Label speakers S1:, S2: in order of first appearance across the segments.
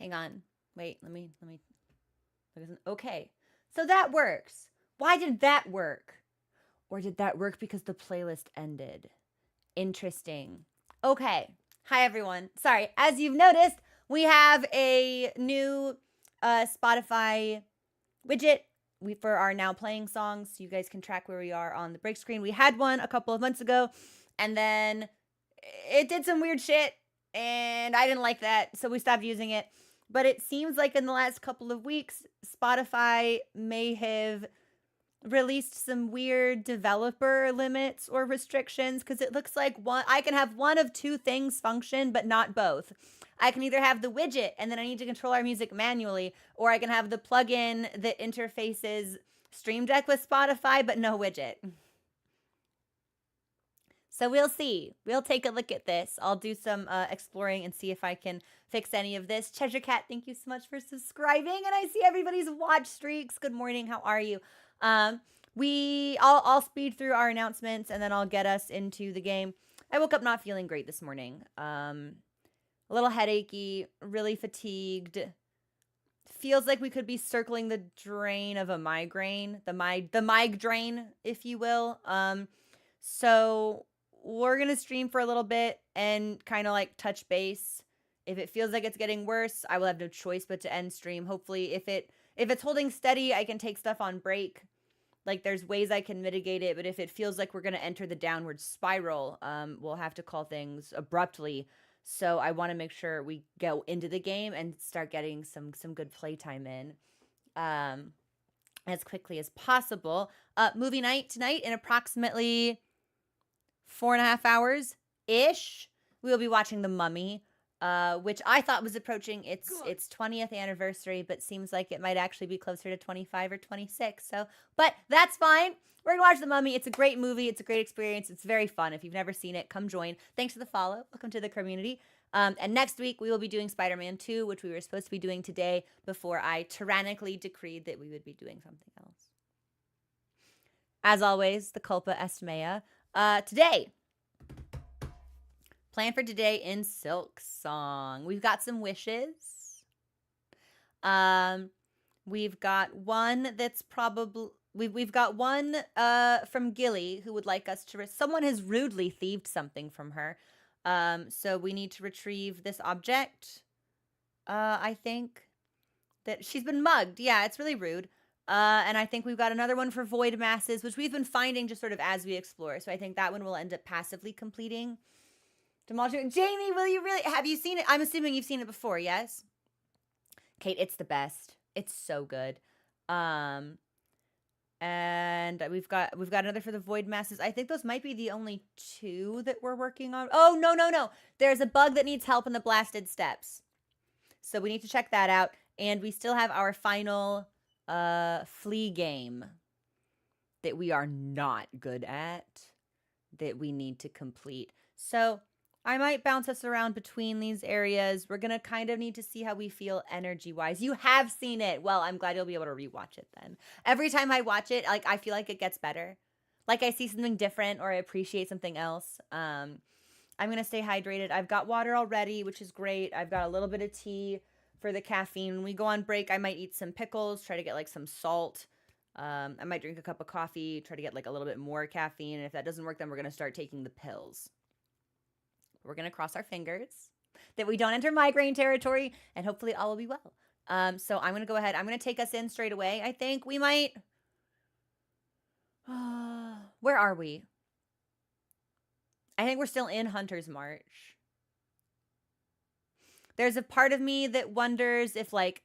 S1: Hang on. Wait, let me. Okay. So that works. Why did that work? Or did that work because the playlist ended? Interesting. Okay. Hi, everyone. Sorry. As you've noticed, we have a new Spotify widget for our now playing songs, so you guys can track where we are on the break screen. We had one a couple of months ago, and then it did some weird shit, and I didn't like that, so we stopped using it. But it seems like in the last couple of weeks, Spotify may have released some weird developer limits or restrictions, because it looks like I can have one of two things function, but not both. I can either have the widget and then I need to control our music manually, or I can have the plugin that interfaces Stream Deck with Spotify, but no widget. So we'll see. We'll take a look at this. I'll do some exploring and see if I can fix any of this. Cheshire Cat, thank you so much for subscribing. And I see everybody's watch streaks. Good morning. How are you? I'll speed through our announcements and then I'll get us into the game. I woke up not feeling great this morning. A little headachy, really fatigued. Feels like we could be circling the drain of a migraine, the mig drain, if you will. So we're going to stream for a little bit and kind of like touch base. If it feels like it's getting worse, I will have no choice but to end stream. Hopefully, if it's holding steady, I can take stuff on break. Like, there's ways I can mitigate it, but if it feels like we're going to enter the downward spiral, we'll have to call things abruptly. So I want to make sure we go into the game and start getting some good playtime in as quickly as possible. Movie night tonight in approximately 4.5 hours-ish. We will be watching The Mummy, which I thought was approaching its 20th anniversary, but seems like it might actually be closer to 25 or 26. So, but that's fine. We're going to watch The Mummy. It's a great movie. It's a great experience. It's very fun. If you've never seen it, come join. Thanks for the follow. Welcome to the community. And next week, we will be doing Spider-Man 2, which we were supposed to be doing today before I tyrannically decreed that we would be doing something else. As always, the culpa est mea. Today, plan for today in SILKSONG. We've got some wishes. We've got one that's probably... We've got one from Gilly who would like us to... Someone has rudely thieved something from her. So we need to retrieve this object. I think that she's been mugged. Yeah, it's really rude. And I think we've got another one for Void Masses, which we've been finding just sort of as we explore. So I think that one will end up passively completing. Jamie, will you really... Have you seen it? I'm assuming you've seen it before, yes? Kate, it's the best. It's so good. And we've got another for the Void Masses. I think those might be the only two that we're working on. Oh, no. There's a bug that needs help in the Blasted Steps. So we need to check that out. And we still have our final Flea game that we are not good at that we need to complete. So I might bounce us around between these areas. We're going to kind of need to see how we feel energy-wise. You have seen it. Well, I'm glad you'll be able to rewatch it then. Every time I watch it, like, I feel like it gets better. Like I see something different or I appreciate something else. I'm going to stay hydrated. I've got water already, which is great. I've got a little bit of tea for the caffeine. When we go on break, I might eat some pickles, try to get like some salt. I might drink a cup of coffee, try to get like a little bit more caffeine. And if that doesn't work, then we're going to start taking the pills. We're going to cross our fingers that we don't enter migraine territory, and hopefully all will be well. So I'm going to go ahead. I'm going to take us in straight away. I think we might... where are we? I think we're still in Hunter's March. There's a part of me that wonders if, like...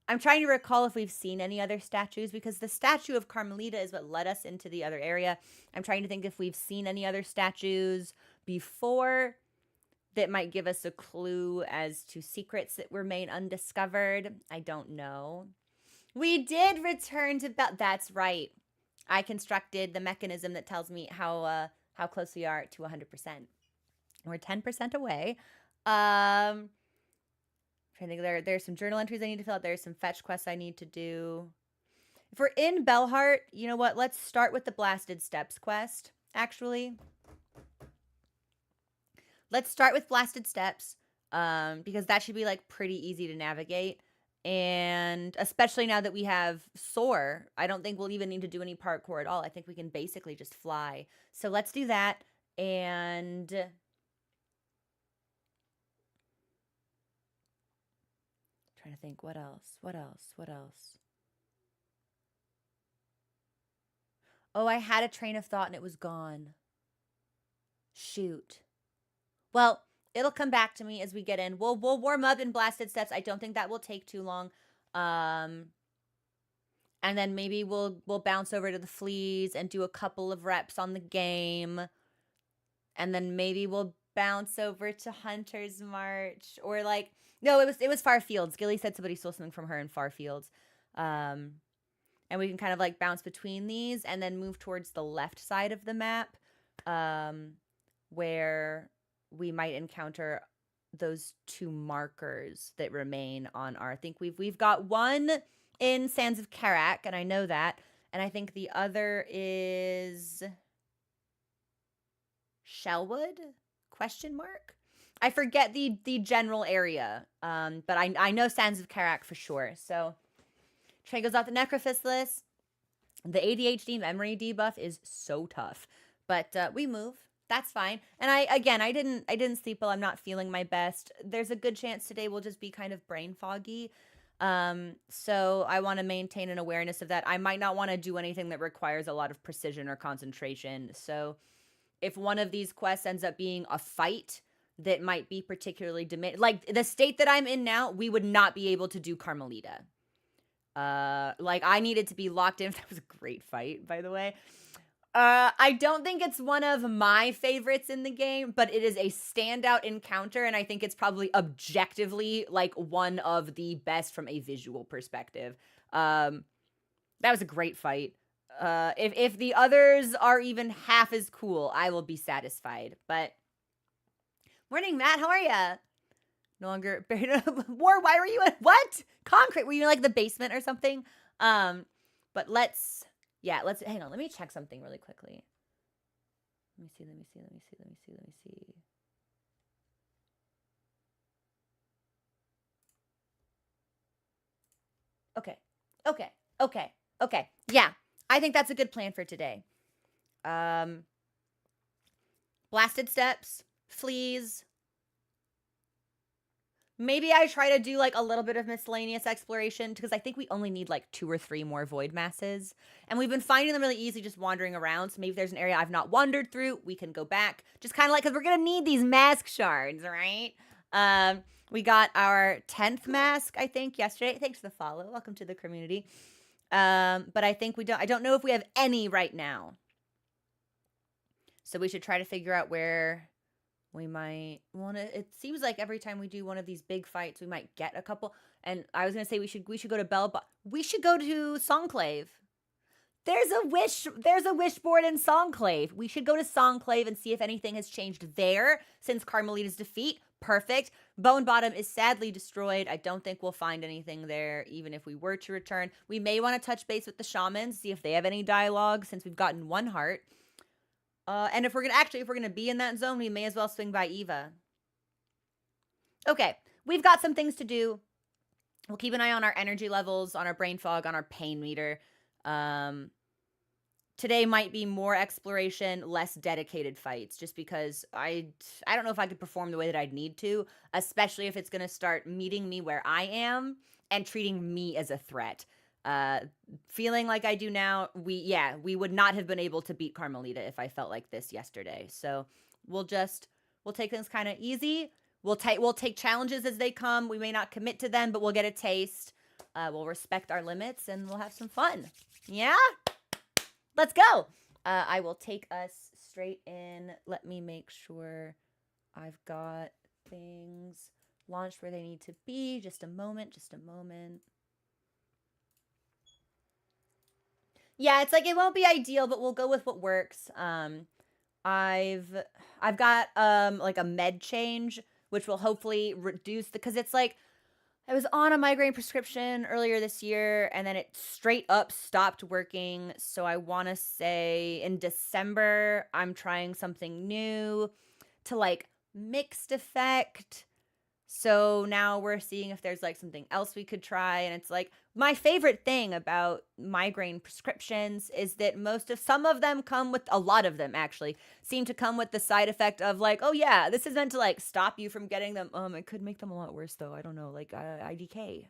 S1: I'm trying to recall if we've seen any other statues, because the statue of Carmelita is what led us into the other area. I'm trying to think if we've seen any other statues before that might give us a clue as to secrets that remain undiscovered. I don't know. We did return to That's right. I constructed the mechanism that tells me how close we are to 100%. We're 10% away. I'm trying to think, there's some journal entries I need to fill out. There's some fetch quests I need to do. If we're in Bellheart, you know what? Let's start with the Blasted Steps quest, actually. Let's start with Blasted Steps. because that should be like pretty easy to navigate. And especially now that we have soar, I don't think we'll even need to do any parkour at all. I think we can basically just fly. So let's do that. And trying to think, what else? Oh, I had a train of thought and it was gone. Shoot. Well, it'll come back to me as we get in. We'll warm up in blasted steps. I don't think that will take too long. And then maybe we'll bounce over to the fleas and do a couple of reps on the game. And then maybe we'll bounce over to Hunter's March, or like, no, it was Far Fields. Gilly said somebody stole something from her in Far Fields. And we can kind of like bounce between these and then move towards the left side of the map, where we might encounter those two markers that remain on our, I think we've got one in Sands of Karak, and I know that. And I think the other is Shellwood? Question mark? I forget the general area, but I know Sands of Karak for sure. So train goes off the Necrophysalis. The ADHD memory debuff is so tough, but we move. That's fine. And I didn't sleep well. I'm not feeling my best. There's a good chance today will just be kind of brain foggy. So I want to maintain an awareness of that. I might not want to do anything that requires a lot of precision or concentration. So if one of these quests ends up being a fight that might be particularly demanding, like the state that I'm in now, we would not be able to do Carmelita. Like I needed to be locked in. That was a great fight, by the way. I don't think it's one of my favorites in the game, but it is a standout encounter, and I think it's probably objectively like one of the best from a visual perspective. That was a great fight. If the others are even half as cool, I will be satisfied. But morning, Matt. How are ya? No longer War. Why were you in what? Concrete? Were you in like the basement or something? But let's hang on. Let me check something really quickly. Let me see. Okay. Yeah, I think that's a good plan for today. Blasted steps, fleas. Maybe I try to do like a little bit of miscellaneous exploration because I think we only need like 2 or 3 more void masses. And we've been finding them really easy just wandering around. So maybe if there's an area I've not wandered through, we can go back. Just kind of like, because we're going to need these mask shards, right? We got our 10th mask, I think, yesterday. Thanks for the follow. Welcome to the community. But I think I don't know if we have any right now. So we should try to figure out where we might want to. It seems like every time we do one of these big fights, we might get a couple. And I was gonna say we should go to we should go to Songclave. There's a wish board in Songclave. We should go to Songclave and see if anything has changed there since Carmelita's defeat. Perfect. Bone Bottom is sadly destroyed. I don't think we'll find anything there, even if we were to return. We may want to touch base with the shamans, see if they have any dialogue since we've gotten 1 heart. And if we're gonna be in that zone, we may as well swing by Eva. Okay, we've got some things to do. We'll keep an eye on our energy levels, on our brain fog, on our pain meter. Today might be more exploration, less dedicated fights, just because I don't know if I could perform the way that I'd need to, especially if it's gonna start meeting me where I am and treating me as a threat. Feeling like I do now, we would not have been able to beat Carmelita if I felt like this yesterday. So we'll take things kind of easy. We'll take challenges as they come. We may not commit to them, but we'll get a taste. We'll respect our limits and we'll have some fun. Yeah? Let's go. I will take us straight in. Let me make sure I've got things launched where they need to be. Just a moment. Yeah, it's like it won't be ideal, but we'll go with what works. I've got like a med change, which will hopefully reduce because it's like I was on a migraine prescription earlier this year and then it straight up stopped working. So I want to say in December I'm trying something new to like mixed effect. So now we're seeing if there's like something else we could try. And it's like, my favorite thing about migraine prescriptions is that some of them come with, a lot of them actually seem to come with the side effect of like, oh yeah, this is meant to like stop you from getting them. It could make them a lot worse though. I don't know, like IDK.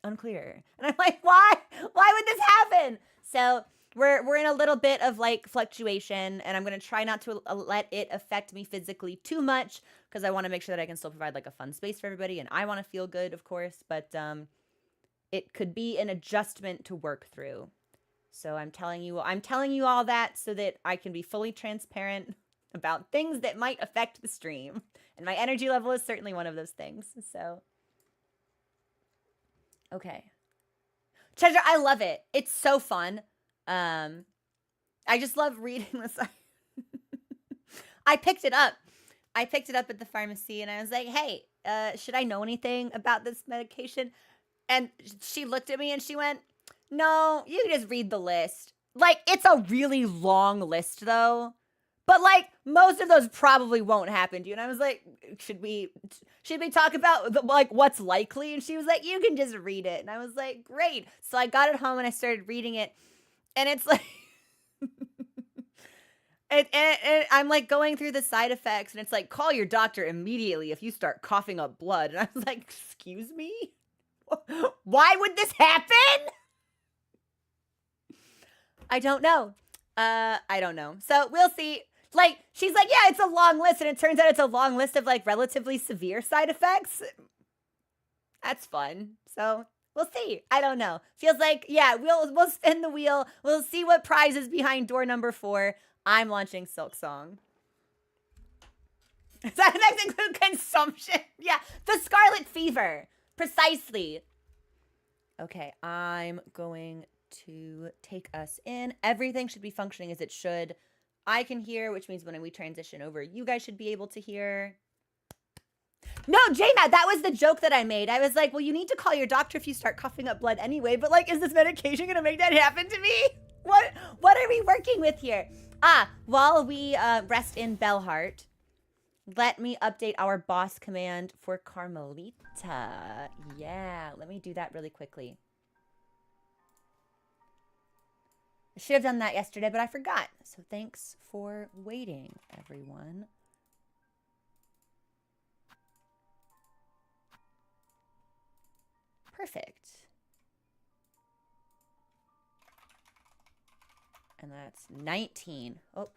S1: Unclear. And I'm like, why would this happen? So we're in a little bit of like fluctuation, and I'm going to try not to let it affect me physically too much, because I want to make sure that I can still provide like a fun space for everybody, and I want to feel good, of course, but it could be an adjustment to work through. So I'm telling you all that so that I can be fully transparent about things that might affect the stream. And my energy level is certainly one of those things. So okay. Treasure, I love it. It's so fun. I just love reading this. I picked it up. at the pharmacy, and I was like, hey, should I know anything about this medication? And she looked at me and she went, no, you can just read the list. Like, it's a really long list though. But like, most of those probably won't happen to you. And I was like, should we talk about like what's likely? And she was like, you can just read it. And I was like, great. So I got it home and I started reading it. And it's like, and I'm like going through the side effects, and it's like, call your doctor immediately if you start coughing up blood. And I was like, excuse me? Why would this happen? I don't know. So we'll see. Like, she's like, yeah, it's a long list. And it turns out it's a long list of like relatively severe side effects. That's fun. So we'll see. I don't know. Feels like, yeah, we'll spin the wheel. We'll see what prize is behind door number 4. I'm launching SILKSONG. Side effects include consumption. Yeah, the scarlet fever. Precisely. Okay, I'm going to take us in. Everything should be functioning as it should. I can hear, which means when we transition over, you guys should be able to hear. No, J-Matt, that was the joke that I made. I was like, well, you need to call your doctor if you start coughing up blood anyway, but like, is this medication gonna make that happen to me? What are we working with here? While we rest in Bellheart, let me update our boss command for Carmelita. Yeah, let me do that really quickly. I should have done that yesterday, but I forgot. So thanks for waiting, everyone. Perfect. And that's 19. Oh.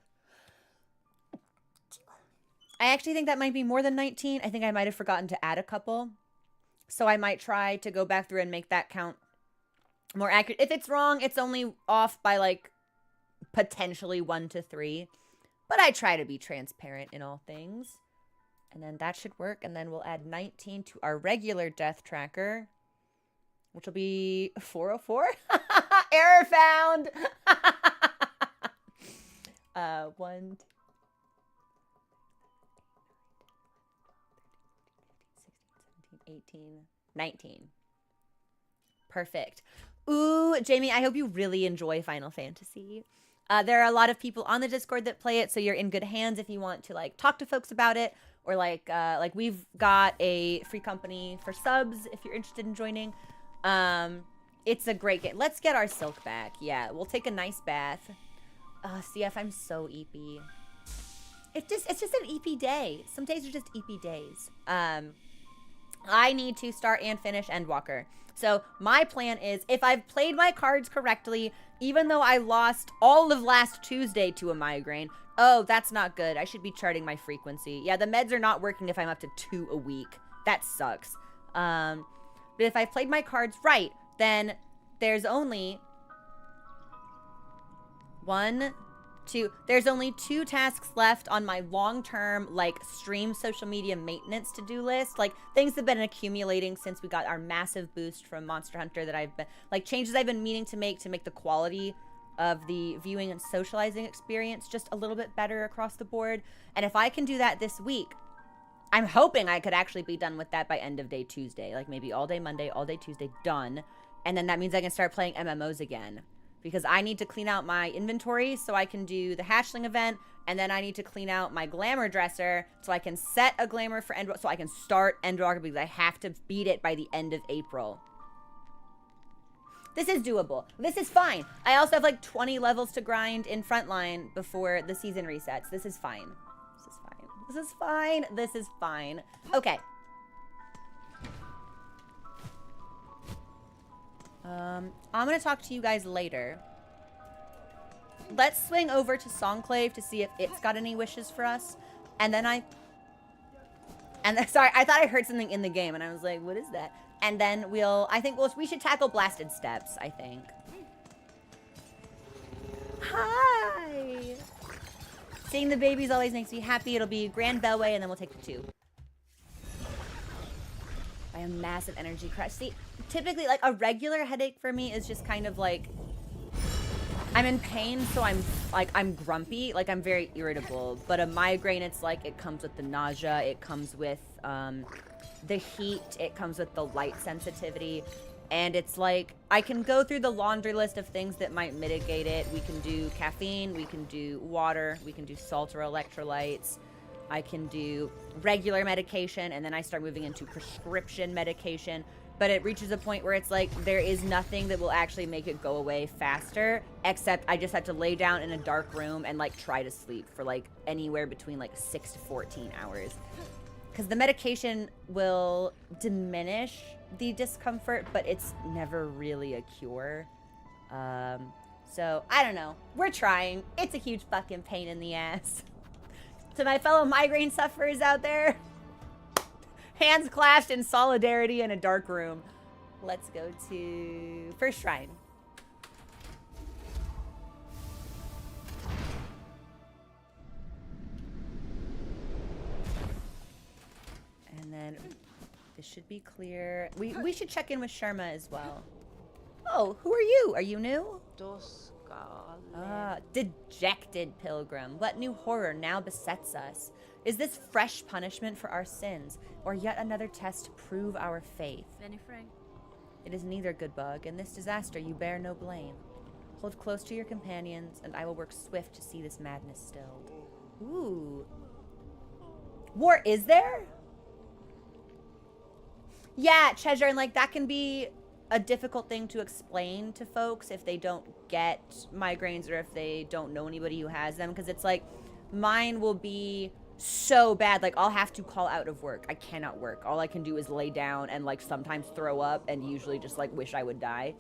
S1: I actually think that might be more than 19. I think I might have forgotten to add a couple. So I might try to go back through and make that count more accurate. If it's wrong, it's only off by like potentially 1 to 3. But I try to be transparent in all things. And then that should work. And then we'll add 19 to our regular death tracker, which will be 404. Error found. 1, 2, 18, 19. Perfect. Ooh, Jamie, I hope you really enjoy Final Fantasy. There are a lot of people on the Discord that play it, so you're in good hands if you want to like talk to folks about it, or like we've got a free company for subs if you're interested in joining. It's a great game. Let's get our silk back. Yeah, we'll take a nice bath. CF, I'm so EP. It's just an EP day. Some days are just EP days. I need to start and finish Endwalker. So my plan is, if I've played my cards correctly, even though I lost all of last Tuesday to a migraine, oh, that's not good. I should be charting my frequency. Yeah, the meds are not working if I'm up to 2 a week. That sucks. But if I've played my cards right, then there's only there's only 2 tasks left on my long-term, like, stream social media maintenance to-do list. Like, things have been accumulating since we got our massive boost from Monster Hunter that I've been, like, changes I've been meaning to make the quality of the viewing and socializing experience just a little bit better across the board. And if I can do that this week, I'm hoping I could actually be done with that by end of day Tuesday. Like, maybe all day Monday, all day Tuesday, done. And then that means I can start playing MMOs again. because I need to clean out my inventory so I can do the hatchling event, and then I need to clean out my glamour dresser so I can set a glamour for Endwalker, so I can start Endwalker because I have to beat it by the end of April. This is doable. This is fine. I also have like 20 levels to grind in Frontline before the season resets. This is fine. This is fine. This is fine. This is fine. Okay. I'm gonna talk to you guys later. Let's swing over to Songclave to see if it's got any wishes for us. And then sorry, I thought I heard something in the game and I was like, what is that? And then we should tackle Blasted Steps, I think. Hi! Seeing the babies always makes me happy. It'll be Grand Bellway and then we'll take the 2. I have massive energy crush. See, typically, like, a regular headache for me is just kind of like, I'm in pain, so I'm grumpy, like, I'm very irritable. But a migraine, it's like, it comes with the nausea, it comes with, the heat, it comes with the light sensitivity, and it's like, I can go through the laundry list of things that might mitigate it. We can do caffeine, we can do water, we can do salt or electrolytes, I can do regular medication, and then I start moving into prescription medication. But it reaches a point where it's like, there is nothing that will actually make it go away faster, except I just have to lay down in a dark room and like try to sleep for like anywhere between like 6 to 14 hours. Because the medication will diminish the discomfort, but it's never really a cure. So, I don't know. We're trying. It's a huge fucking pain in the ass. To my fellow migraine sufferers out there, hands clasped in solidarity in a dark room. Let's go to First Shrine. And then this should be clear. We should check in with Sharma as well. Oh, who are you? Are you new? Dejected pilgrim. What new horror now besets us? Is this fresh punishment for our sins, or yet another test to prove our faith? It is neither, good bug. In this disaster you bear no blame. Hold close to your companions, and I will work swift to see this madness stilled. Ooh. War is there? Yeah, Treasure, and like that can be a difficult thing to explain to folks if they don't get migraines or if they don't know anybody who has them, because it's like mine will be so bad, like I'll have to call out of work. I cannot work. All I can do is lay down and like sometimes throw up and usually just like wish I would die.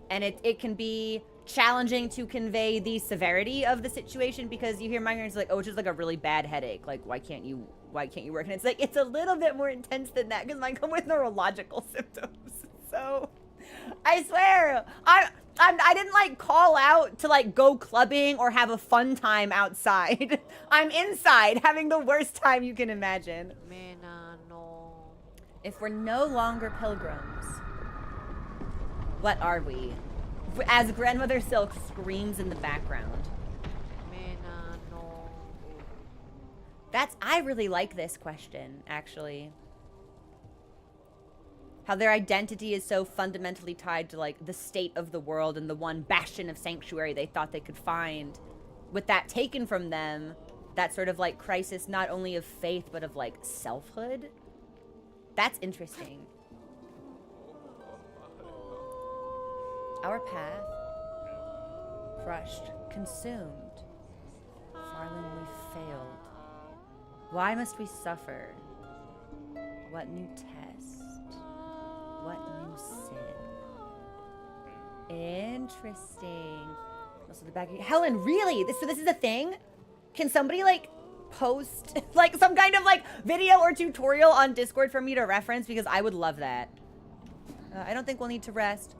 S1: And it can be challenging to convey the severity of the situation, because you hear migraines like, oh, it's just like a really bad headache, like why can't you work? And it's like, it's a little bit more intense than that, because mine come with neurological symptoms. So I swear, I didn't like call out to like go clubbing or have a fun time outside. I'm inside having the worst time you can imagine. If we're no longer pilgrims, what are we? As Grandmother Silk screams in the background. I really like this question, actually. How their identity is so fundamentally tied to like the state of the world and the one bastion of sanctuary they thought they could find. With that taken from them, that sort of like crisis not only of faith but of like selfhood. That's interesting. Our path, crushed, consumed. Farland, we failed. Why must we suffer? What new test? What new sin? Interesting. Also the back. Helen, really? So this is a thing? Can somebody like post like some kind of like video or tutorial on Discord for me to reference? Because I would love that. I don't think we'll need to rest.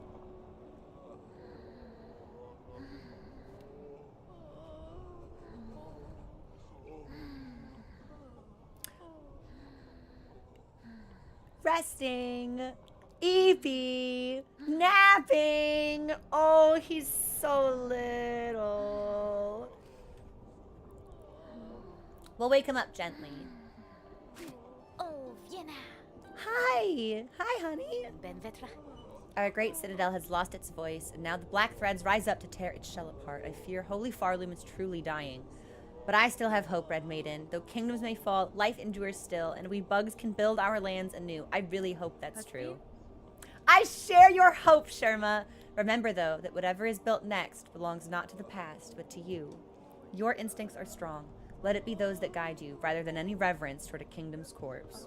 S1: Resting, Eepy, napping. Oh, he's so little. We'll wake him up gently.
S2: Oh, Vienna.
S1: Hi. Hi, honey. Our great citadel has lost its voice, and now the black threads rise up to tear its shell apart. I fear Holy Farloom is truly dying. But I still have hope, Red Maiden. Though kingdoms may fall, life endures still, and we bugs can build our lands anew. I really hope that's true. I share your hope, Sherma. Remember, though, that whatever is built next belongs not to the past, but to you. Your instincts are strong. Let it be those that guide you, rather than any reverence toward a kingdom's corpse.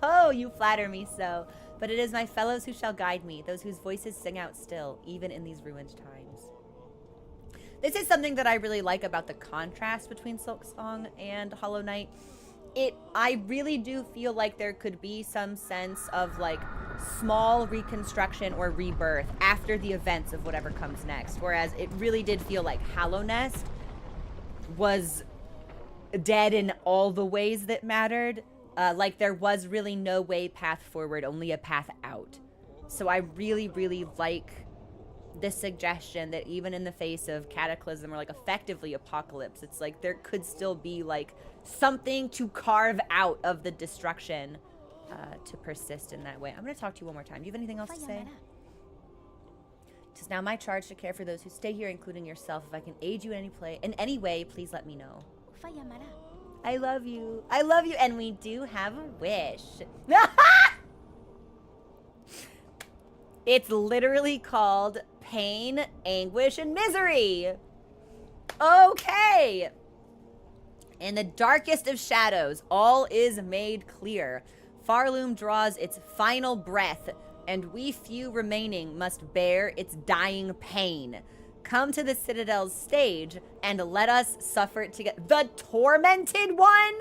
S1: Oh, you flatter me so. But it is my fellows who shall guide me, those whose voices sing out still, even in these ruined times. This is something that I really like about the contrast between SILKSONG and Hollow Knight. I really do feel like there could be some sense of, like, small reconstruction or rebirth after the events of whatever comes next. Whereas it really did feel like Hollow Nest was dead in all the ways that mattered. Like there was really no way path forward, only a path out. So I really, really like this suggestion that even in the face of cataclysm or like effectively apocalypse, it's like there could still be like something to carve out of the destruction to persist in that way. I'm going to talk to you one more time. Do you have anything else to say? It is now my charge to care for those who stay here, including yourself. If I can aid you in any way, please let me know. I love you. I love you. And we do have a wish. It's literally called Pain, Anguish, and Misery. Okay. In the darkest of shadows, all is made clear. Farloom draws its final breath, and we few remaining must bear its dying pain. Come to the Citadel's stage, and let us suffer it together. The Tormented One?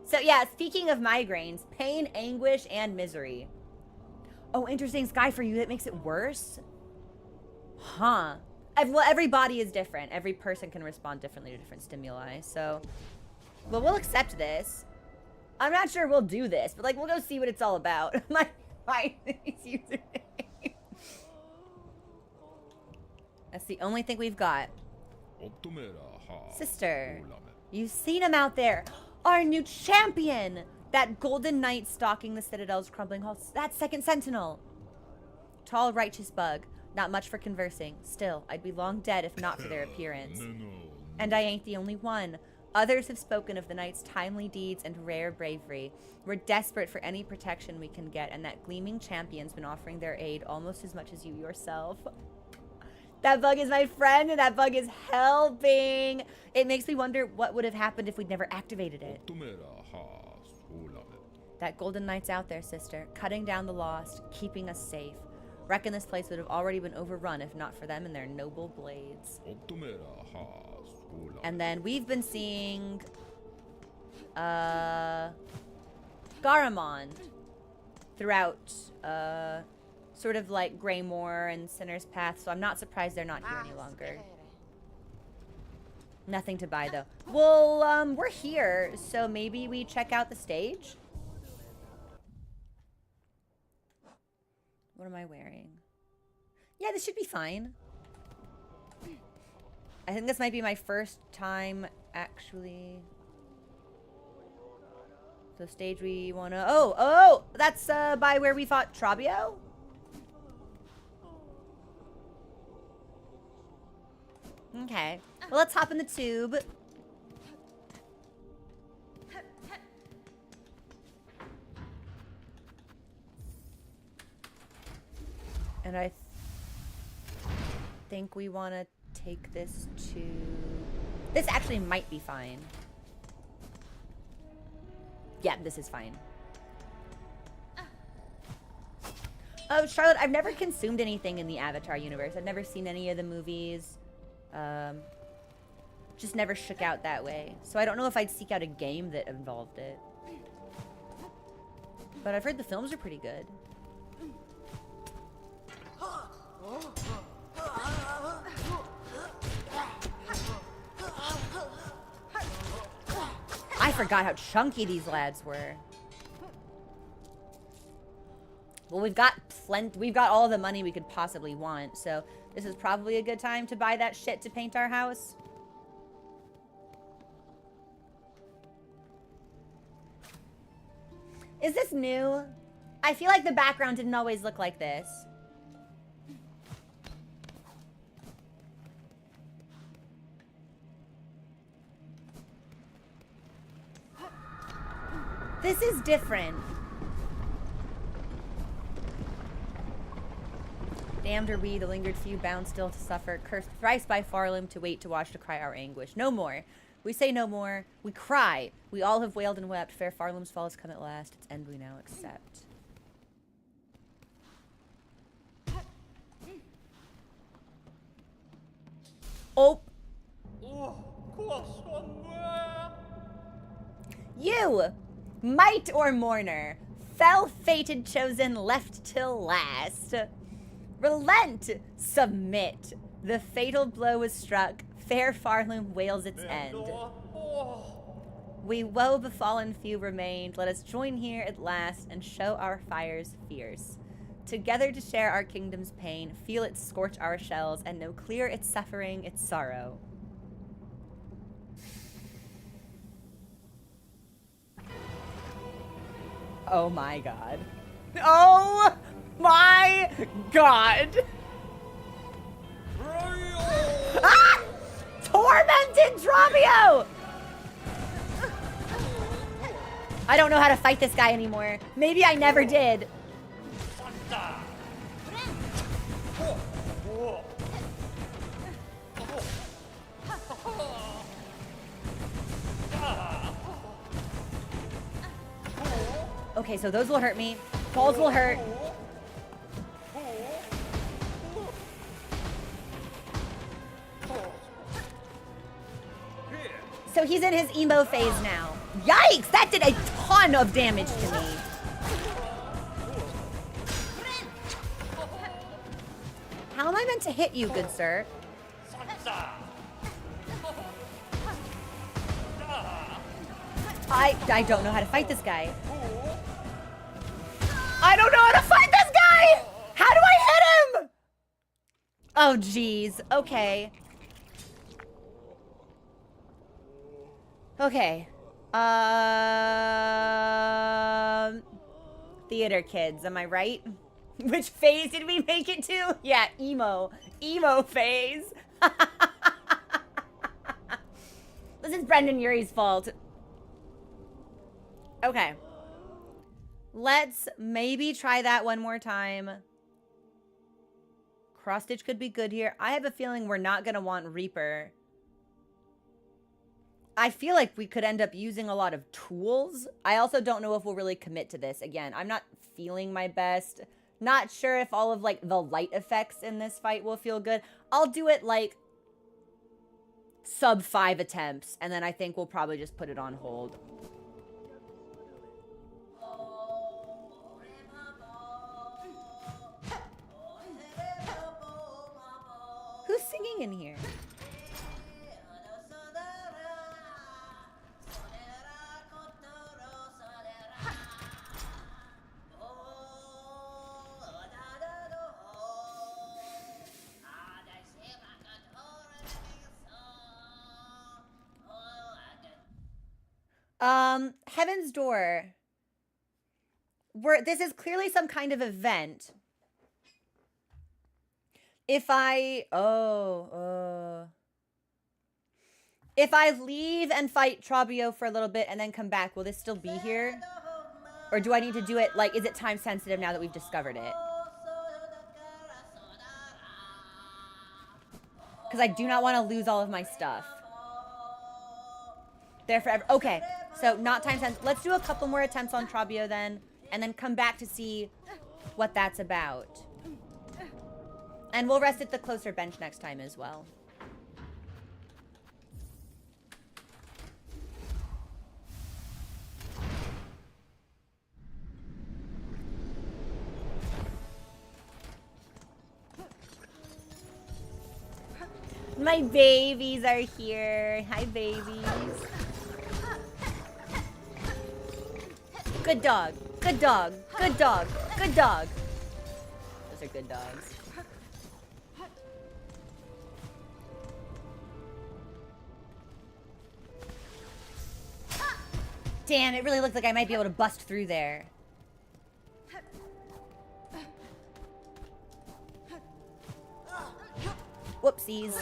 S1: So yeah, speaking of migraines, pain, anguish, and misery. Oh, interesting. Sky, for you, that makes it worse? Huh. Well, every body is different. Every person can respond differently to different stimuli, so... Well, we'll accept this. I'm not sure we'll do this, but, like, we'll go see what it's all about. my username. That's the only thing we've got. Sister, you've seen him out there. Our new champion! That golden knight stalking the Citadel's crumbling halls. That second sentinel. Tall, righteous bug. Not much for conversing. Still, I'd be long dead if not for their appearance. And I ain't the only one. Others have spoken of the knight's timely deeds and rare bravery. We're desperate for any protection we can get, and that gleaming champion's been offering their aid almost as much as you yourself. That bug is my friend, and that bug is helping. It makes me wonder what would have happened if we'd never activated it. That golden knight's out there, sister, cutting down the lost, keeping us safe. Reckon this place would have already been overrun if not for them and their noble blades. And then we've been seeing Garmand throughout sort of like Greymoor and Sinner's Path, so I'm not surprised they're not here any longer. Nothing to buy though. Well, we're here, so maybe we check out the stage? What am I wearing? Yeah, this should be fine. I think this might be my first time actually. So stage we wanna... Oh! That's by where we fought Trobio? Okay. Well, let's hop in the tube. And I think we want to take this to... This actually might be fine. Yeah, this is fine. Oh, Charlotte, I've never consumed anything in the Avatar universe. I've never seen any of the movies. Just never shook out that way. So I don't know if I'd seek out a game that involved it. But I've heard the films are pretty good. I forgot how chunky these lads were. Well, we've got all the money we could possibly want, so this is probably a good time to buy that shit to paint our house. Is this new? I feel like the background didn't always look like this. This is different. Damned are we, the lingered few, bound still to suffer, cursed thrice by Farlam, to wait, to watch, to cry our anguish. No more. We say no more. We cry. We all have wailed and wept. Fair Farlam's fall has come at last. Its end we now accept. Oh. You, might or mourner, fell fated chosen left till last. Relent, submit. The fatal blow was struck. Fair Farlam wails its end. We woe befallen few remained. Let us join here at last and show our fires fierce. Together to share our kingdom's pain, feel it scorch our shells, and know clear its suffering, its sorrow. Oh my god. Oh my god! Ah! Tormented Trobio! I don't know how to fight this guy anymore. Maybe I never did. Okay, so those will hurt me. Falls will hurt. So he's in his emo phase now. Yikes! That did a ton of damage to me. How am I meant to hit you, good sir? I don't know how to fight this guy. I don't know how to fight this guy! How do I hit him? Oh, jeez. Okay. Okay. Theater kids, am I right? Which phase did we make it to? Yeah, emo. Emo phase. This is Brendan Urie's fault. Okay. Let's maybe try that one more time. Cross stitch could be good here. I have a feeling we're not going to want Reaper. I feel like we could end up using a lot of tools. I also don't know if we'll really commit to this. Again, I'm not feeling my best. Not sure if all of like the light effects in this fight will feel good. I'll do it like sub 5 attempts, and then I think we'll probably just put it on hold. Who's singing in here? Heaven's Door. This is clearly some kind of event. If I... If I leave and fight Trobio for a little bit and then come back, will this still be here? Or do I need to do it, like, is it time sensitive now that we've discovered it? Because I do not want to lose all of my stuff. There forever. Okay, so not time sensitive. Let's do a couple more attempts on Trobio then, and then come back to see what that's about. And we'll rest at the closer bench next time as well. My babies are here. Hi, babies. Good dog. Good dog. Good dog. Good dog. Those are good dogs. Damn, it really looked like I might be able to bust through there. Whoopsies.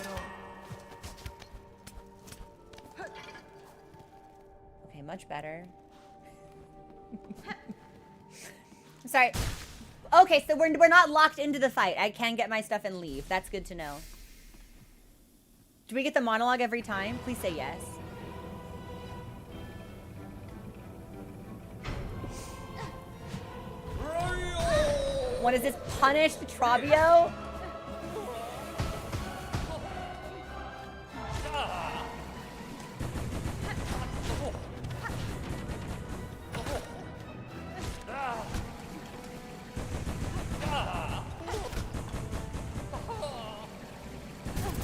S1: Okay, much better. Sorry. Okay, so we're not locked into the fight. I can get my stuff and leave. That's good to know. Do we get the monologue every time? Please say yes. What is this? Punish the Trobio?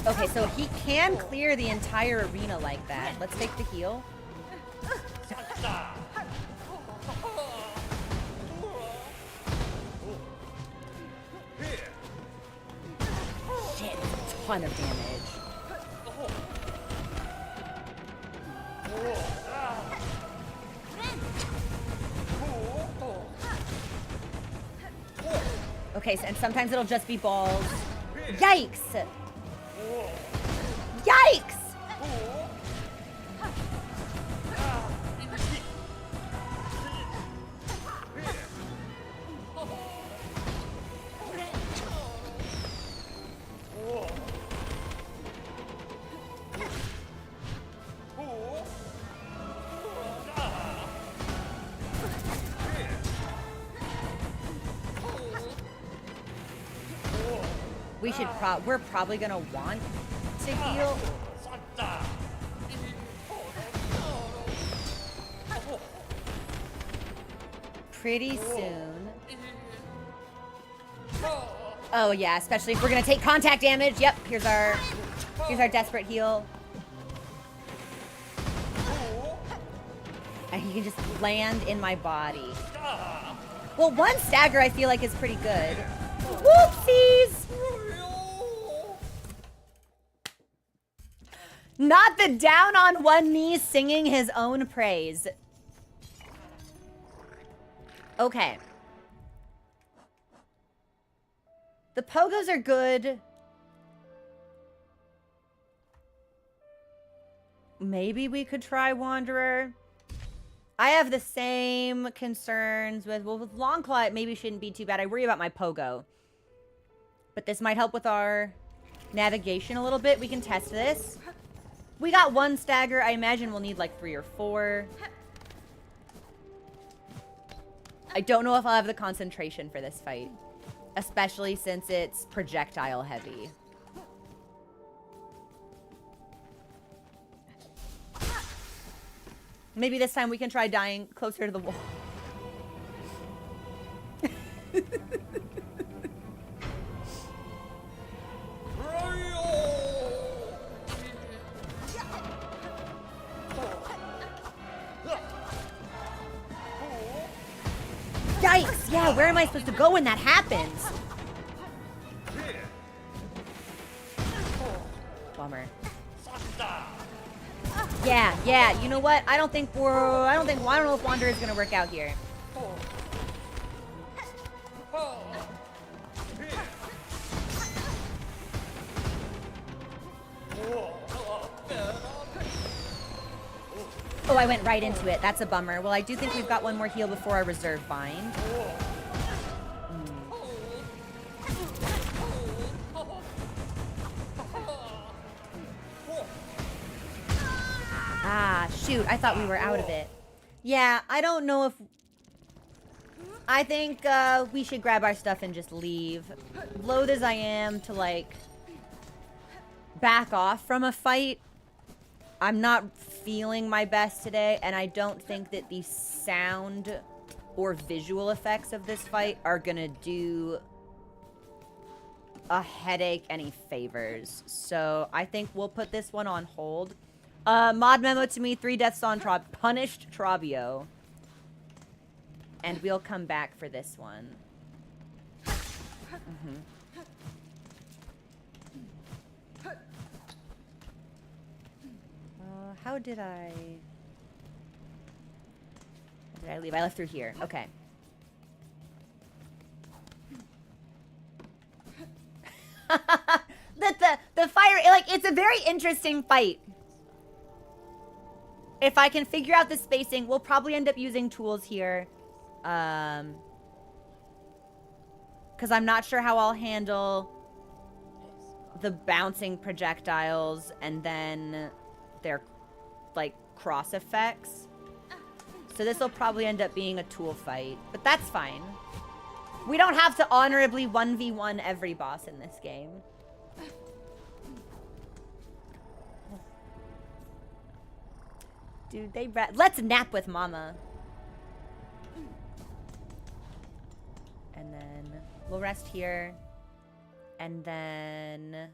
S1: Okay, so he can clear the entire arena like that. Let's take the heal. Shit, a ton of damage. Okay, and sometimes it'll just be balls. Yikes! Yikes! We should we're probably gonna want to heal. Pretty soon. Oh yeah, especially if we're gonna take contact damage. Yep, here's our desperate heal. And he can just land in my body. Well, one stagger I feel like is pretty good. Whoopsies! Not the down on one knee singing his own praise. Okay. The pogos are good. Maybe we could try Wanderer. I have the same concerns with, well, with Longclaw, it maybe shouldn't be too bad. I worry about my pogo. But this might help with our navigation a little bit. We can test this. We got one stagger. I imagine we'll need like 3 or 4. I don't know if I'll have the concentration for this fight. Especially since it's projectile heavy. Maybe this time we can try dying closer to the wall. Yikes! Yeah, where am I supposed to go when that happens? Bummer. Yeah, you know what? I don't know if Wanderer is gonna work out here. Oh, I went right into it. That's a bummer. Well, I do think we've got one more heal before our reserve bind. Ah, shoot. I thought we were out of it. Yeah, I don't know if... I think we should grab our stuff and just leave. Loath as I am to, like, back off from a fight, I'm not feeling my best today, and I don't think that the sound or visual effects of this fight are gonna do a headache any favors. So I think we'll put this one on hold. Mod memo to me, 3 deaths on punished Trobio. And we'll come back for this one. How did I leave? I left through here. Okay. The fire, like, it's a very interesting fight. If I can figure out the spacing, we'll probably end up using tools here. Because I'm not sure how I'll handle the bouncing projectiles and then their, like, cross effects. So this will probably end up being a tool fight. But that's fine. We don't have to honorably 1v1 every boss in this game. Dude, let's nap with Mama. And then we'll rest here. And then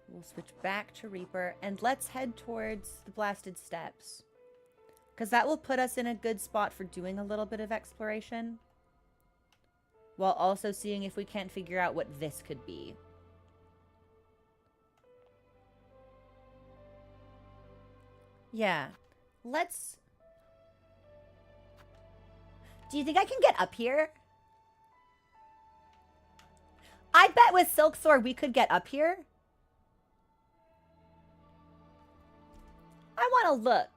S1: we'll switch back to Reaper. And let's head towards the Blasted Steps. Because that will put us in a good spot for doing a little bit of exploration. While also seeing if we can't figure out what this could be. Yeah. Let's... Do you think I can get up here? I bet with Silk Sword we could get up here. I want to look.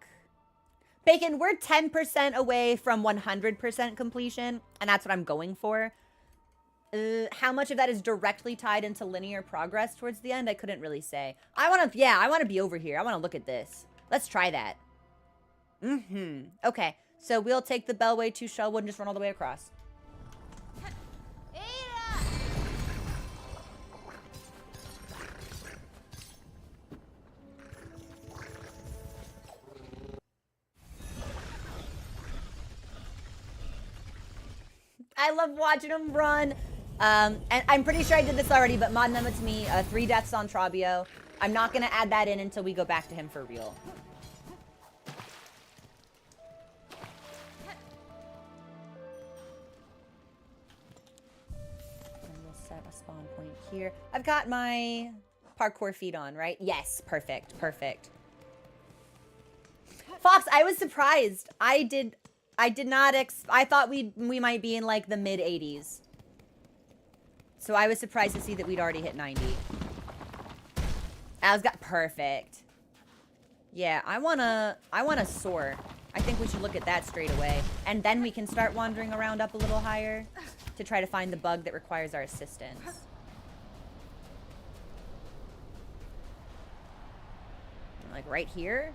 S1: Bacon, we're 10% away from 100% completion, and that's what I'm going for. How much of that is directly tied into linear progress towards the end, I couldn't really say. I want to be over here. I want to look at this. Let's try that. Okay, so we'll take the Bellway to Shellwood and just run all the way across. I love watching him run. And I'm pretty sure I did this already, but Mod Memo to me, 3 deaths on Trobio. I'm not going to add that in until we go back to him for real. And we'll set a spawn point here. I've got my parkour feet on, right? Yes, perfect, perfect. Fox, I was surprised. I did not I thought we might be in like the mid 80s. So I was surprised to see that we'd already hit 90. Al's got perfect. Yeah, I wanna soar. I think we should look at that straight away. And then we can start wandering around up a little higher to try to find the bug that requires our assistance. Like right here?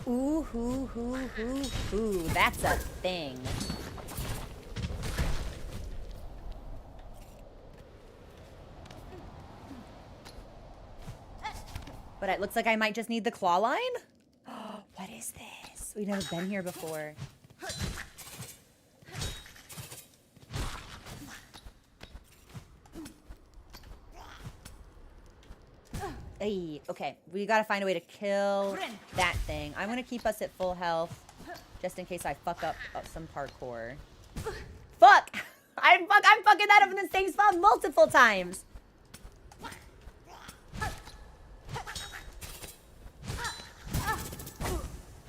S1: Ooh, hoo, hoo, hoo, hoo. That's a thing. But it looks like I might just need the claw line? What is this? We've never been here before. Ay, okay, we gotta find a way to kill that thing. I'm gonna keep us at full health, just in case I fuck up some parkour. Fuck! I'm fucking that up in the same spot multiple times.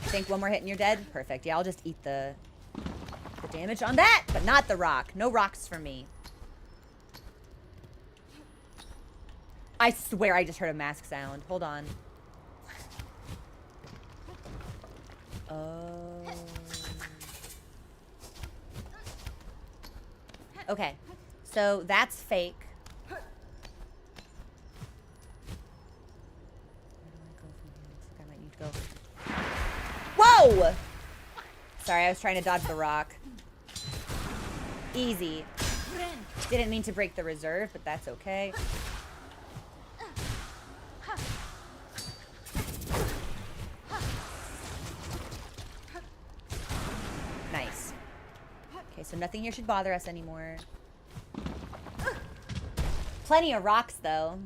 S1: I think one more hit and you're dead. Perfect. Yeah, I'll just eat the damage on that, but not the rock. No rocks for me. I swear I just heard a mask sound. Hold on. Oh. Okay. So that's fake. Where do I go from here? Looks like I might need to go. Whoa! Sorry, I was trying to dodge the rock. Easy. Didn't mean to break the reserve, but that's okay. Nice. Okay, so nothing here should bother us anymore. Plenty of rocks, though.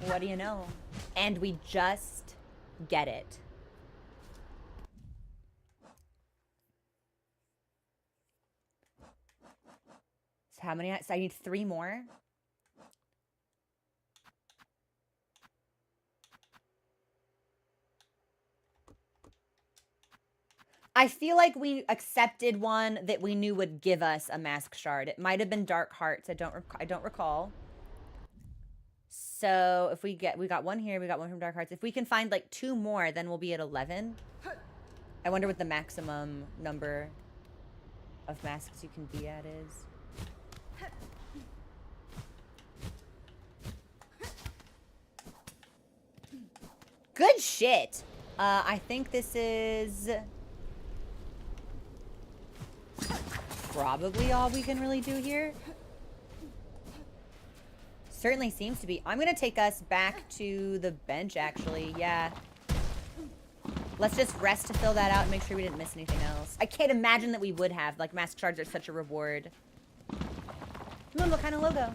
S1: What do you know? And we just get it. how many? So I need 3 more. I feel like we accepted one that we knew would give us a mask shard. It might have been Dark Hearts. I don't recall. So if we got one here, we got one from Dark Hearts. If we can find like 2 more, then we'll be at 11. I wonder what the maximum number of masks you can be at is. Good shit. I think this is probably all we can really do here. Certainly seems to be. I'm gonna take us back to the bench, actually. Yeah. Let's just rest to fill that out and make sure we didn't miss anything else. I can't imagine that we would have. Like, mask shards are such a reward. Moon, what kind of logo?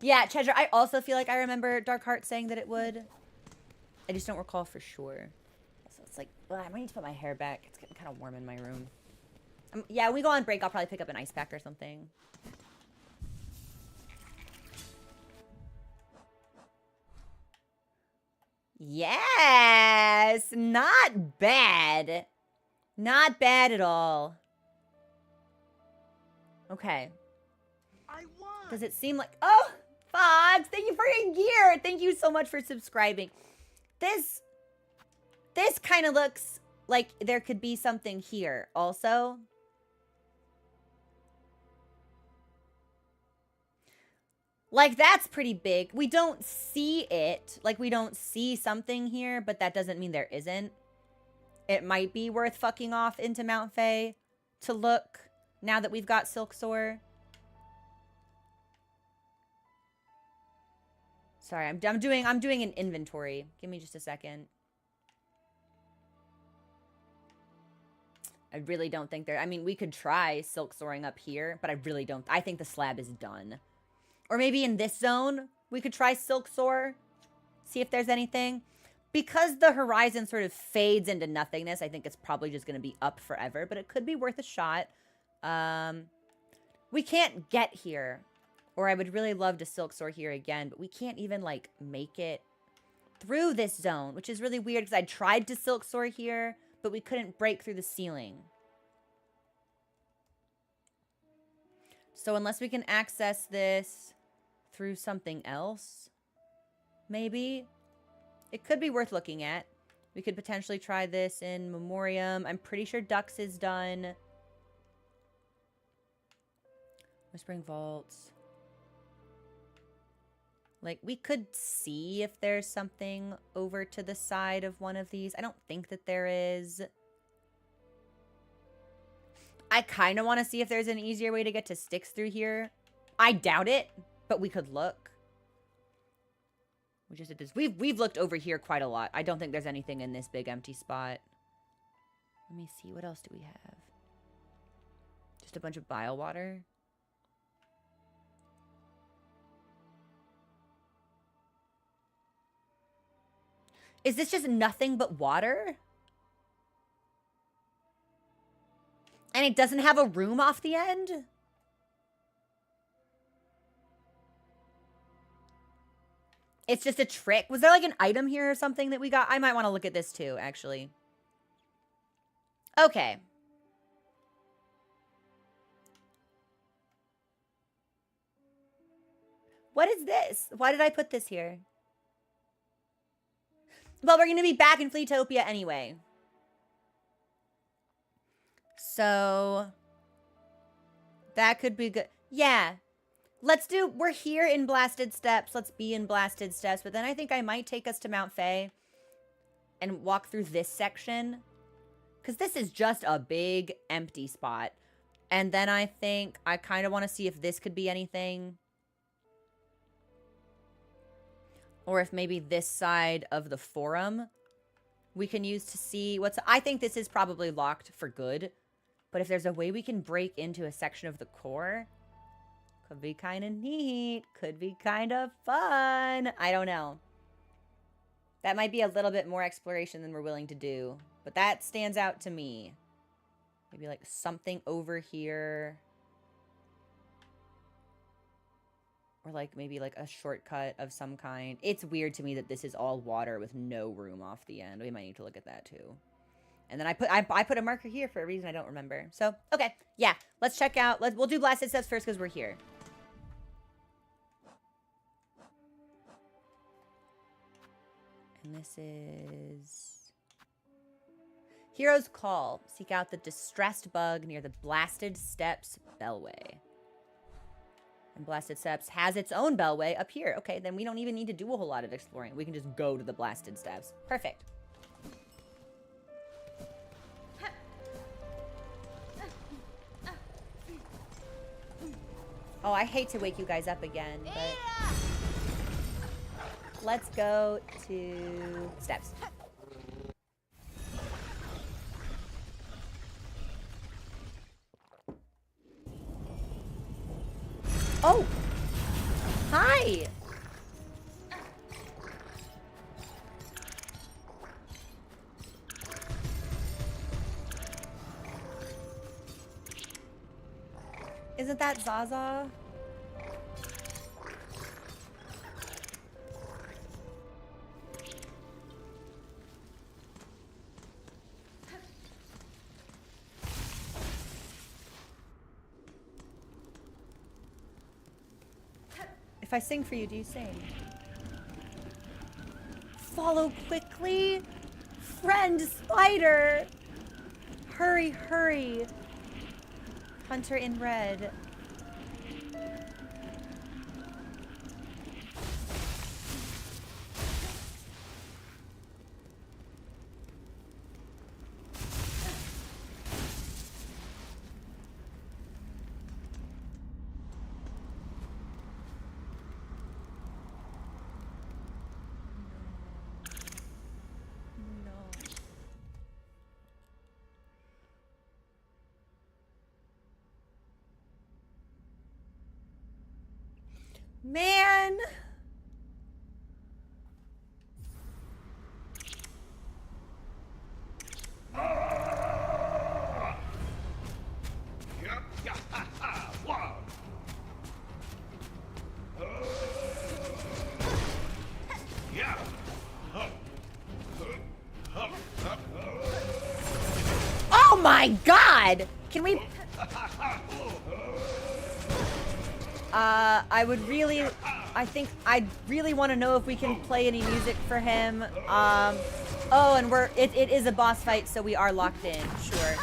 S1: Yeah, Chedra, I also feel like I remember Dark Heart saying that it would. I just don't recall for sure. So it's like, ugh, I might need to put my hair back. It's getting kind of warm in my room. Yeah, when we go on break, I'll probably pick up an ice pack or something. Yes! Not bad. Not bad at all. Okay.
S2: I won.
S1: Does it seem like... Oh! Fox, thank you for your gear. Thank you so much for subscribing. This kind of looks like there could be something here also. Like, that's pretty big. We don't see it. Like, we don't see something here, but that doesn't mean there isn't. It might be worth fucking off into Mount Fae to look now that we've got Silksore. Sorry, I'm doing an inventory. Give me just a second. I really don't think there... I mean, we could try silk soaring up here, but I really don't... I think the slab is done. Or maybe in this zone, we could try silk soar. See if there's anything. Because the horizon sort of fades into nothingness, I think it's probably just going to be up forever. But it could be worth a shot. We can't get here. Or I would really love to silk soar here again. But we can't even, like, make it through this zone. Which is really weird because I tried to silk soar here. But we couldn't break through the ceiling. So unless we can access this through something else, maybe, it could be worth looking at. We could potentially try this in Memorium. I'm pretty sure Ducks is done. Whispering Vaults. Like, we could see if there's something over to the side of one of these. I don't think that there is. I kind of want to see if there's an easier way to get to Styx through here. I doubt it, but we could look. Which is it is. We've looked over here quite a lot. I don't think there's anything in this big empty spot. Let me see. What else do we have? Just a bunch of bile water. Is this just nothing but water? And it doesn't have a room off the end? It's just a trick. Was there like an item here or something that we got? I might want to look at this too, actually. Okay. What is this? Why did I put this here? Well, we're going to be back in Fleetopia anyway. So, that could be good. Yeah. Let's do, we're here in Blasted Steps. Let's be in Blasted Steps. But then I think I might take us to Mount Fae and walk through this section. Because this is just a big empty spot. And then I think I kind of want to see if this could be anything. Or if maybe this side of the forum we can use to see what's... I think this is probably locked for good. But if there's a way we can break into a section of the core, could be kind of neat. Could be kind of fun. I don't know. That might be a little bit more exploration than we're willing to do. But that stands out to me. Maybe like something over here. Or like maybe like a shortcut of some kind. It's weird to me that this is all water with no room off the end. We might need to look at that too. And then I put a marker here for a reason I don't remember. So, okay. Yeah, let's check out. We'll do blasted steps first because we're here. And this is Hero's Call. Seek out the distressed bug near the Blasted Steps Bellway. And Blasted Steps has its own bellway up here. Okay, then we don't even need to do a whole lot of exploring. We can just go to the Blasted Steps. Perfect. Oh, I hate to wake you guys up again, but let's go to steps. Oh! Hi! Isn't that Zaza? If I sing for you, do you sing? Follow quickly? Friend spider! Hurry, hurry! Hunter in red. Man! Oh my God! Can we... I'd really want to know if we can play any music for him. Oh, and it is a boss fight, so we are locked in. Sure.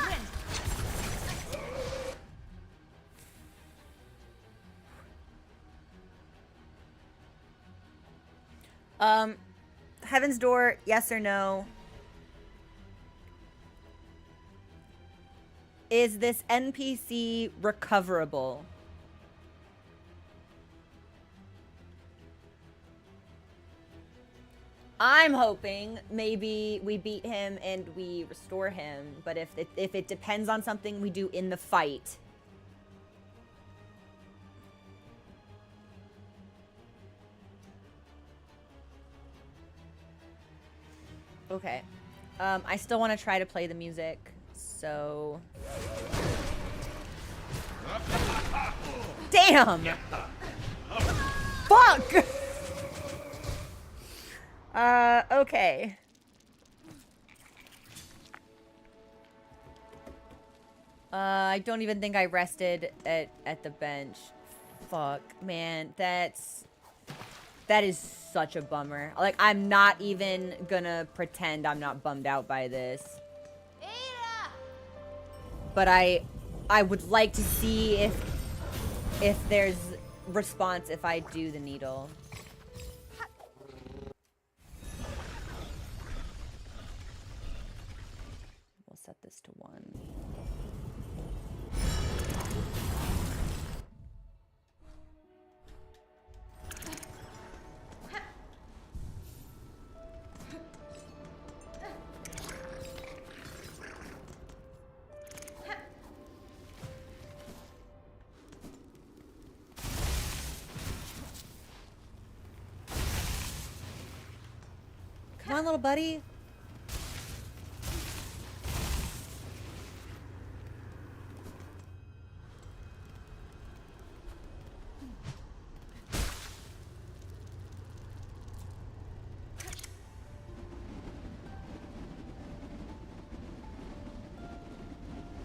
S1: Heaven's Door, yes or no? Is this NPC recoverable? I'm hoping maybe we beat him and we restore him, but if it depends on something we do in the fight. Okay. I still want to try to play the music, so... Damn! Fuck! Okay. I don't even think I rested at the bench. Fuck, man, that is such a bummer. Like, I'm not even gonna pretend I'm not bummed out by this. But I would like to see if there's response if I do the needle. We'll set this to 1. Come on, little buddy.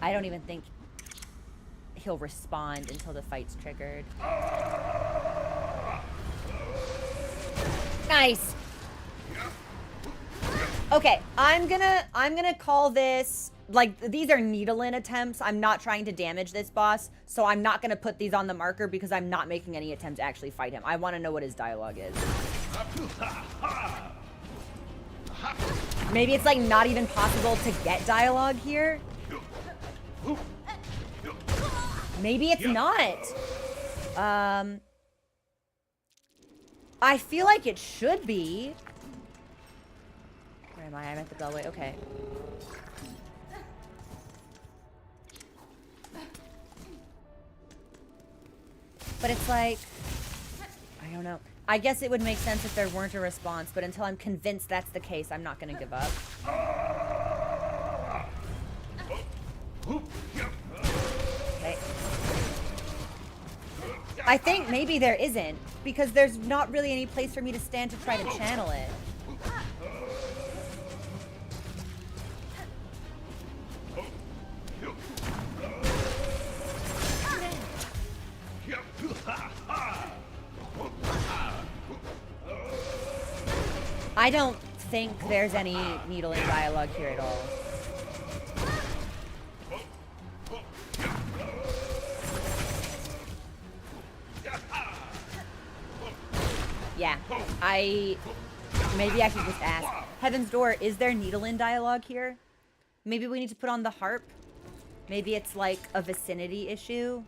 S1: I don't even think he'll respond until the fight's triggered. Nice. Okay, I'm gonna call this, like, these are needle-in attempts. I'm not trying to damage this boss, so I'm not gonna put these on the marker because I'm not making any attempt to actually fight him. I want to know what his dialogue is. Maybe it's, like, not even possible to get dialogue here. Maybe it's not. I feel like it should be. Where am I? I'm at the bellway. Okay. But it's like, I don't know. I guess it would make sense if there weren't a response, but until I'm convinced that's the case, I'm not going to give up. Okay. I think maybe there isn't, because there's not really any place for me to stand to try to channel it. I don't think there's any needle in dialogue here at all. Yeah, maybe I should just ask. Heaven's Door, is there needle in dialogue here? Maybe we need to put on the harp. Maybe it's like a vicinity issue.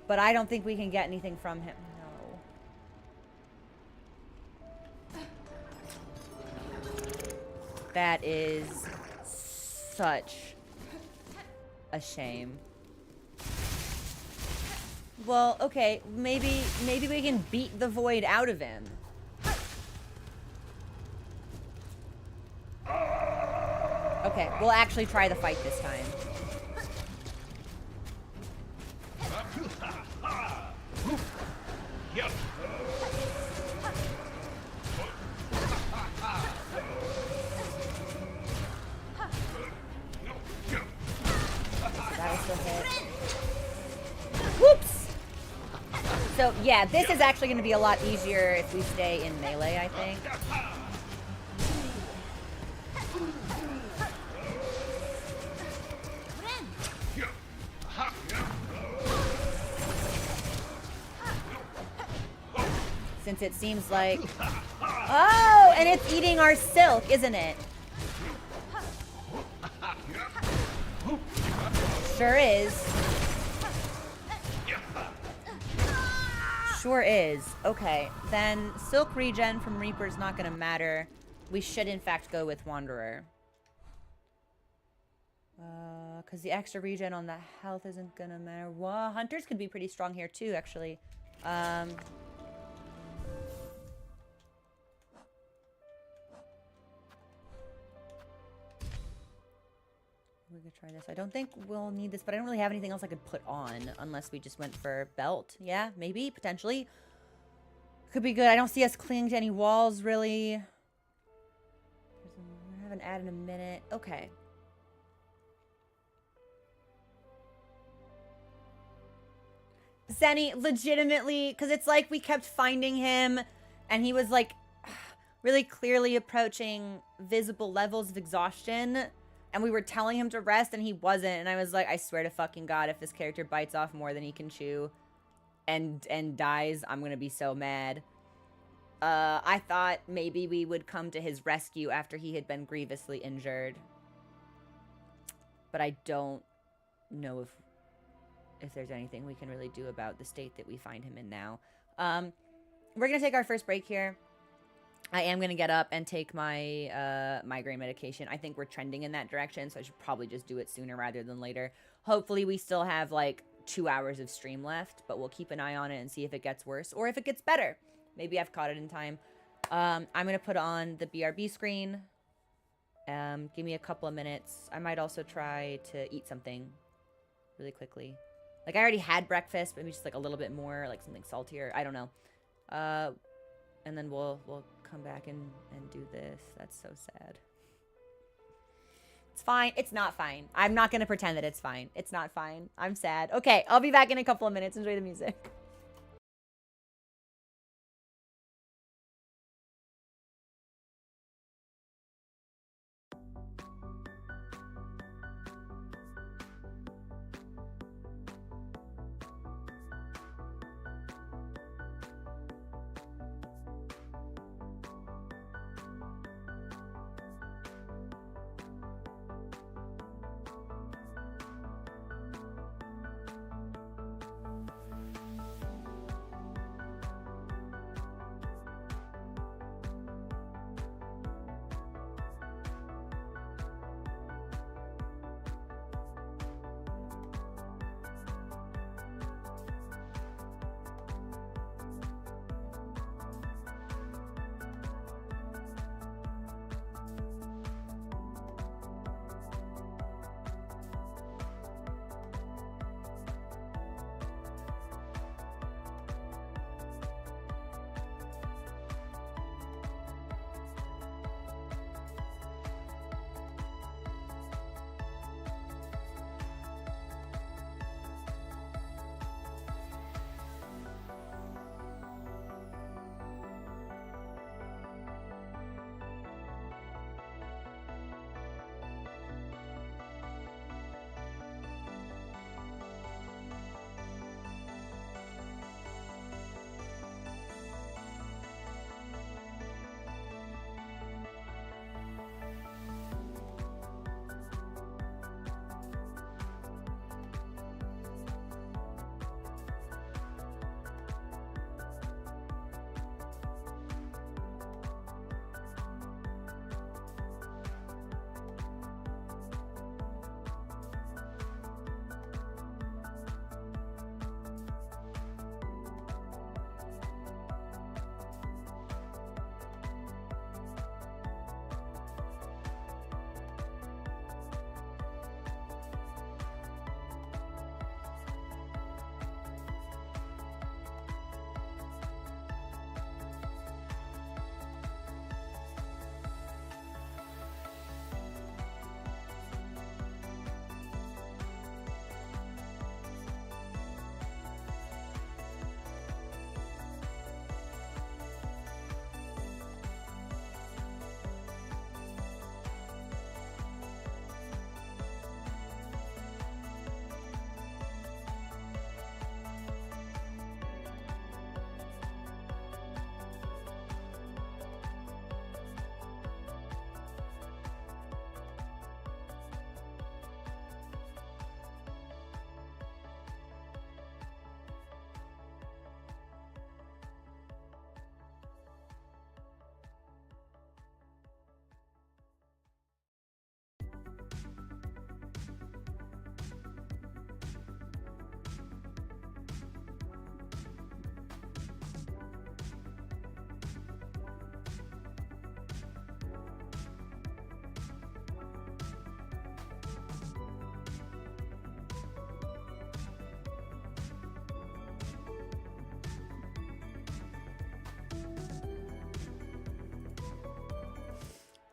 S1: But I don't think we can get anything from him. That is such a shame. Well, okay, maybe we can beat the void out of him. Okay, we'll actually try the fight this time. Whoops! So, yeah, this is actually going to be a lot easier if we stay in melee, I think. Since it seems like... Oh, and it's eating our silk, isn't it? Sure is. Sure is. Okay, then silk regen from Reaper is not going to matter. We should, in fact, go with Wanderer. Because the extra regen on the health isn't going to matter. Well, Hunters could be pretty strong here, too, actually. We could try this. I don't think we'll need this, but I don't really have anything else I could put on unless we just went for belt. Yeah, maybe, potentially. Could be good. I don't see us clinging to any walls, really. I have an ad in a minute. Okay. Zenny, legitimately, because it's like we kept finding him, and he was, like, really clearly approaching visible levels of exhaustion. And we were telling him to rest, and he wasn't. And I was like, I swear to fucking God, if this character bites off more than he can chew and dies, I'm going to be so mad. I thought maybe we would come to his rescue after he had been grievously injured. But I don't know if there's anything we can really do about the state that we find him in now. We're going to take our first break here. I am going to get up and take my migraine medication. I think we're trending in that direction, so I should probably just do it sooner rather than later. Hopefully we still have like 2 hours of stream left, but we'll keep an eye on it and see if it gets worse or if it gets better. Maybe I've caught it in time. I'm going to put on the BRB screen. Give me a couple of minutes. I might also try to eat something really quickly. Like I already had breakfast, but maybe just like a little bit more, like something saltier. I don't know. And then we'll come back and do this. That's so sad. It's fine. It's not fine. I'm not going to pretend that it's fine. It's not fine. I'm sad. Okay, I'll be back in a couple of minutes. Enjoy the music.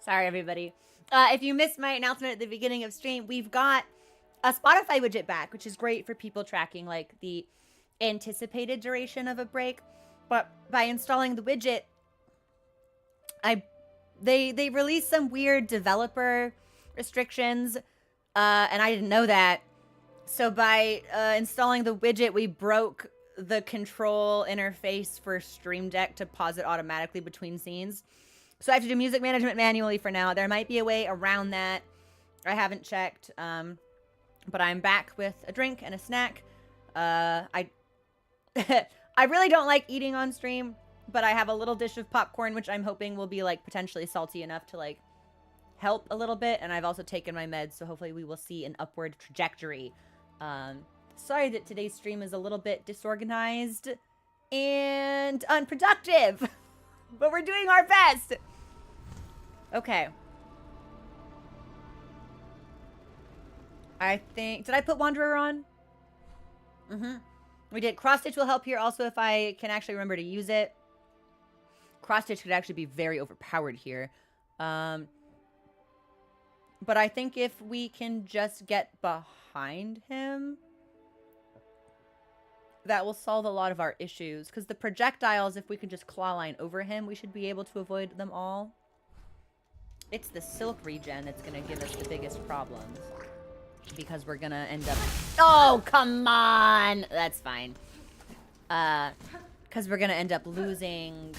S1: Sorry, everybody. If you missed my announcement at the beginning of stream, we've got a Spotify widget back, which is great for people tracking like the anticipated duration of a break. But by installing the widget, they released some weird developer restrictions, and I didn't know that. So by installing the widget, we broke the control interface for Stream Deck to pause it automatically between scenes. So I have to do music management manually for now. There might be a way around that. I haven't checked. But I'm back with a drink and a snack. I really don't like eating on stream, but I have a little dish of popcorn, which I'm hoping will be like potentially salty enough to like help a little bit. And I've also taken my meds, so hopefully we will see an upward trajectory. Sorry that today's stream is a little bit disorganized and unproductive, but we're doing our best. Okay. I think... Did I put Wanderer on? Mm-hmm. We did. Cross Stitch will help here also if I can actually remember to use it. Cross Stitch could actually be very overpowered here. But I think if we can just get behind him, that will solve a lot of our issues. Because the projectiles, if we can just claw line over him, we should be able to avoid them all. It's the silk regen that's going to give us the biggest problems. Because we're going to end up... Oh, come on! That's fine. Because we're going to end up losing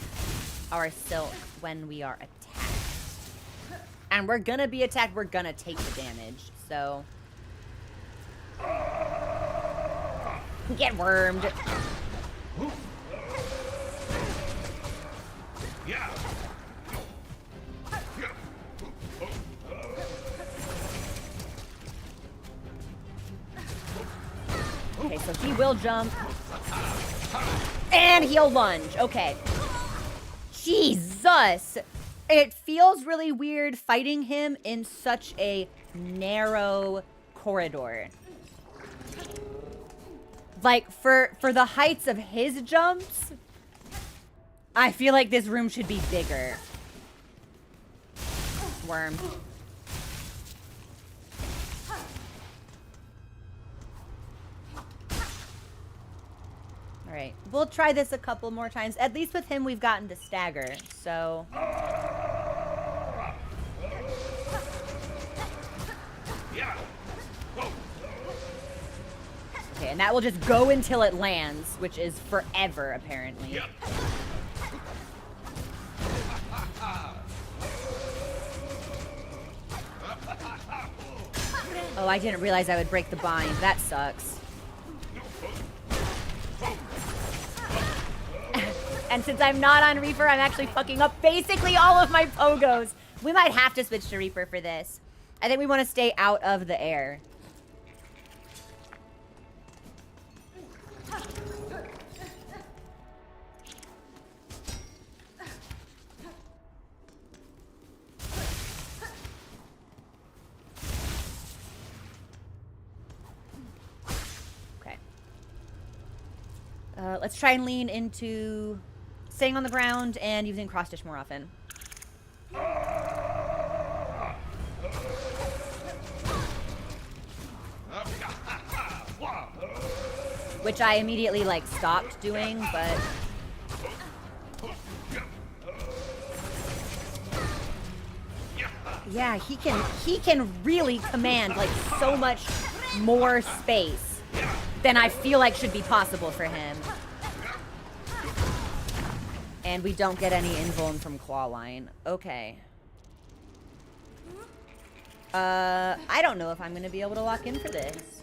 S1: our silk when we are attacked. And we're going to be attacked. We're going to take the damage. So... Get wormed. Okay, so he will jump. And he'll lunge. Okay. Jesus! It feels really weird fighting him in such a narrow corridor. Like, for the heights of his jumps, I feel like this room should be bigger. Worm. Alright, we'll try this a couple more times. At least with him, we've gotten to stagger, so... Okay, and that will just go until it lands, which is forever, apparently. Yep. Oh, I didn't realize I would break the bind. That sucks. And since I'm not on Reaper, I'm actually fucking up basically all of my pogos. We might have to switch to Reaper for this. I think we want to stay out of the air. Let's try and lean into staying on the ground and using cross stitch more often. Which I immediately like stopped doing, but yeah, he can really command like so much more space than I feel like should be possible for him. And we don't get any invuln from Clawline. Okay. I don't know if I'm going to be able to lock in for this.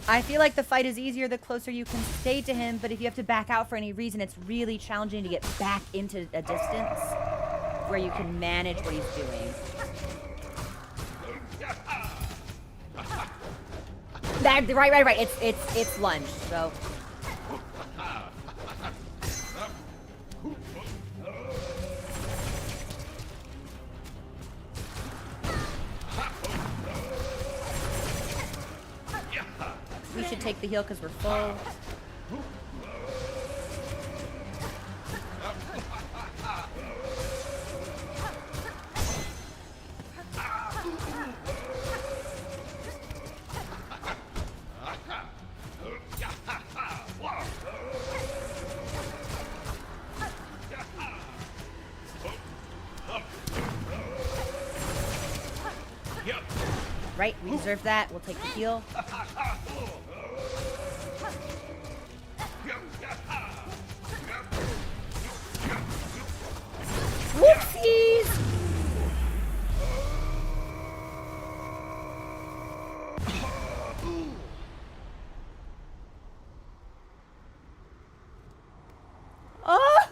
S1: I feel like the fight is easier the closer you can stay to him, but if you have to back out for any reason, it's really challenging to get back into a distance where you can manage what he's doing. Right. It's lunge, so. We should take the heal because we're full. Right, we deserve that. We'll take the heal. Whoopsies! Oh!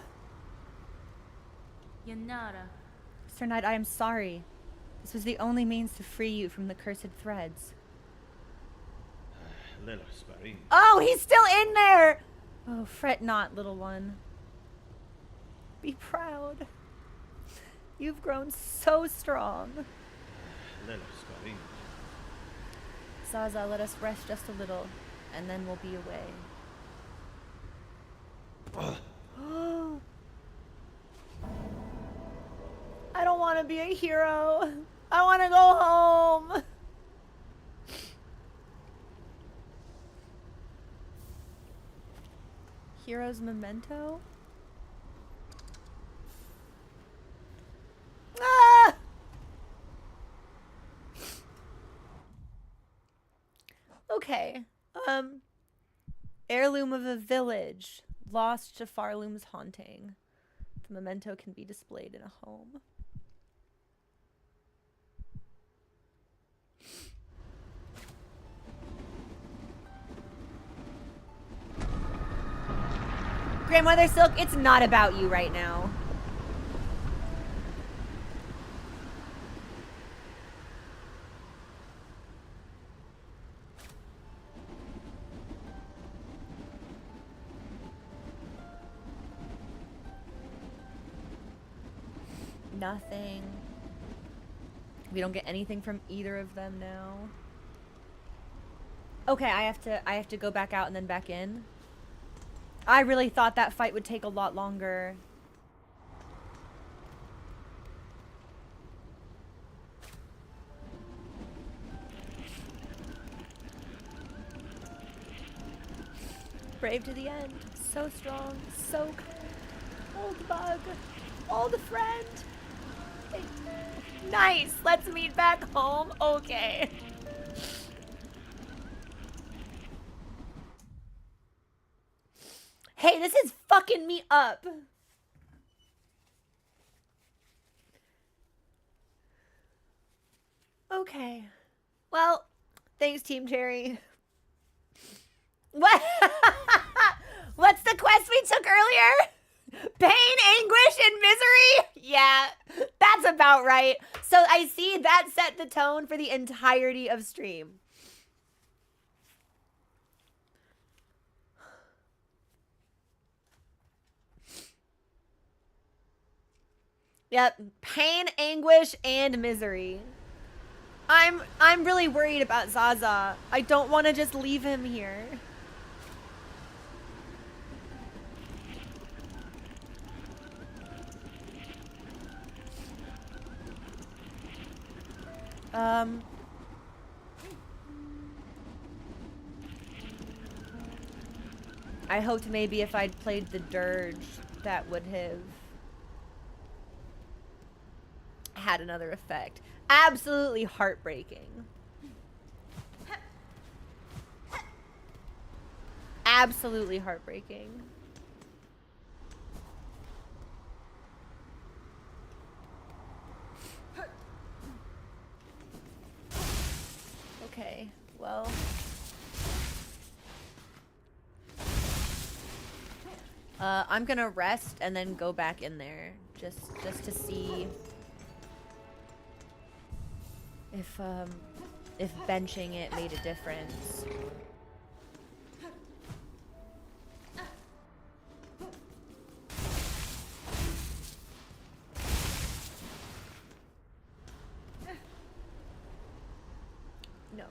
S1: Sir Knight, I am sorry. This was the only means to free you from the cursed threads. Oh, he's still in there! Oh, fret not, little one. Be proud. You've grown so strong. Zaza, let us rest just a little, and then we'll be away. be a hero. I want to go home. Hero's memento? Ah! Okay. Heirloom of a village. Lost to Farloom's haunting. The memento can be displayed in a home. Grandmother Silk, it's not about you right now. Nothing. We don't get anything from either of them now. Okay, I have to go back out and then back in. I really thought that fight would take a lot longer. Brave to the end. So strong. So kind. Old bug. Old friend. Nice. Let's meet back home. Okay. Hey, this is fucking me up. Okay. Well, thanks, Team Cherry. What? What's the quest we took earlier? Pain, anguish, and misery? Yeah, that's about right. So I see that set the tone for the entirety of stream. Yep, pain, anguish, and misery. I'm really worried about Zaza. I don't want to just leave him here. I hoped maybe if I'd played the dirge, that would have had another effect. Absolutely heartbreaking. Absolutely heartbreaking. Okay, well. I'm gonna rest and then go back in there just to see if benching it made a difference. No.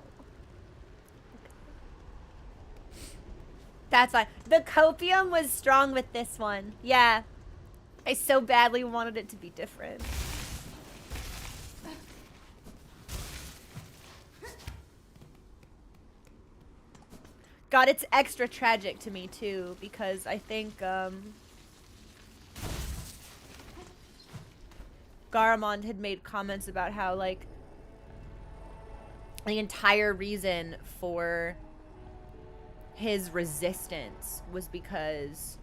S1: That's fine. The copium was strong with this one. Yeah. I so badly wanted it to be different. God, it's extra tragic to me too, because I think Garmand had made comments about how, like, the entire reason for his resistance was because,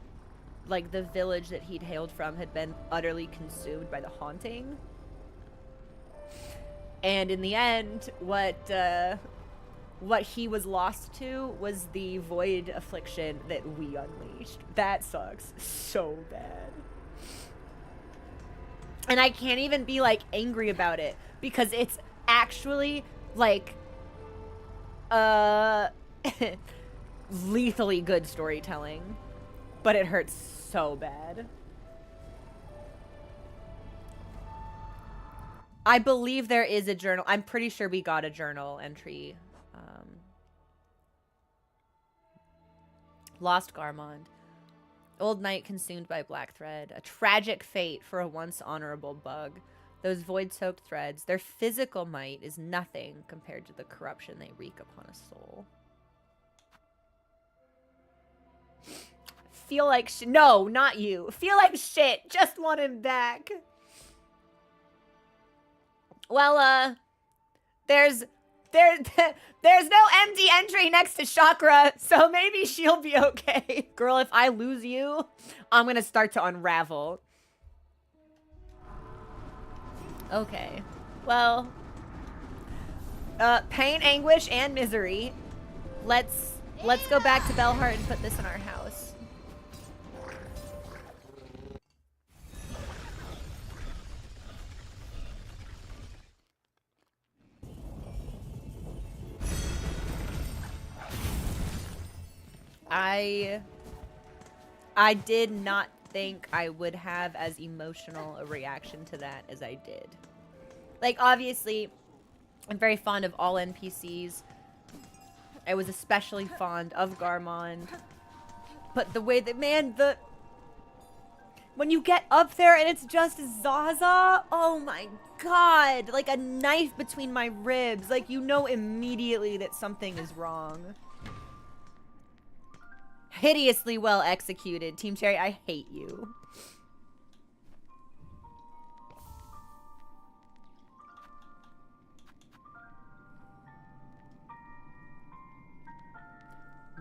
S1: like, the village that he'd hailed from had been utterly consumed by the haunting. And in the end, what he was lost to was the void affliction that we unleashed. That sucks so bad. And I can't even be, like, angry about it, because it's actually, like, lethally good storytelling. But it hurts so bad. I believe there is a journal. I'm pretty sure we got a journal entry. Lost Garmand. Old night consumed by black thread. A tragic fate for a once honorable bug. Those void-soaked threads, their physical might is nothing compared to the corruption they wreak upon a soul. Feel like shit. No, not you. Feel like shit. Just want him back. Well, there's no empty entry next to Chakra, so maybe she'll be okay. Girl, if I lose you, I'm gonna start to unravel. Okay. Well, pain, anguish, and misery. Let's go back to Bellheart and put this in our house. I did not think I would have as emotional a reaction to that as I did. Like, obviously, I'm very fond of all NPCs. I was especially fond of Garmand. But the way that, man, when you get up there and it's just Zaza, oh my god, like a knife between my ribs. Like, you know immediately that something is wrong. Hideously well executed. Team Cherry, I hate you.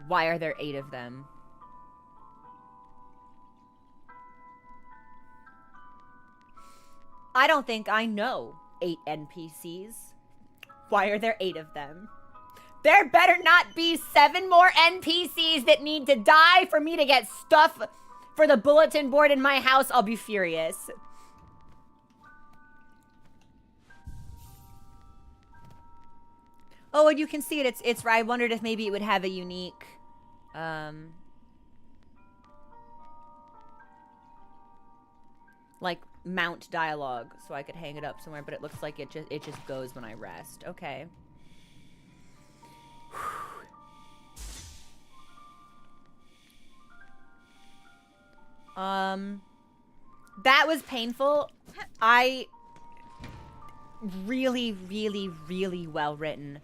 S1: Why are there 8 of them? I don't think I know 8 NPCs. Why are there 8 of them? There better not be 7 more NPCs that need to die for me to get stuff for the bulletin board in my house. I'll be furious. Oh, and you can see it. It's right. I wondered if maybe it would have a unique, like mount dialogue, so I could hang it up somewhere. But it looks like it just goes when I rest. Okay. That was painful. Really well written.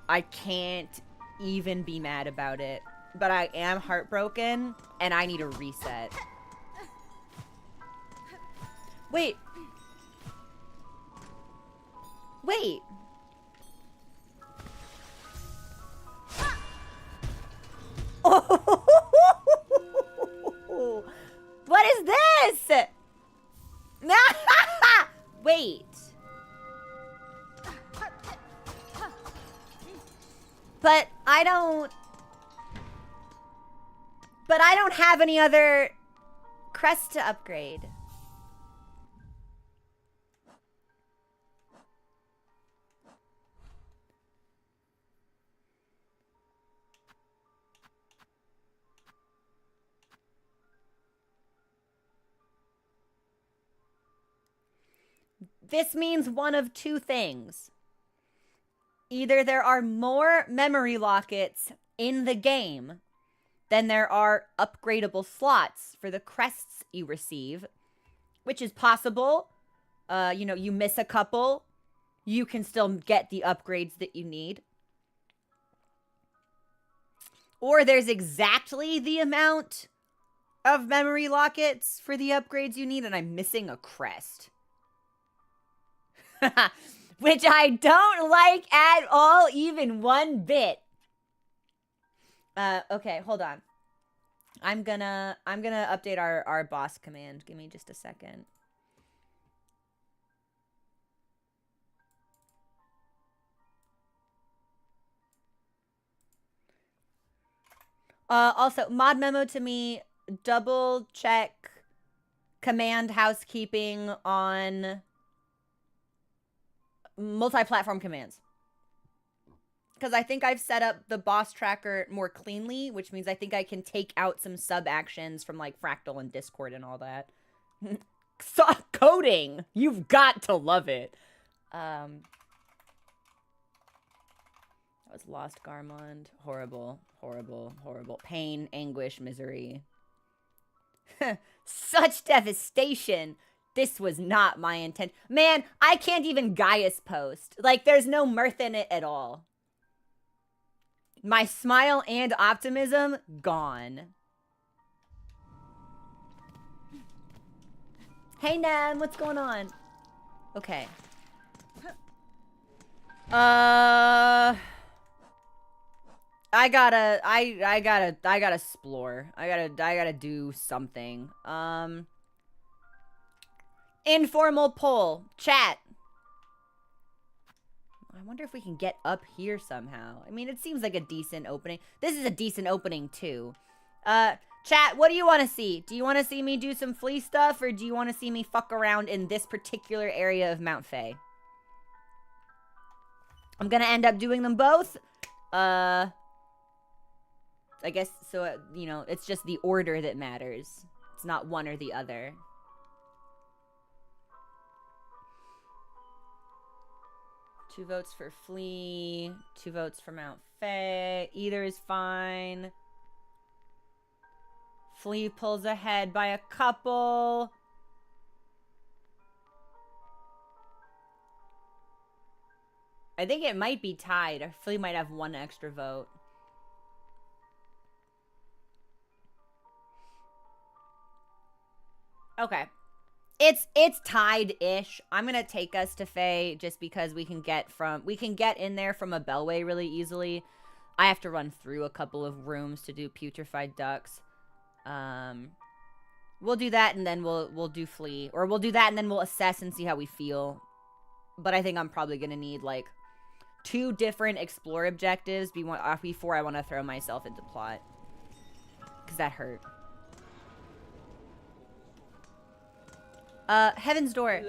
S1: I can't even be mad about it. But I am heartbroken, and I need a reset. Wait. Wait. Oh! What is this? Wait. But I don't have any other crests to upgrade. This means one of 2 things. Either there are more memory lockets in the game than there are upgradable slots for the crests you receive, which is possible. You know, you miss a couple, you can still get the upgrades that you need. Or there's exactly the amount of memory lockets for the upgrades you need, and I'm missing a crest. Which I don't like at all, even one bit. Okay, hold on. I'm gonna update our boss command. Give me just a second. Also, mod memo to me, double check command housekeeping on multi-platform commands. Because I think I've set up the boss tracker more cleanly, which means I think I can take out some sub-actions from, like, Fractal and Discord and all that. Coding! You've got to love it. That was Lost Garmand. Horrible, horrible, horrible. Pain, anguish, misery. Such devastation! This was not my intent. Man, I can't even Gaius post. Like, there's no mirth in it at all. My smile and optimism, gone. Hey, Nan, what's going on? Okay. I gotta explore. I gotta do something. Informal poll. Chat. I wonder if we can get up here somehow. I mean, it seems like a decent opening. This is a decent opening, too. Chat, what do you want to see? Do you want to see me do some Flea stuff, or do you want to see me fuck around in this particular area of Mount Fae? I'm gonna end up doing them both. I guess, so, you know, it's just the order that matters. It's not one or the other. Two votes for Flea. 2 votes for Mount Fae. Either is fine. Flea pulls ahead by a couple. I think it might be tied. Flea might have 1 extra vote. Okay. It's tied-ish. I'm gonna take us to Fae just because we can get in there from a bellway really easily. I have to run through a couple of rooms to do Putrified Ducts. We'll do that and then we'll do Flea. Or we'll do that and then we'll assess and see how we feel. But I think I'm probably gonna need like 2 different explore objectives before I want to throw myself into plot. Because that hurt. Heaven's Door.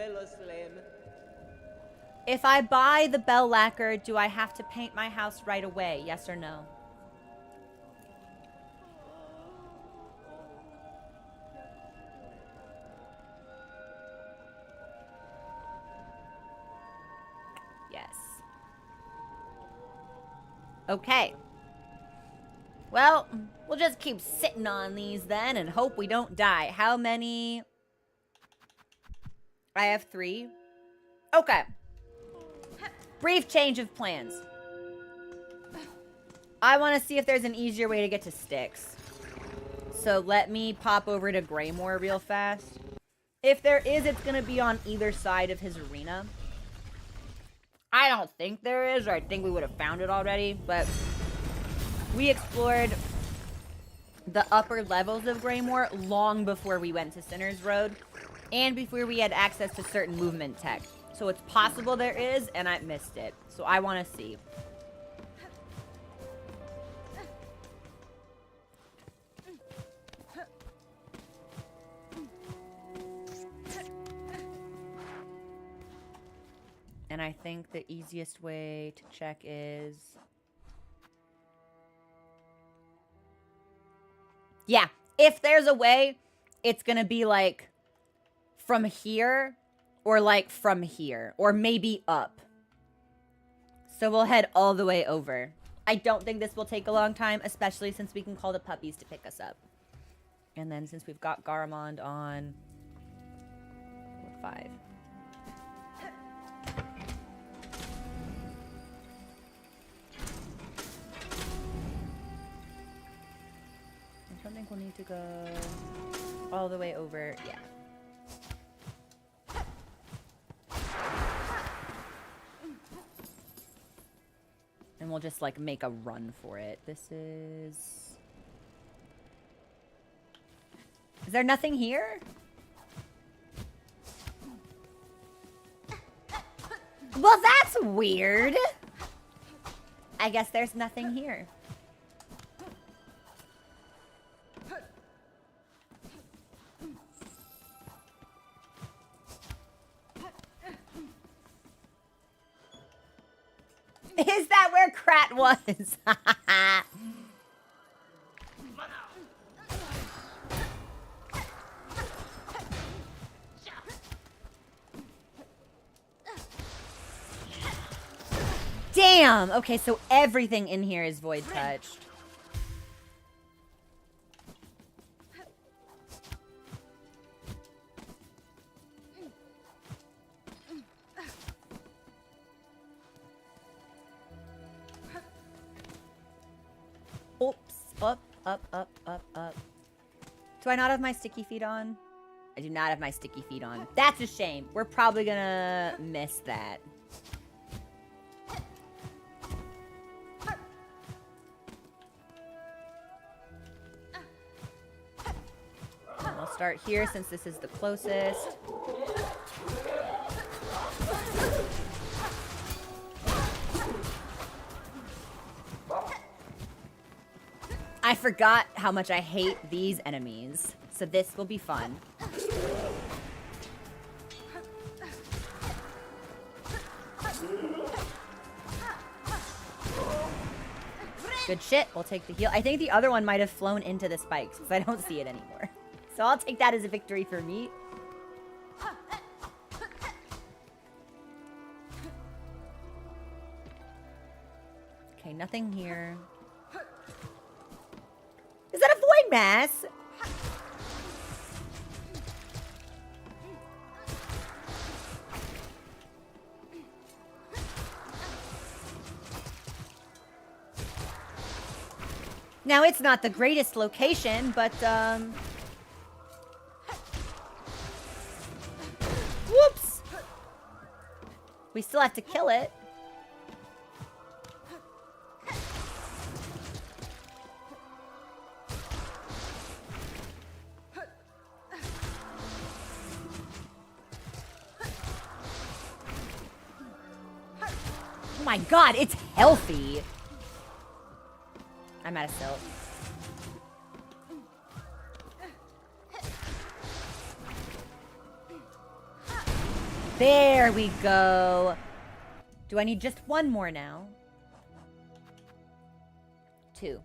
S1: If I buy the bell lacquer, do I have to paint my house right away? Yes or no? Yes. Okay. Well, we'll just keep sitting on these then and hope we don't die. How many? I have 3. Okay. Brief change of plans. I want to see if there's an easier way to get to Styx. So let me pop over to Greymoor real fast. If there is, it's going to be on either side of his arena. I don't think there is, or I think we would have found it already, but we explored the upper levels of Greymoor long before we went to Sinner's Road. And before we had access to certain movement tech. So it's possible there is, and I missed it. So I want to see. And I think the easiest way to check is... Yeah, if there's a way, it's going to be like... from here, or like from here, or maybe up. So we'll head all the way over. I don't think this will take a long time, especially since we can call the puppies to pick us up. And then since we've got Garmand on 5. I don't think we'll need to go all the way over. Yeah. And we'll just, like, make a run for it. This is... Is there nothing here? Well, that's weird. I guess there's nothing here. Is that where Krat was? Damn! Okay, so everything in here is void touched. Up, up, up, up, up. Do I not have my sticky feet on? I do not have my sticky feet on. That's a shame. We're probably gonna miss that. We'll start here since this is the closest. I forgot how much I hate these enemies, so this will be fun. Good shit. We'll take the heal. I think the other one might have flown into the spikes because I don't see it anymore. So I'll take that as a victory for me. Okay, nothing here. Is that a void mass? Now, it's not the greatest location, but, whoops! We still have to kill it. Oh my god, it's healthy! I'm out of silk. There we go. Do I need just one more now? 2.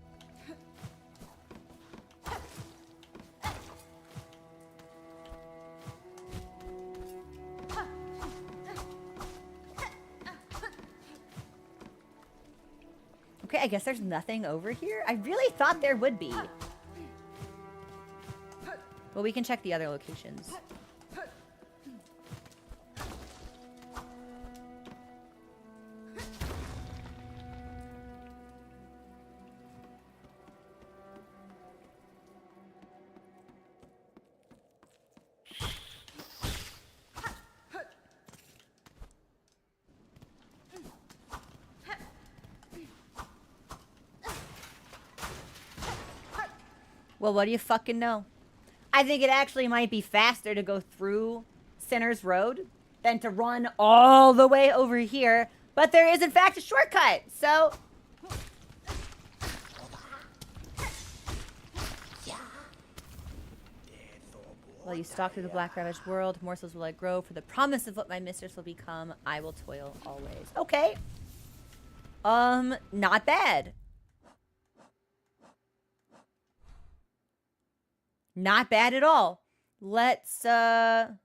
S1: Okay, I guess there's nothing over here. I really thought there would be. Well, we can check the other locations. Well, what do you fucking know? I think it actually might be faster to go through Sinner's Road than to run all the way over here. But there is, in fact, a shortcut. So... While you stalk through the black ravaged world, morsels will I grow. For the promise of what my mistress will become, I will toil always. Okay. Not bad. Not bad at all. Let's, well,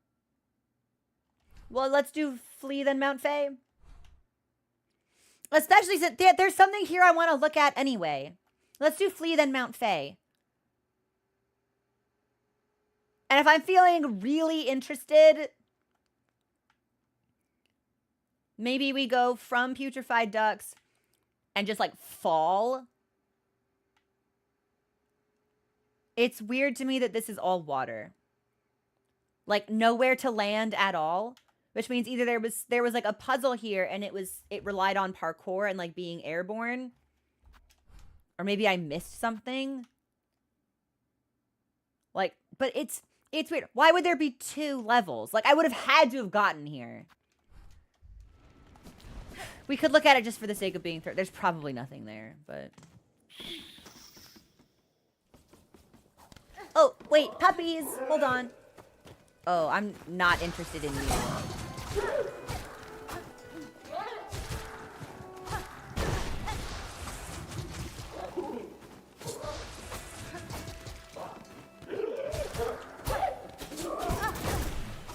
S1: let's do Flea then Mount Fae. Especially since there's something here I want to look at anyway. Let's do Flea then Mount Fae. And if I'm feeling really interested, maybe we go from Putrified Ducts and just, like, fall. It's weird to me that this is all water. Like, nowhere to land at all. Which means either there was like, a puzzle here and it relied on parkour and, like, being airborne. Or maybe I missed something. Like, but it's weird. Why would there be 2 levels? Like, I would have had to have gotten here. We could look at it just for the sake of being fair. There's probably nothing there, but... Oh, wait, puppies! Hold on. Oh, I'm not interested in you.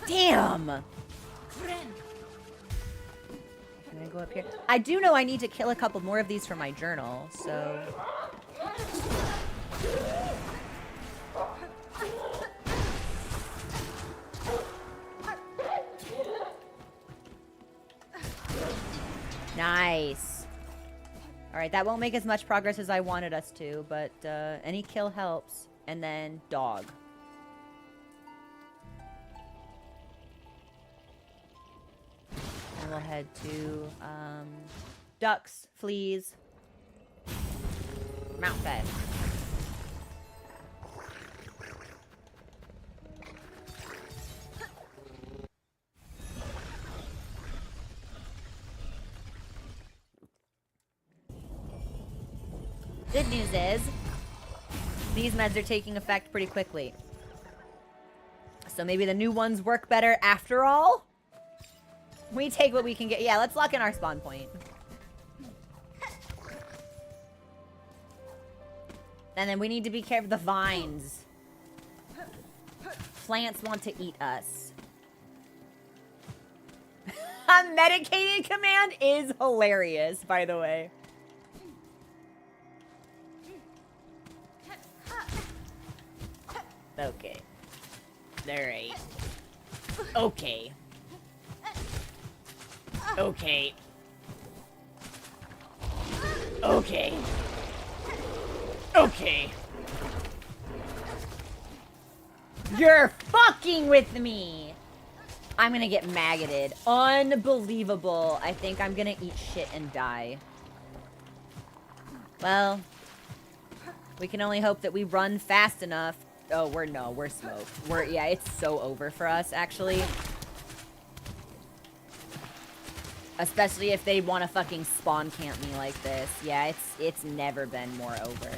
S1: Damn! Can I go up here? I do know I need to kill a couple more of these for my journal, so... Nice. Alright, that won't make as much progress as I wanted us to, but any kill helps. And then dog. And we'll head to ducks, fleas, Mount Fed. Good news is, these meds are taking effect pretty quickly. So maybe the new ones work better after all? We take what we can get. Yeah, let's lock in our spawn point. And then we need to be careful. The vines. Plants want to eat us. A medicated command is hilarious, by the way. Okay. Alright. Okay. Okay. Okay. Okay. You're fucking with me! I'm gonna get maggoted. Unbelievable. I think I'm gonna eat shit and die. Well, we can only hope that we run fast enough. Oh, we're smoked. Yeah, it's so over for us, actually. Especially if they want to fucking spawn camp me like this. Yeah, it's never been more over.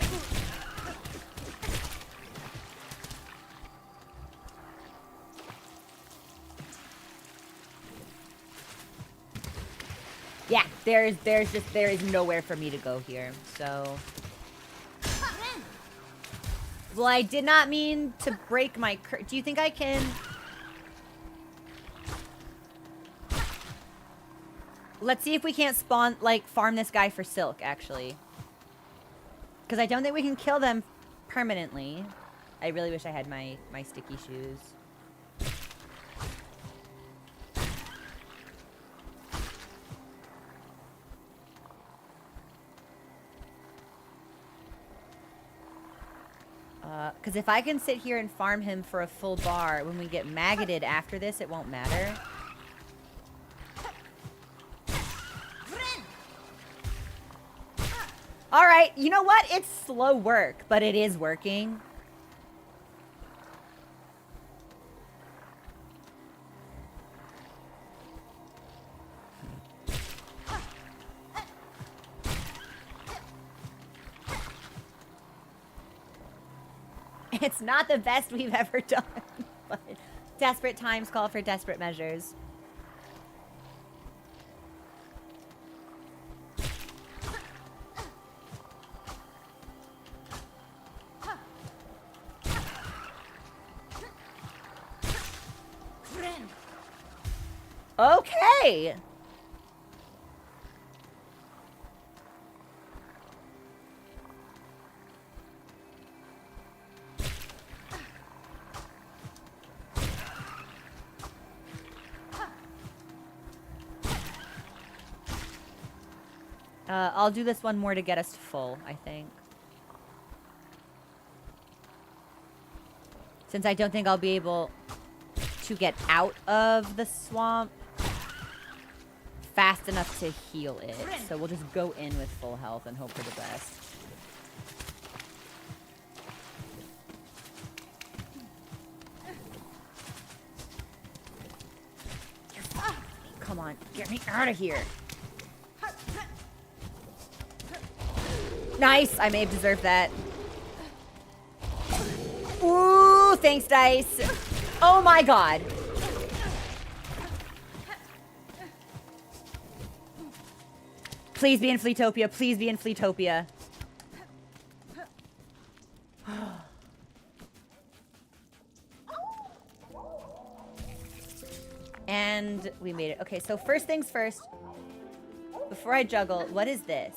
S1: Yeah, there is nowhere for me to go here, so. Well, I did not mean to break my do you think I can? Let's see if we can't spawn, like, farm this guy for silk, actually. Because I don't think we can kill them permanently. I really wish I had my sticky shoes. Because if I can sit here and farm him for a full bar, when we get maggoted after this, it won't matter. Alright, you know what? It's slow work, but it is working. It's not the best we've ever done, but desperate times call for desperate measures. Okay. I'll do this one more to get us to full, I think. Since I don't think I'll be able to get out of the swamp fast enough to heal it. So we'll just go in with full health and hope for the best. Come on, get me out of here. Nice, I may have deserved that. Ooh, thanks, Dice. Oh my god. Please be in Fleetopia. Please be in Fleetopia. And we made it. Okay, so first things first. Before I juggle, what is this?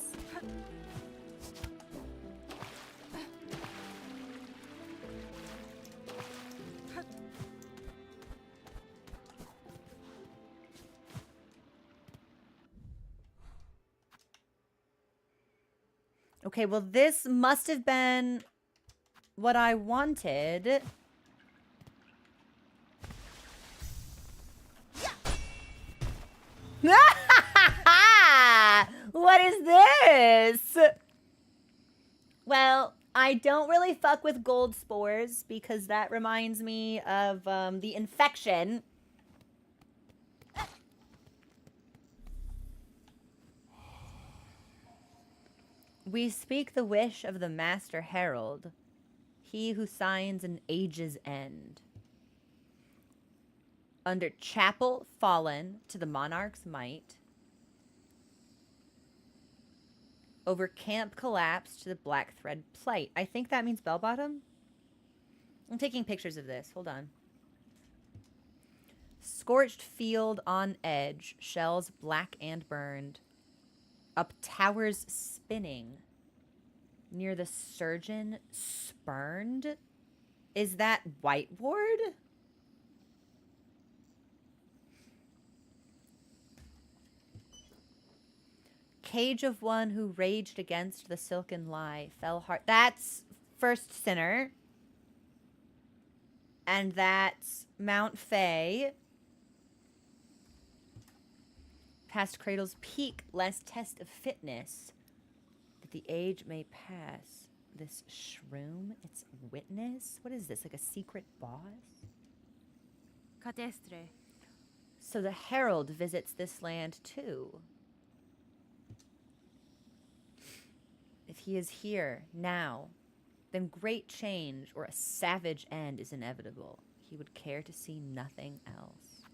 S1: Okay, well, this must have been what I wanted. What is this? Well, I don't really fuck with gold spores because that reminds me of the infection. We speak the wish of the Master Herald, he who signs an age's end. Under chapel fallen to the monarch's might. Over camp collapse to the black thread plight. I think that means bell bottom. I'm taking pictures of this. Hold on. Scorched field on edge. Shells black and burned. Up towers spinning. Near the surgeon spurned. Is that whiteboard? Cage of one who raged against the silken lie. Fell hard. That's First Sinner. And that's Mount Fae. Past Cradle's peak, last test of fitness. That the age may pass. This shroom, its witness? What is this, like a secret boss?
S2: Cadestre.
S1: So the Herald visits this land too. If he is here, now, then great change or a savage end is inevitable. He would care to see nothing else.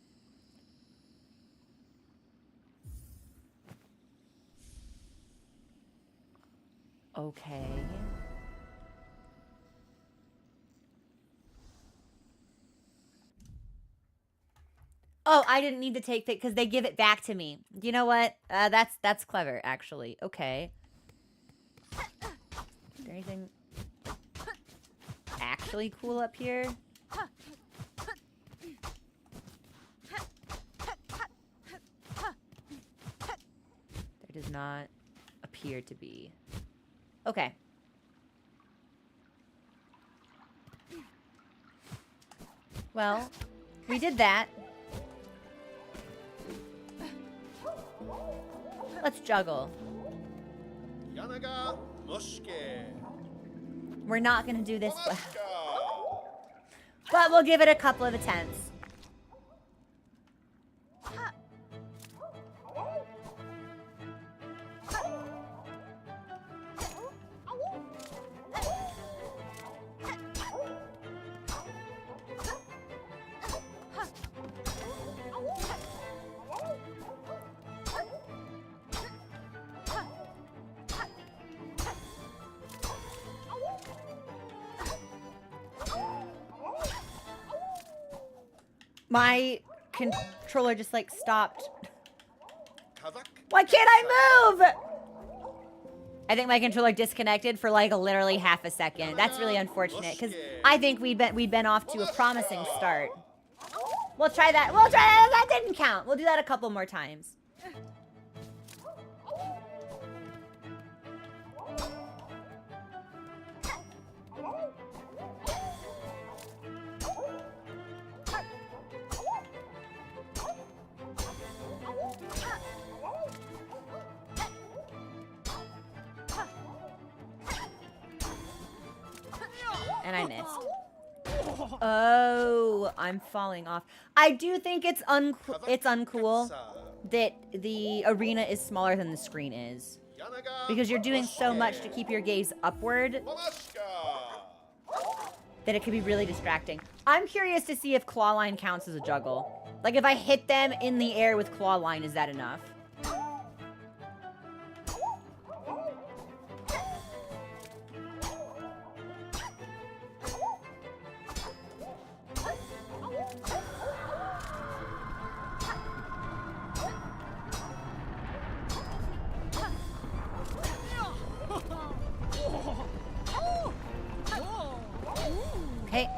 S1: Okay. Oh, I didn't need to take it because they give it back to me. You know what? That's clever, actually. Okay. Is there anything actually cool up here? There does not appear to be. Okay. Well, we did that. Let's juggle. We're not going to do this, but we'll give it a couple of attempts. My controller just like stopped. Why can't I move? I think my controller disconnected for like literally half a second. That's really unfortunate because I think we'd been off to a promising start. We'll try that. We'll try that. That didn't count. We'll do that a couple more times. And I missed. Oh, I'm falling off. I do think it's uncool that the arena is smaller than the screen is. Because you're doing so much to keep your gaze upward that it could be really distracting. I'm curious to see if claw line counts as a juggle. Like if I hit them in the air with claw line, is that enough? Okay.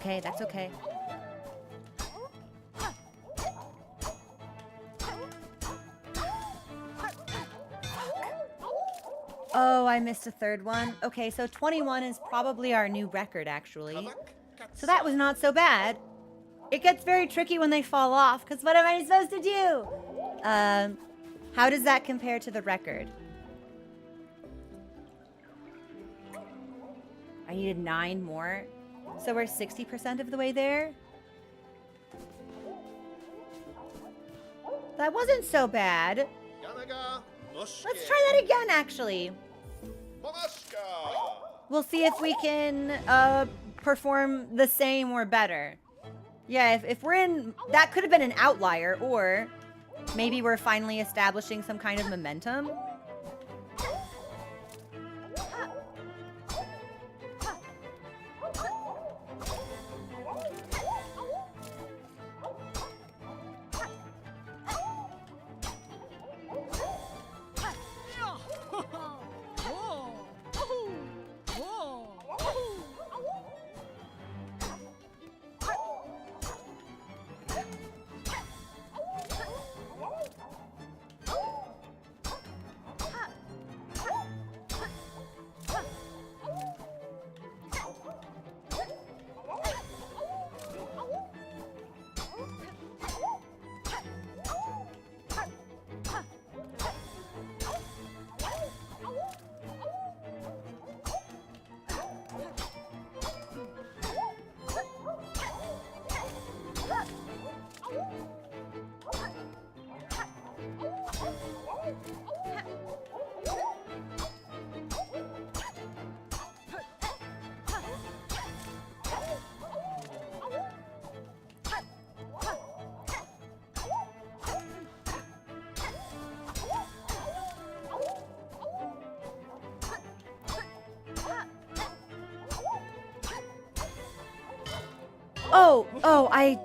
S1: okay. That's okay. Oh, I missed a third one. Okay, so 21 is probably our new record, actually. So that was not so bad. It gets very tricky when they fall off, because what am I supposed to do? How does that compare to the record? I needed 9 more. So we're 60% of the way there. That wasn't so bad. Let's try that again, actually. We'll see if we can perform the same or better. Yeah, if we're in... That could have been an outlier, or maybe we're finally establishing some kind of momentum.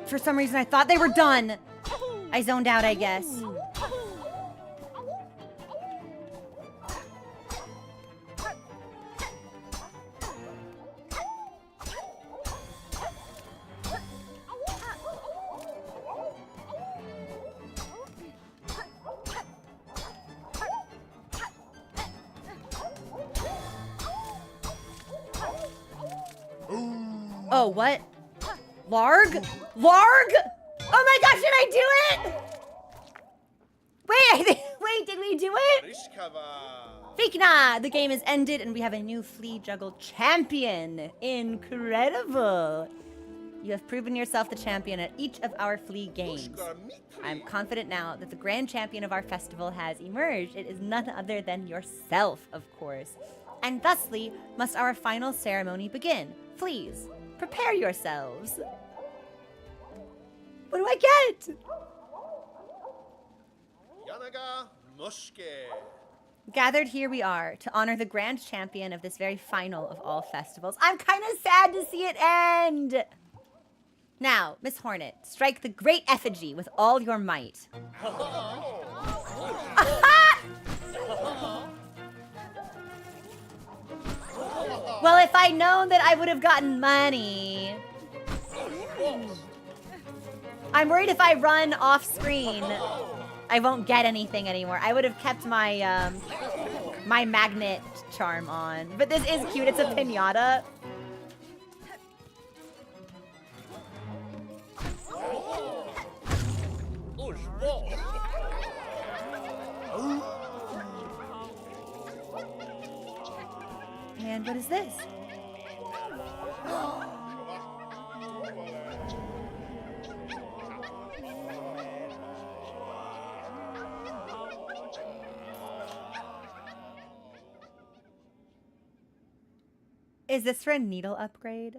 S1: For some reason, I thought they were done. I zoned out, I guess. Oh, what? Larg? Larg? Oh my gosh, did I do it? Wait, did we do it? Fikna! The game is ended and we have a new Flea Juggle champion. Incredible. You have proven yourself the champion at each of our Flea games. I'm confident now that the grand champion of our festival has emerged. It is none other than yourself, of course. And thusly must our final ceremony begin. Please, prepare yourselves. What do I get? Gathered here we are to honor the grand champion of this very final of all festivals. I'm kind of sad to see it end. Now, Miss Hornet, strike the great effigy with all your might. Well, if I'd known that I would have gotten money. I'm worried if I run off screen, I won't get anything anymore. I would have kept my my magnet charm on. But this is cute. It's a piñata. And what is this? Is this for a needle upgrade?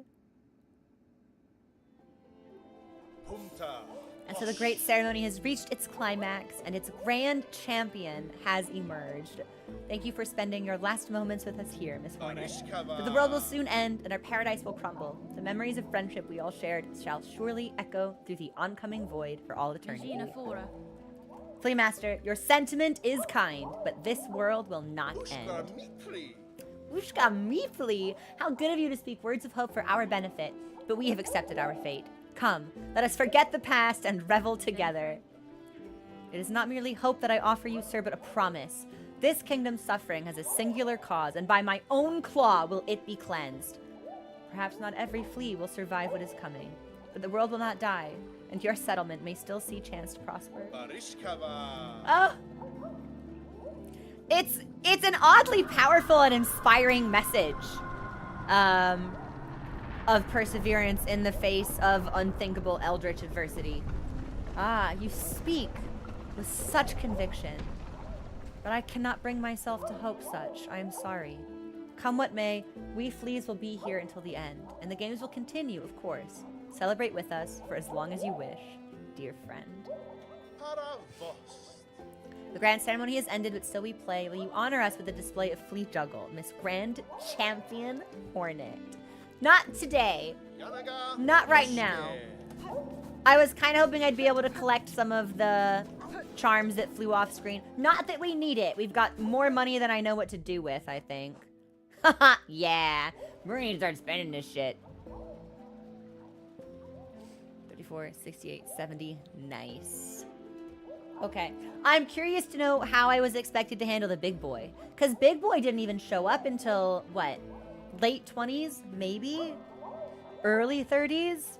S1: And so the great ceremony has reached its climax, and its grand champion has emerged. Thank you for spending your last moments with us here, Miss Hornet. But the world will soon end, and our paradise will crumble. The memories of friendship we all shared shall surely echo through the oncoming void for all eternity. Flea Master, your sentiment is kind, but this world will not end. Ushka Meefly! How good of you to speak words of hope for our benefit. but we have accepted our fate. Come, let us forget the past and revel together. It is not merely hope that I offer you, sir, but a promise. This kingdom's suffering has a singular cause, and by my own claw will it be cleansed. Perhaps not every flea will survive what is coming, but the world will not die, and your settlement may still see chance to prosper. Oh! It's an oddly powerful and inspiring message of perseverance in the face of unthinkable eldritch adversity. Ah, you speak with such conviction, but I cannot bring myself to hope such. I am sorry. Come what may, we fleas will be here until the end, and the games will continue, of course. Celebrate with us for as long as you wish, dear friend. The grand ceremony has ended, but still we play. Will you honor us with a display of flea juggle, Miss Grand Champion Hornet? Not today. Not right now. I was kind of hoping I'd be able to collect some of the charms that flew off screen. Not that we need it. We've got more money than I know what to do with, I think. Haha, yeah. We're gonna start spending this shit. 34, 68, 70. Nice. Okay. I'm curious to know how I was expected to handle the big boy. Because big boy didn't even show up until, what? Late 20s? Maybe? Early 30s?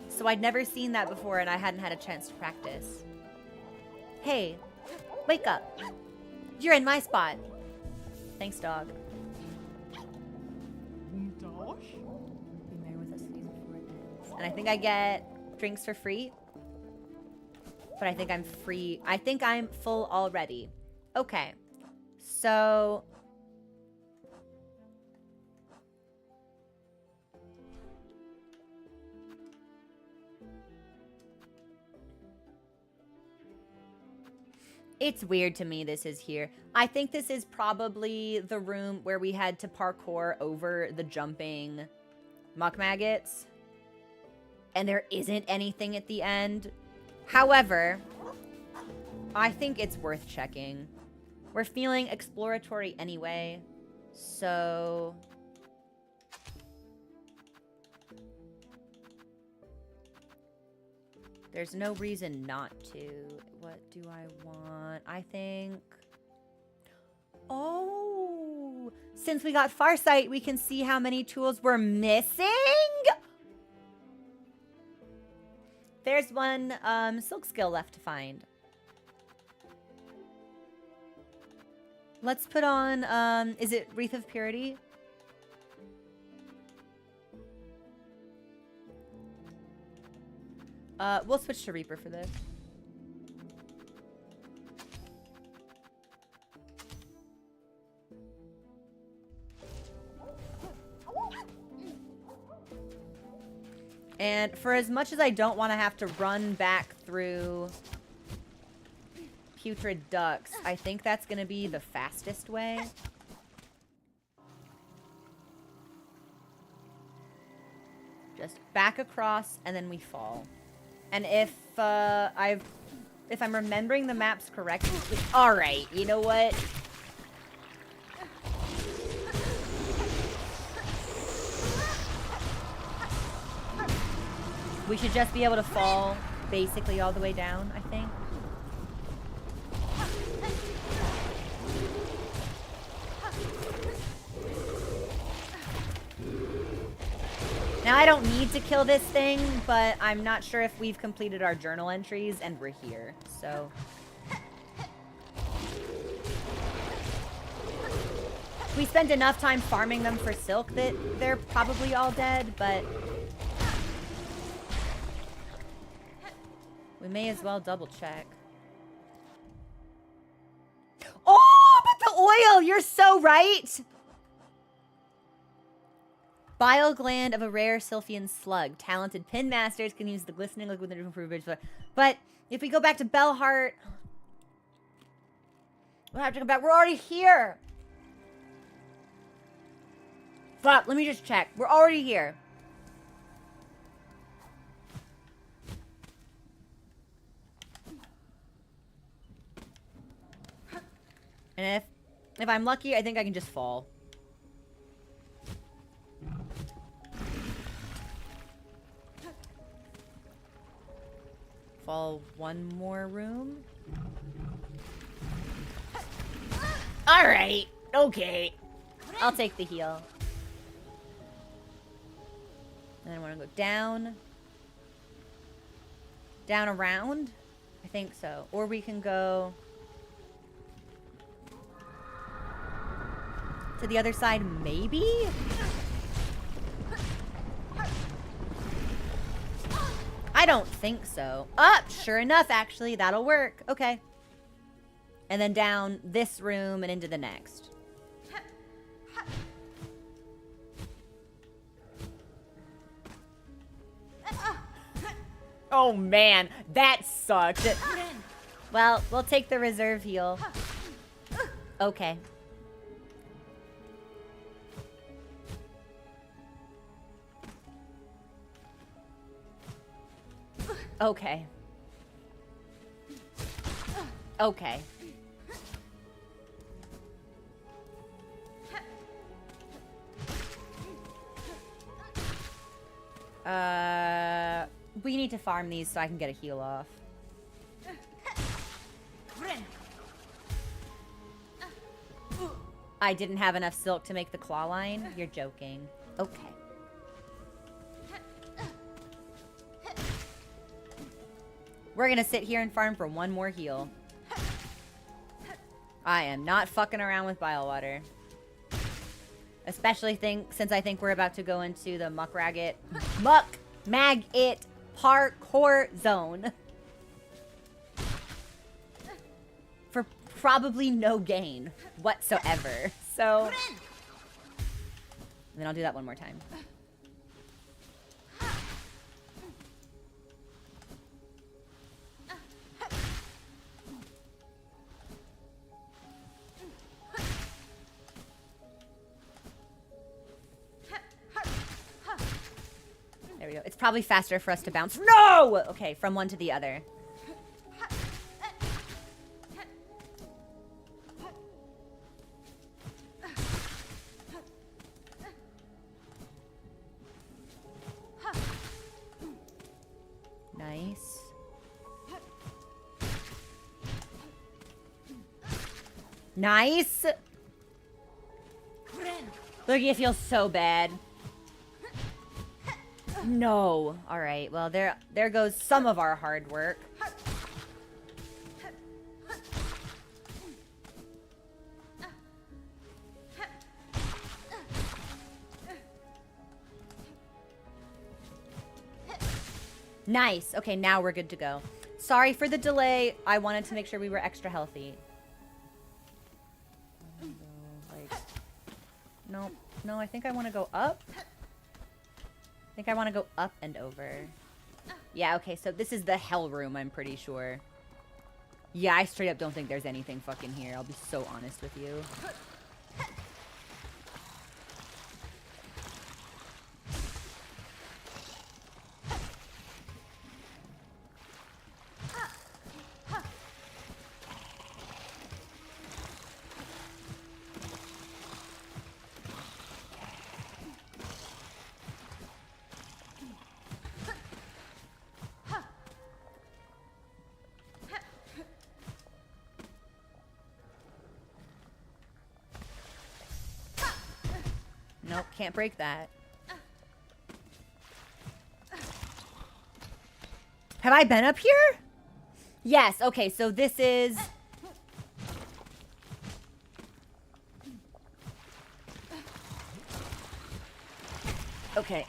S1: So I'd never seen that before and I hadn't had a chance to practice. Hey, wake up. You're in my spot. Thanks, dog. And I think I get drinks for free. But I think I'm free. I think I'm full already. Okay. So... it's weird to me this is here. I think this is probably the room where we had to parkour over the jumping muck maggots. And there isn't anything at the end. However, I think it's worth checking. We're feeling exploratory anyway, so... there's no reason not to. What do I want? I think... oh! Since we got Farsight, we can see how many tools we're missing? There's one silk skill left to find. Let's put on, is it Wreath of Purity? We'll switch to Reaper for this. And for as much as I don't want to have to run back through Putrid Ducts, I think that's going to be the fastest way. Just back across, and then we fall. And if I'm remembering the maps correctly, all right, you know what? We should just be able to fall basically all the way down, I think. Now, I don't need to kill this thing, but I'm not sure if we've completed our journal entries and we're here, so... we spent enough time farming them for silk that they're probably all dead, but... we may as well double check. Oh, but the oil! You're so right! Bile gland of a rare Sylphian slug. Talented pin masters can use the glistening liquid to improve it. But if we go back to Bellheart... we'll have to go back. We're already here! Fuck, let me just check. We're already here. And if I'm lucky, I think I can just fall. Fall one more room. All right. Okay. I'll take the heal. And then I want to go down. Down around? I think so. Or we can go to the other side, maybe? I don't think so. Sure enough, actually, that'll work. Okay. And then down this room and into the next. Oh man, that sucked. Well, we'll take the reserve heal. Okay. Okay. Okay. We need to farm these so I can get a heal off. I didn't have enough silk to make the claw line? You're joking. Okay. We're gonna sit here and farm for one more heal. I am not fucking around with bile water. Especially since I think we're about to go into the Muck-Mag-It Parkour zone. For probably no gain whatsoever. So, then I'll do that one more time. There we go. It's probably faster for us to bounce. No! Okay, from one to the other. Nice. Nice! Look, it feels so bad. No. All right. Well, there goes some of our hard work. Nice. Okay, now we're good to go. Sorry for the delay. I wanted to make sure we were extra healthy. No, I think I want to go up. I think I want to go up and over. Yeah, okay, so this is the hell room, I'm pretty sure. Yeah, I straight up don't think there's anything fucking here. I'll be so honest with you. Nope, can't break that. Have I been up here? Yes, okay, so this is... Okay.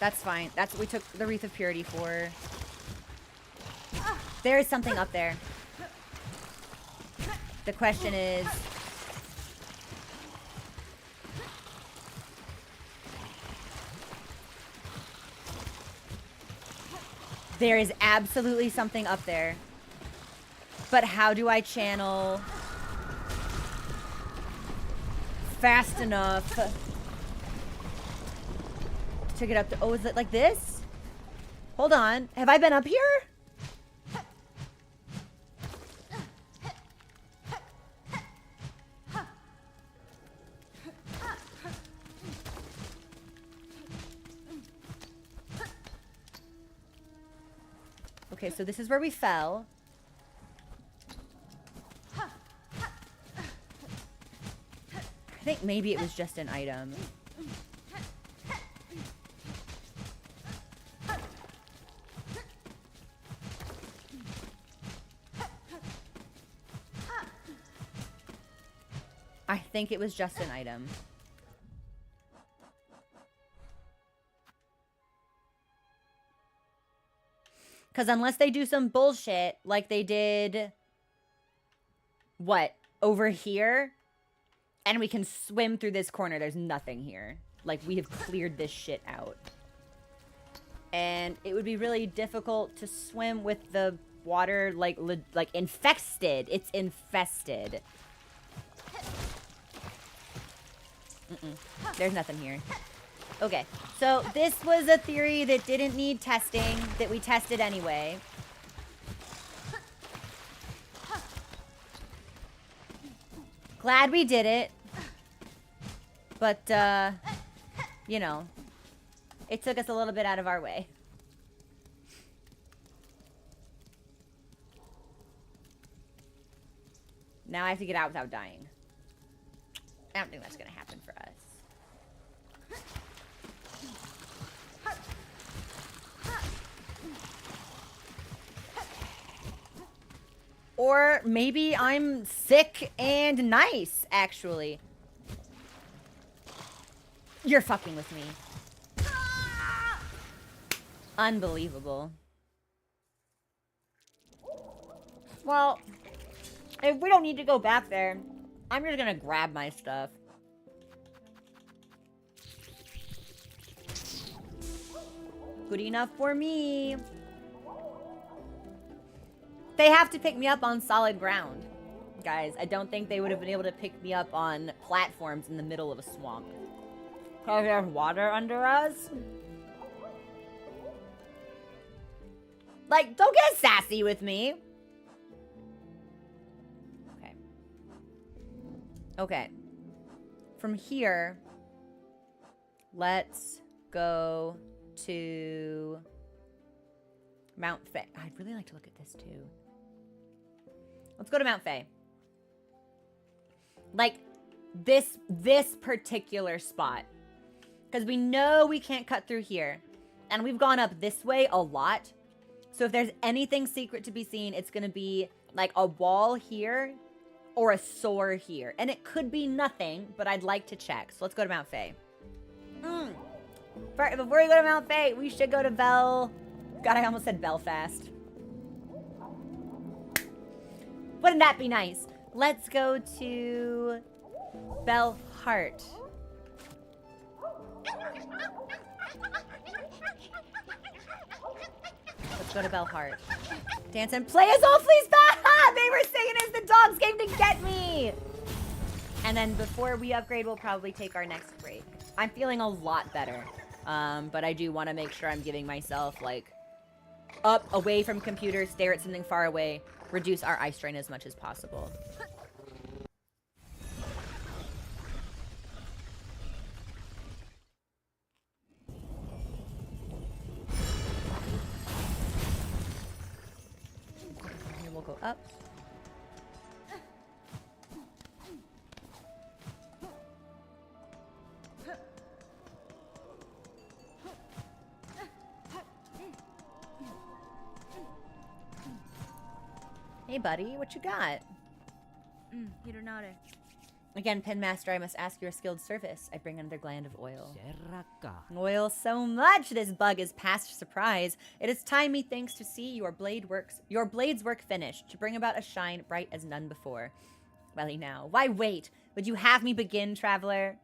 S1: That's fine. That's what we took the Wreath of Purity for. There is something up there. The question is... There is absolutely something up there. But how do I channel fast enough to get up to... Oh, is it like this? Hold on. Have I been up here? Okay, so this is where we fell. I think maybe it was just an item. I think it was just an item. Because unless they do some bullshit like they did... What? Over here? And we can swim through this corner. There's nothing here. Like, we have cleared this shit out. And it would be really difficult to swim with the water, like infested. It's infested. There's nothing here. Okay, so this was a theory that didn't need testing, that we tested anyway. Glad we did it. But, you know, it took us a little bit out of our way. Now I have to get out without dying. I don't think that's going to happen for us. Or maybe I'm sick and nice, actually. You're fucking with me. Unbelievable. Well, if we don't need to go back there, I'm just gonna grab my stuff. Good enough for me. They have to pick me up on solid ground. Guys, I don't think they would have been able to pick me up on platforms in the middle of a swamp. Because there's water under us. Like, don't get sassy with me. Okay. Okay. From here, let's go to Mount Fae. I'd really like to look at this too. Let's go to Mount Fae. Like, this particular spot. Because we know we can't cut through here. And we've gone up this way a lot. So if there's anything secret to be seen, it's going to be like a wall here or a soar here. And it could be nothing, but I'd like to check. So let's go to Mount Fae. Before we go to Mount Fae, we should go to God, I almost said Belfast. Wouldn't that be nice? Let's go to Belhart. Let's go to Belhart. Dance and play as all Flea's back! They were saying as the dogs came to get me! And then before we upgrade, we'll probably take our next break. I'm feeling a lot better. But I do want to make sure I'm giving myself, like, up, away from computers, stare at something far away, reduce our eye strain as much as possible. Here we'll go up. Hey, buddy, what you got? Again, Pinmaster, I must ask your skilled service. I bring another gland of oil. Oil so much, this bug is past surprise. It is time, methinks, to see your blade's work finished, to bring about a shine bright as none before. Welly now, why wait? Would you have me begin, traveler?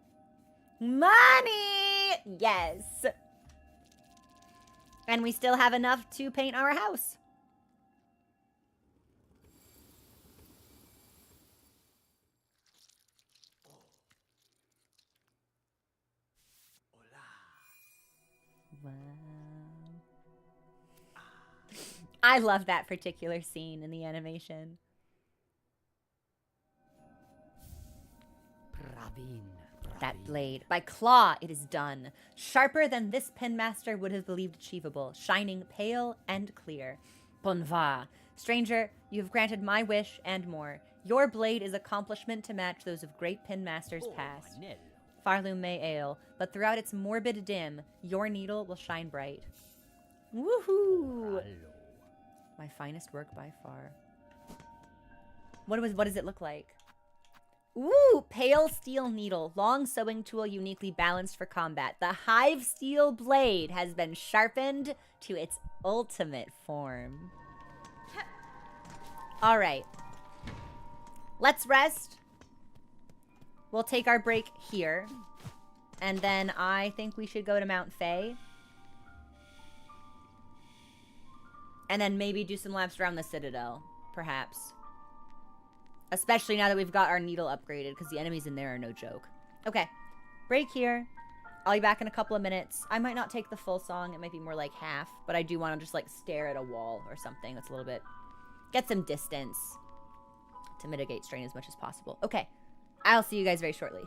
S1: Money! Yes. And we still have enough to paint our house. Wow. I love that particular scene in the animation. That blade. By claw, it is done. Sharper than this Pinmaster would have believed achievable. Shining pale and clear. Bonva. Stranger, you have granted my wish and more. Your blade is accomplishment to match those of great pin masters past. Farloom may ail, but throughout its morbid dim, your needle will shine bright. Woohoo! My finest work by far. What does it look like? Ooh, pale steel needle, long sewing tool uniquely balanced for combat. The hive steel blade has been sharpened to its ultimate form. All right. Let's rest. We'll take our break here. And then I think we should go to Mount Faye. And then maybe do some laps around the Citadel, perhaps. Especially now that we've got our needle upgraded, because the enemies in there are no joke. Okay, break here. I'll be back in a couple of minutes. I might not take the full song. It might be more like half. But I do want to just, like, stare at a wall or something. That's a little bit... Get some distance to mitigate strain as much as possible. Okay, I'll see you guys very shortly.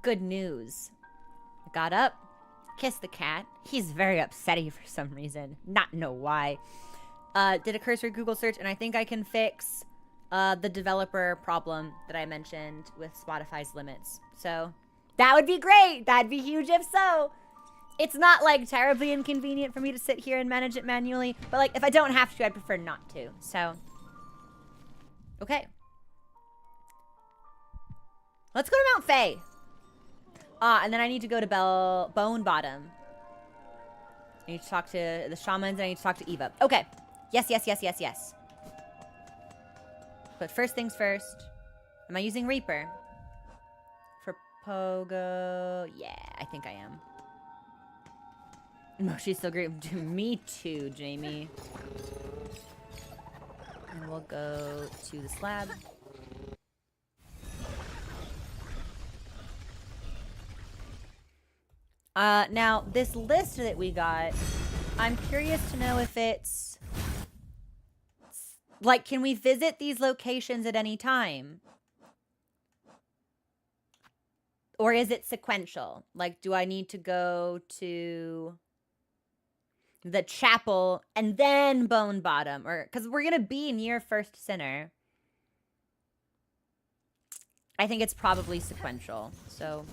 S1: Good news. I got up, kissed the cat. He's very upsetty for some reason. Not know why. Did a cursory Google search, and I think I can fix the developer problem that I mentioned with Spotify's limits. So that would be great. That'd be huge if so. It's not, like, terribly inconvenient for me to sit here and manage it manually. But, like, if I don't have to, I'd prefer not to. So, okay. Let's go to Mount Faye. And then I need to go to Bone Bottom I need to talk to the shamans, and I need to talk to Eva. Okay. Yes, yes, yes, yes, yes. But first things first. Am I using Reaper? For Pogo? Yeah, I think I am. No, she's still great. Me too, Jamie. And we'll go to the slab. Now, this list that we got, I'm curious to know if it's... Like, can we visit these locations at any time? Or is it sequential? Like, do I need to go to the chapel and then Bone Bottom? Or, because we're going to be near First Sinner. I think it's probably sequential. So,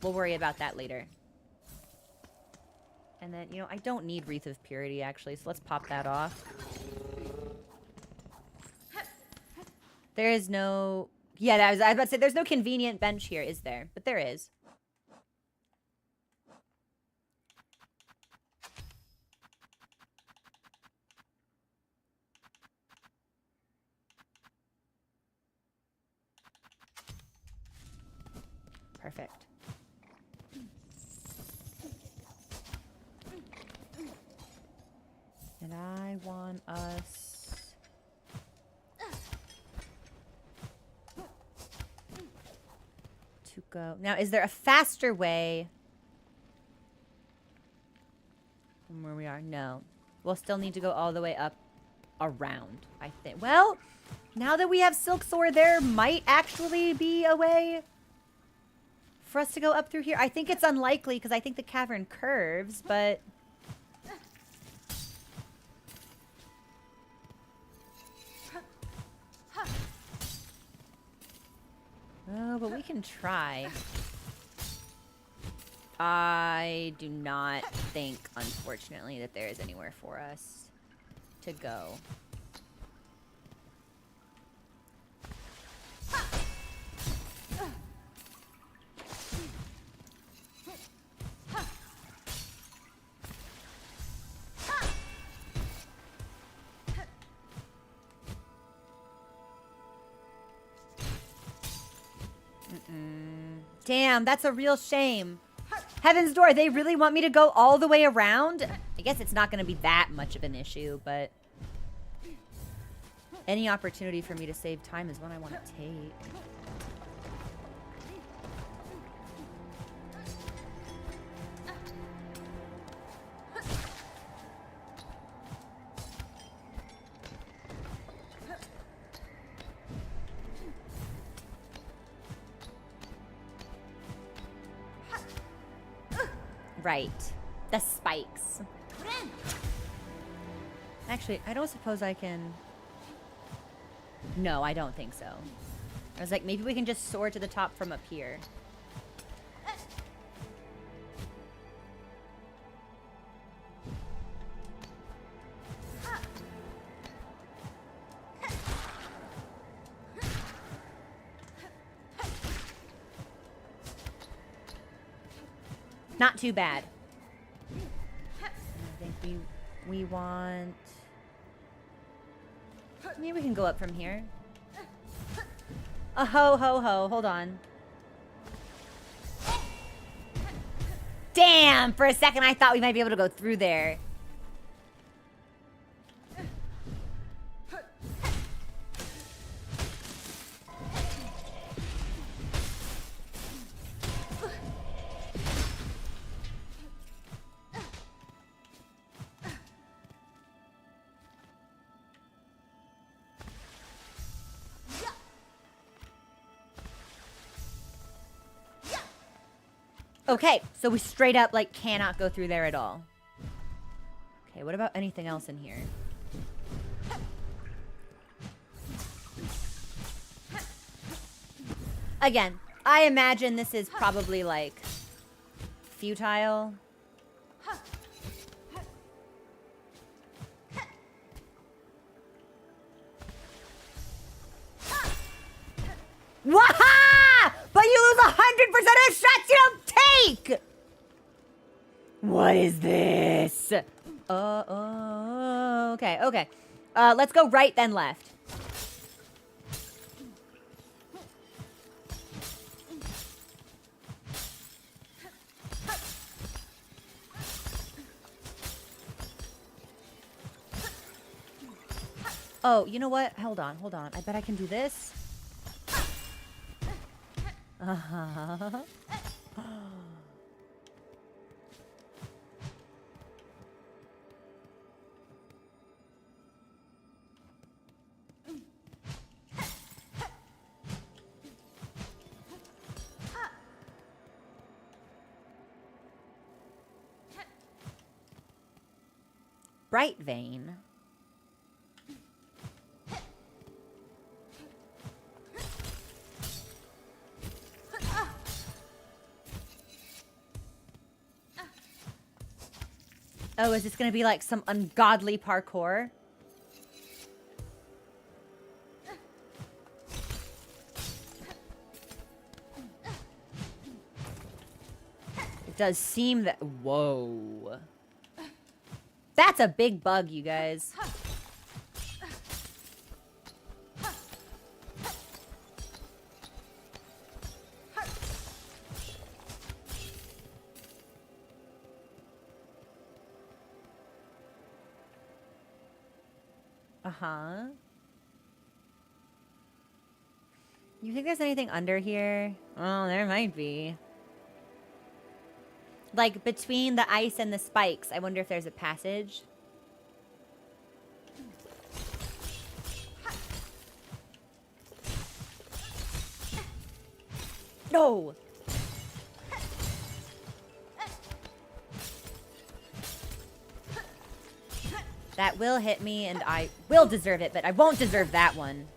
S1: we'll worry about that later. And then, you know, I don't need Wreath of Purity, actually, so let's pop that off. There is no... Yeah, I was about to say, there's no convenient bench here, is there? But there is. Perfect. And I want us... to go... Now, is there a faster way from where we are? No. We'll still need to go all the way up around, I think. Well, now that we have SilkSword, there might actually be a way for us to go up through here. I think it's unlikely because I think the cavern curves, but... Oh, but we can try. I do not think, unfortunately, that there is anywhere for us to go. Damn, that's a real shame. Heaven's Door, they really want me to go all the way around? I guess it's not going to be that much of an issue, but... Any opportunity for me to save time is one I want to take. Right. The spikes. Actually, I don't suppose I can... No, I don't think so. I was like, maybe we can just soar to the top from up here. Not too bad. I think we want... Maybe we can go up from here. Ho, ho, ho. Hold on. Damn! For a second, I thought we might be able to go through there. Okay, so we straight up, like, cannot go through there at all. Okay, what about anything else in here? Again, I imagine this is probably, like, futile. Waha! But you lose 100% of the shots you don't take! What is this? Okay, okay. Let's go right, then left. Oh, you know what? Hold on, hold on. I bet I can do this. Uh-huh. Bright vein. Oh, is this gonna be like some ungodly parkour? It does seem that... Whoa. That's a big bug, you guys. Uh-huh. You think there's anything under here? Oh, there might be. Like, between the ice and the spikes, I wonder if there's a passage. No! That will hit me, and I will deserve it, but I won't deserve that one.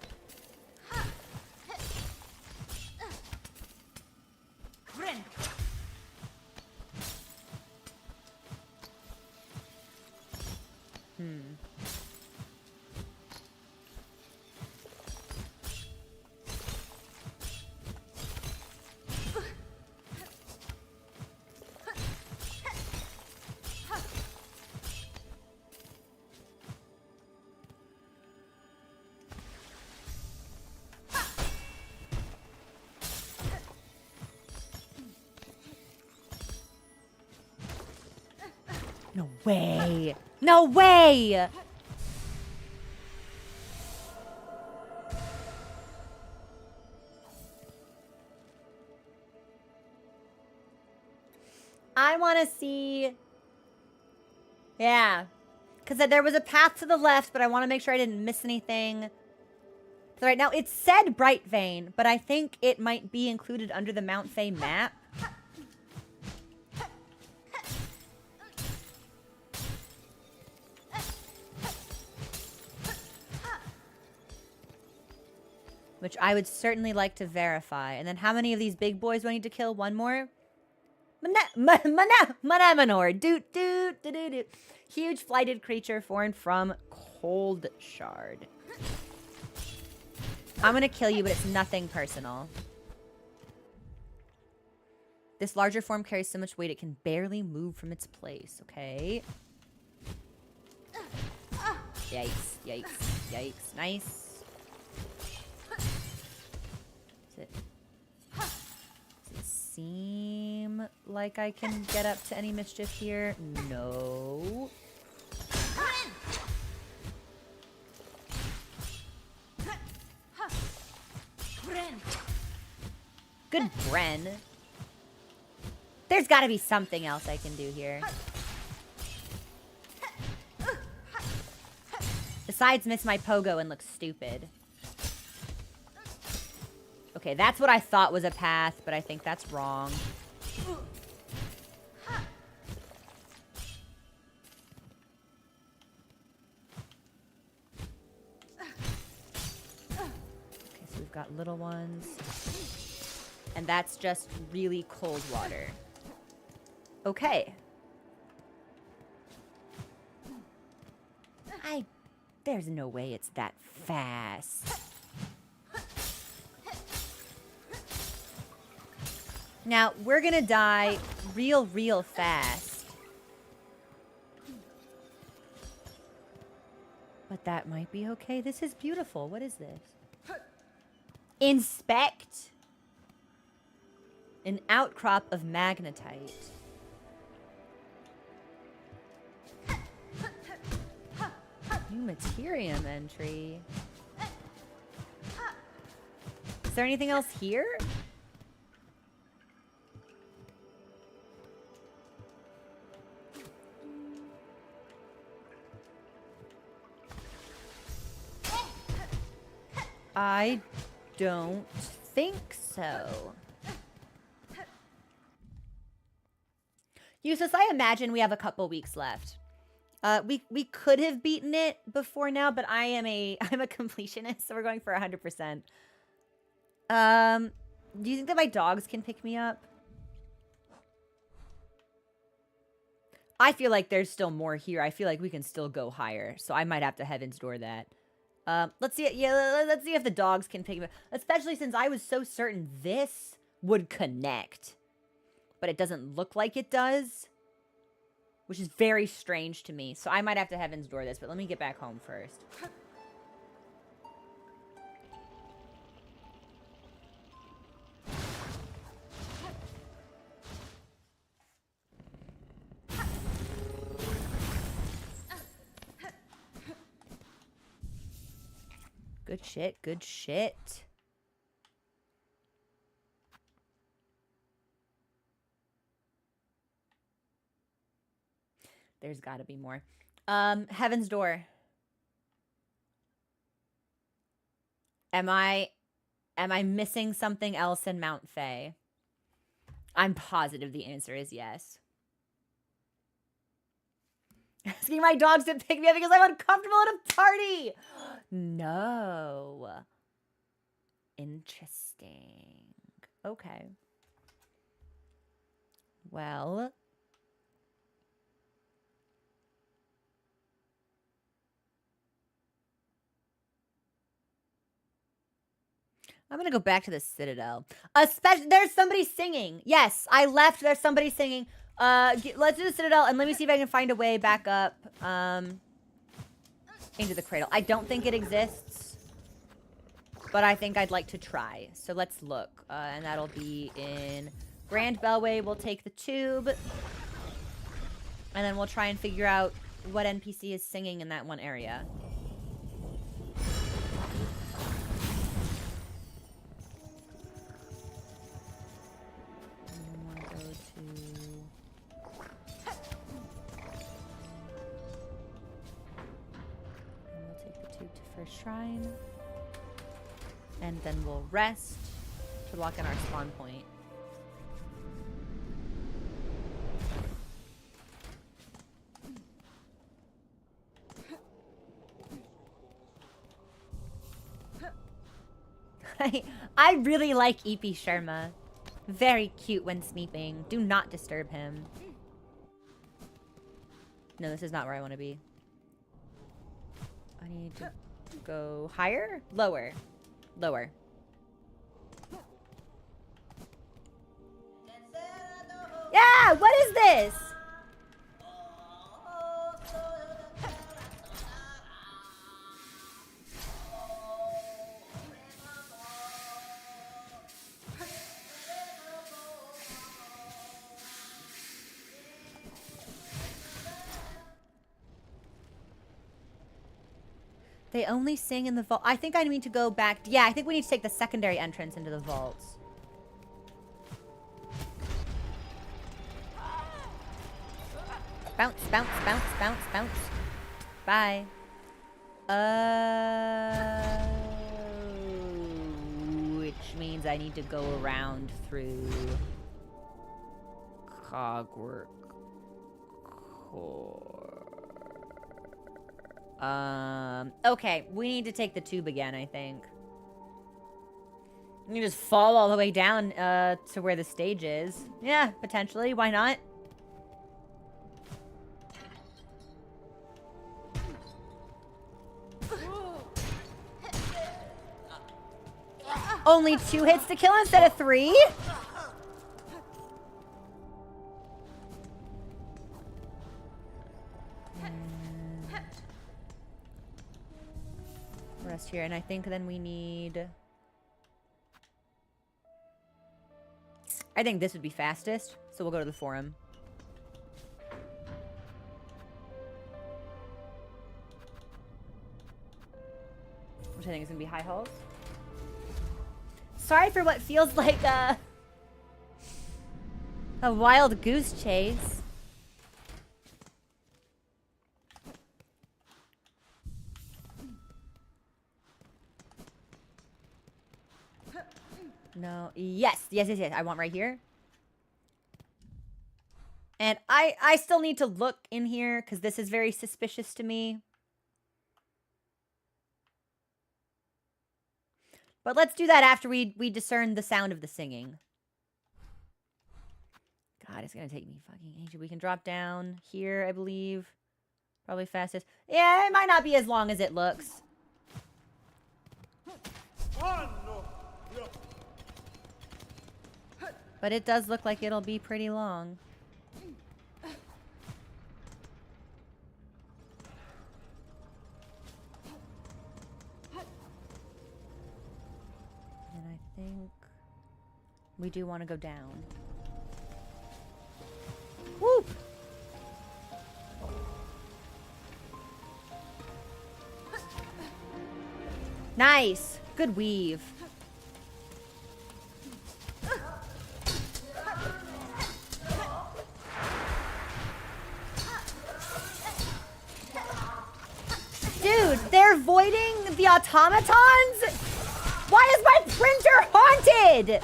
S1: No way! No way! I want to see... Yeah. Because there was a path to the left, but I want to make sure I didn't miss anything. So right now, it said Bright Vein, but I think it might be included under the Mount Fay map. Which I would certainly like to verify. And then how many of these big boys do I need to kill? One more? Manamanor. Doot, doot, doot, doot, doot. Huge flighted creature foreign from Cold Shard. I'm going to kill you, but it's nothing personal. This larger form carries so much weight it can barely move from its place. Okay. Yikes, yikes, yikes. Nice. Does it seem like I can get up to any mischief here? No. Good Bren. There's got to be something else I can do here. Besides miss my pogo and look stupid. Okay, that's what I thought was a path, but I think that's wrong. Okay, so we've got little ones. And that's just really cold water. Okay. There's no way it's that fast. Now, we're gonna die real fast. But that might be okay. This is beautiful. What is this? Inspect. An outcrop of magnetite. New Materium entry. Is there anything else here? I don't think so. Useless, I imagine we have a couple weeks left. We could have beaten it before now, but I'm a completionist, so we're going for 100%. Do you think that my dogs can pick me up? I feel like there's still more here. I feel like we can still go higher, so I might have to Heaven's Door that. Let's see. Yeah, let's see if the dogs can pick me up. Especially since I was so certain this would connect. But it doesn't look like it does. Which is very strange to me. So I might have to Heaven's Door this, but let me get back home first. Good shit, good shit. There's gotta be more. Heaven's Door. Am I missing something else in Mount Fae? I'm positive the answer is yes. Asking my dogs to pick me up because I'm uncomfortable at a party. No. Interesting. Okay. Well. I'm going to go back to the Citadel. Especially, there's somebody singing. Yes, I left. There's somebody singing. Let's do the Citadel, and let me see if I can find a way back up into the Cradle. I don't think it exists, but I think I'd like to try. So let's look, and that'll be in Grand Bellway. We'll take the tube, and then we'll try and figure out what NPC is singing in that one area. Shrine, and then we'll rest to lock in our spawn point. I really like E.P. Sharma. Very cute when sleeping. Do not disturb him. No, this is not where I want to be. I need to go higher? Lower. Lower. Yeah! What is this? They only sing in the vault. I think I need to go back. Yeah, I think we need to take the secondary entrance into the vaults. Bounce, bounce, bounce, bounce, bounce. Bye. Which means I need to go around through Cogwork Core. Okay, we need to take the tube again, I think. We can just fall all the way down, to where the stage is. Yeah, potentially, why not? Only 2 hits to kill instead of 3? rest here. And I think then we need... I think this would be fastest, so we'll go to the forum. Which I think is going to be high halls. Sorry for what feels like a wild goose chase. No. Yes. Yes, yes, yes. I want right here. And I still need to look in here because this is very suspicious to me. But let's do that after we discern the sound of the singing. God, it's going to take me fucking ages. We can drop down here, I believe. Probably fastest. Yeah, it might not be as long as it looks. But it does look like it'll be pretty long. And I think we do want to go down. Whoop! Nice! Good weave. Dude, they're voiding the automatons? Why is my printer haunted?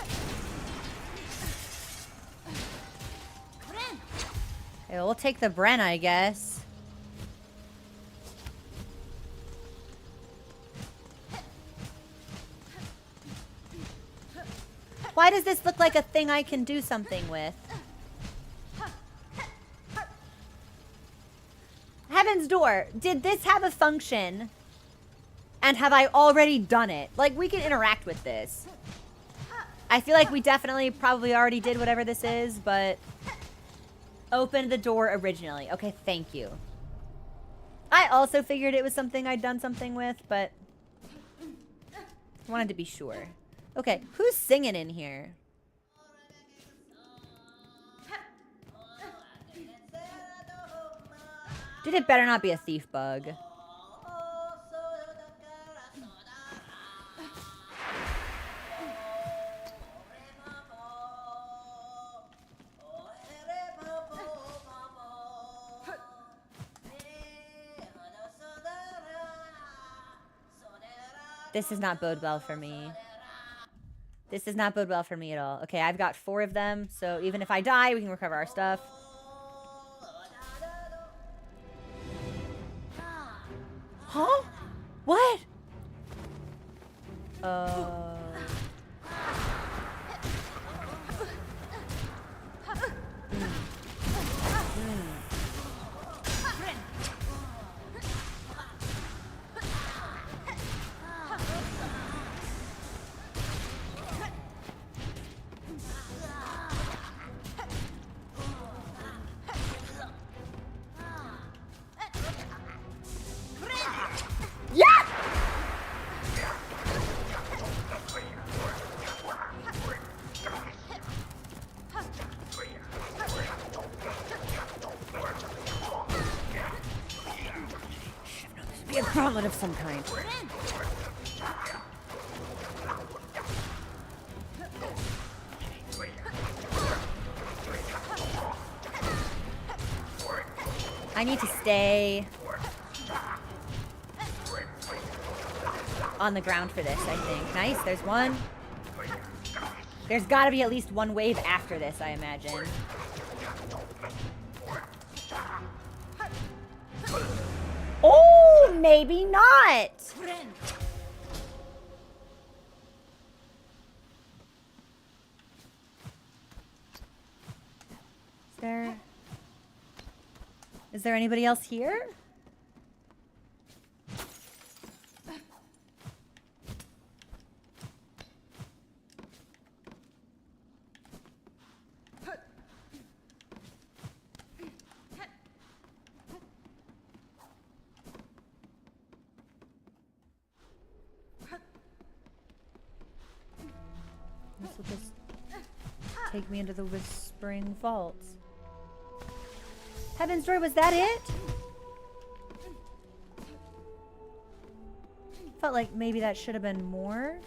S1: Okay, we'll take the Bren, I guess. Why does this look like a thing I can do something with? Heaven's Door, did this have a function? And have I already done it? Like, we can interact with this. I feel like we definitely probably already did whatever this is, but... Opened the door originally. Okay, thank you. I also figured it was something I'd done something with, but... wanted to be sure. Okay, who's singing in here? Dude, it better not be a thief bug. This does not bode well for me. This does not bode well for me at all. Okay, I've got 4 of them, so even if I die, we can recover our stuff. Huh? What? Of some kind. I need to stay on the ground for this, I think. Nice, there's one. There's gotta be at least one wave after this, I imagine. Oh, maybe not. Is there anybody else here? will just take me into the Whispering Vaults. Heaven's Door, was that it? Felt like maybe that should have been more.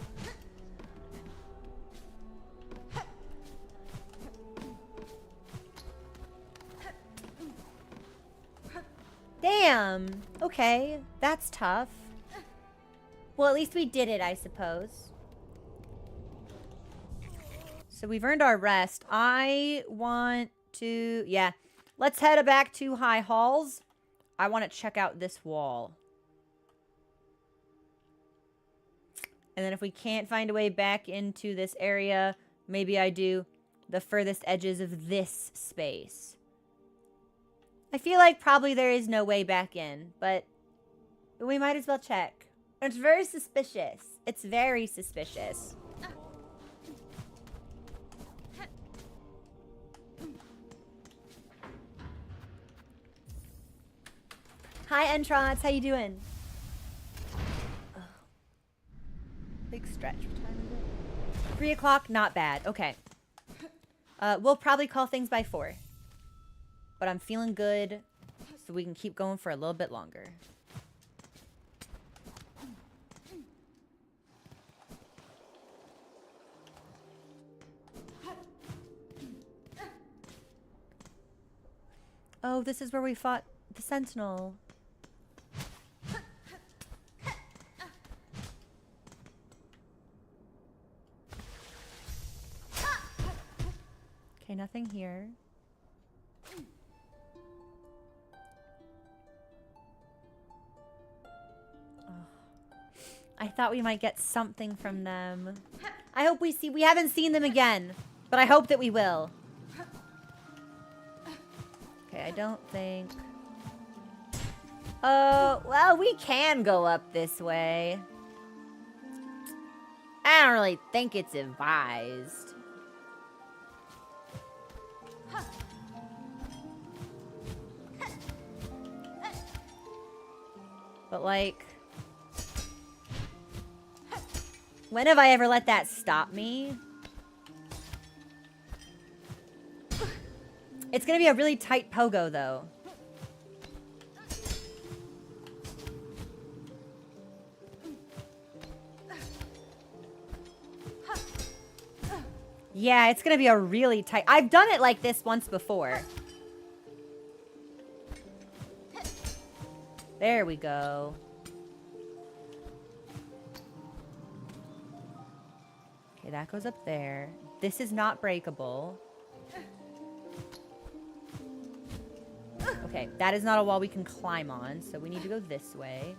S1: Damn. Okay, that's tough. Well, at least we did it, I suppose. So we've earned our rest. I want to... Yeah. Let's head back to High Halls. I want to check out this wall. And then if we can't find a way back into this area, maybe I do the furthest edges of this space. I feel like probably there is no way back in, but we might as well check. It's very suspicious. It's very suspicious. Hi, Entrance. How you doing? Oh. Big stretch. What time is it? 3 o'clock. Not bad. Okay. We'll probably call things by 4. But I'm feeling good, so we can keep going for a little bit longer. Oh, this is where we fought the Sentinel. Okay, nothing here. I thought we might get something from them. I hope we see... We haven't seen them again, but I hope that we will. Okay, I don't think... Oh, well, we can go up this way. I don't really think it's advised. But, like... When have I ever let that stop me? It's gonna be a really tight pogo, though. Yeah, it's gonna be a really tight... I've done it like this once before. There we go. Okay, that goes up there. This is not breakable. Okay, that is not a wall we can climb on, so we need to go this way.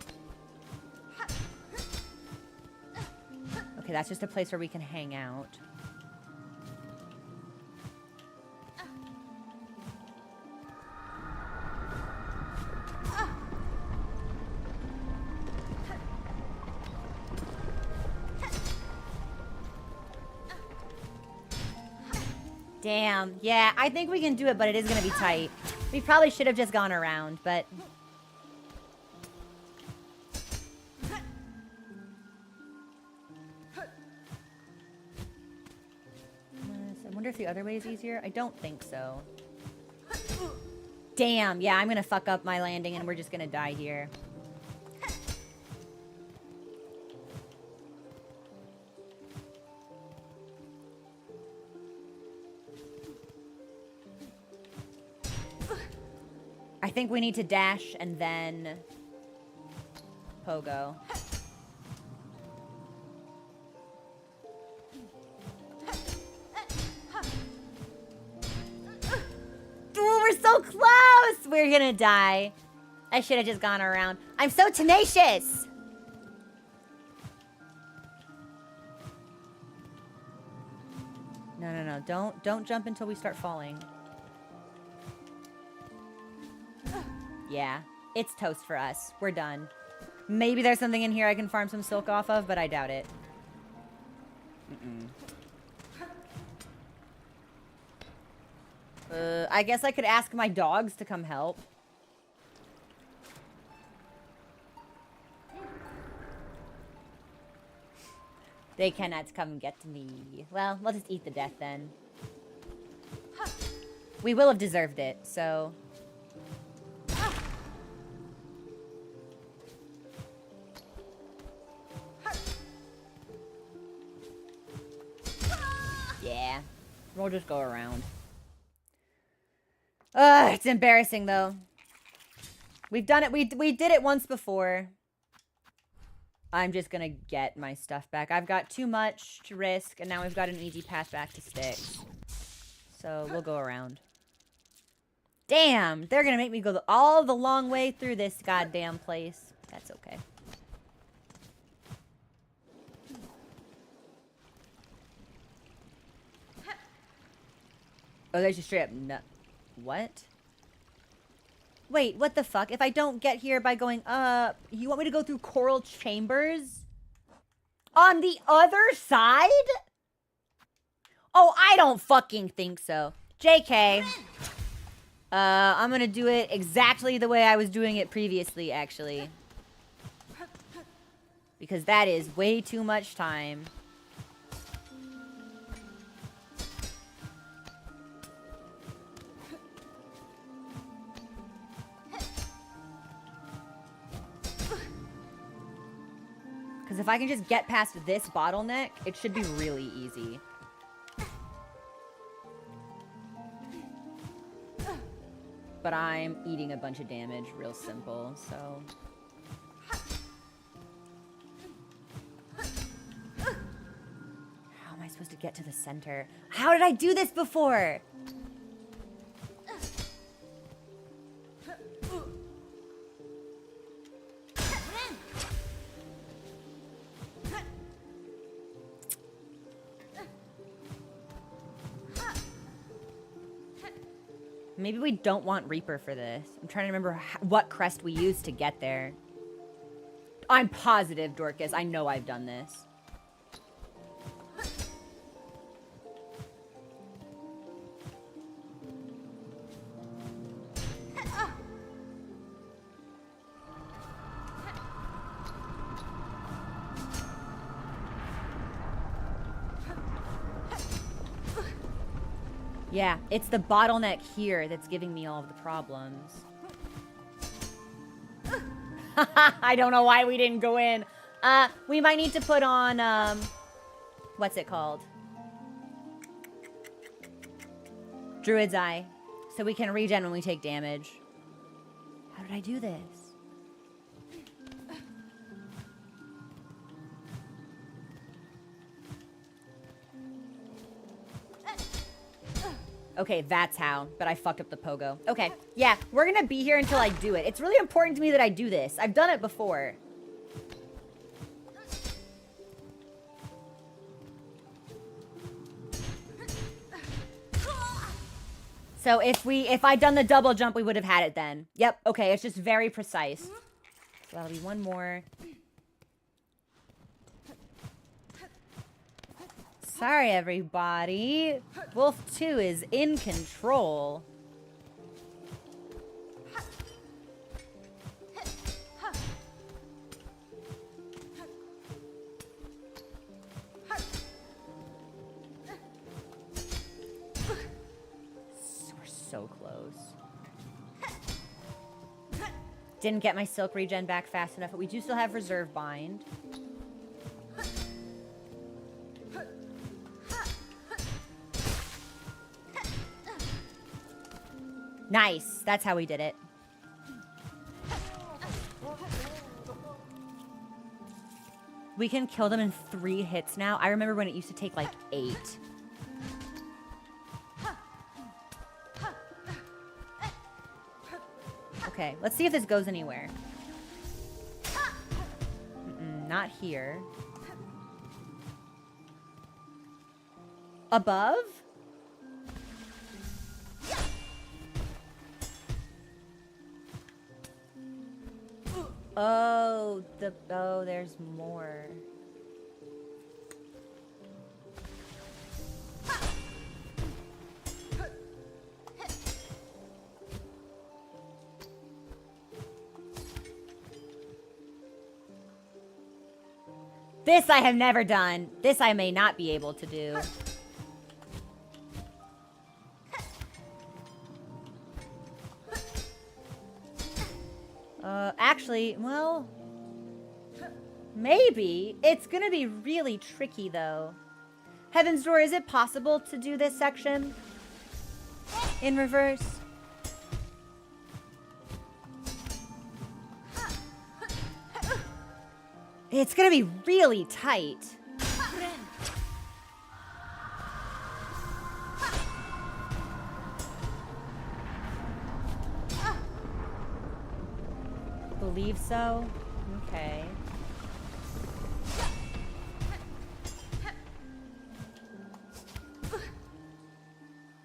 S1: Okay, that's just a place where we can hang out. Damn. Yeah, I think we can do it, but it is going to be tight. We probably should have just gone around, but... I wonder if the other way is easier. I don't think so. Damn. Yeah, I'm going to fuck up my landing, and we're just going to die here. I think we need to dash and then pogo. Ooh, we're so close! We're gonna die. I should have just gone around. I'm so tenacious! No. Don't jump until we start falling. Yeah, it's toast for us. We're done. Maybe there's something in here I can farm some silk off of, but I doubt it. I guess I could ask my dogs to come help. They cannot come get me. Well, we'll just eat the death then. We will have deserved it, so... Yeah. We'll just go around. Ugh, it's embarrassing, though. We've done it. We did it once before. I'm just gonna get my stuff back. I've got too much to risk, and now we've got an easy path back to sticks. So we'll go around. Damn! They're gonna make me go all the long way through this goddamn place. That's okay. Oh, there's just straight up no... What? Wait, what the fuck? If I don't get here by going up, you want me to go through coral chambers? On the other side? Oh, I don't fucking think so. JK. I'm gonna do it exactly the way I was doing it previously, actually. Because that is way too much time. Because if I can just get past this bottleneck, it should be really easy. But I'm eating a bunch of damage, real simple, so... How am I supposed to get to the center? How did I do this before? Maybe we don't want Reaper for this. I'm trying to remember what crest we used to get there. I'm positive, Dorcas. I know I've done this. Yeah, it's the bottleneck here that's giving me all of the problems. I don't know why we didn't go in. We might need to put on, what's it called? Druid's Eye. So we can regen when we take damage. How did I do this? Okay, that's how. But I fucked up the pogo. Okay, yeah, we're gonna be here until I do it. It's really important to me that I do this. I've done it before. So if I'd done the double jump, we would have had it then. Yep, okay, it's just very precise. So that'll be one more. Sorry, everybody. Wolf 2 is in control. We're so close. Didn't get my silk regen back fast enough, but we do still have reserve bind. Nice. That's how we did it. We can kill them in 3 hits now. I remember when it used to take like 8. Okay, let's see if this goes anywhere. Not here. Above? Oh, there's more. This I have never done. This I may not be able to do. Actually, well, maybe. It's gonna be really tricky, though. Heaven's Door, is it possible to do this section in reverse? It's gonna be really tight. Believe so? Okay.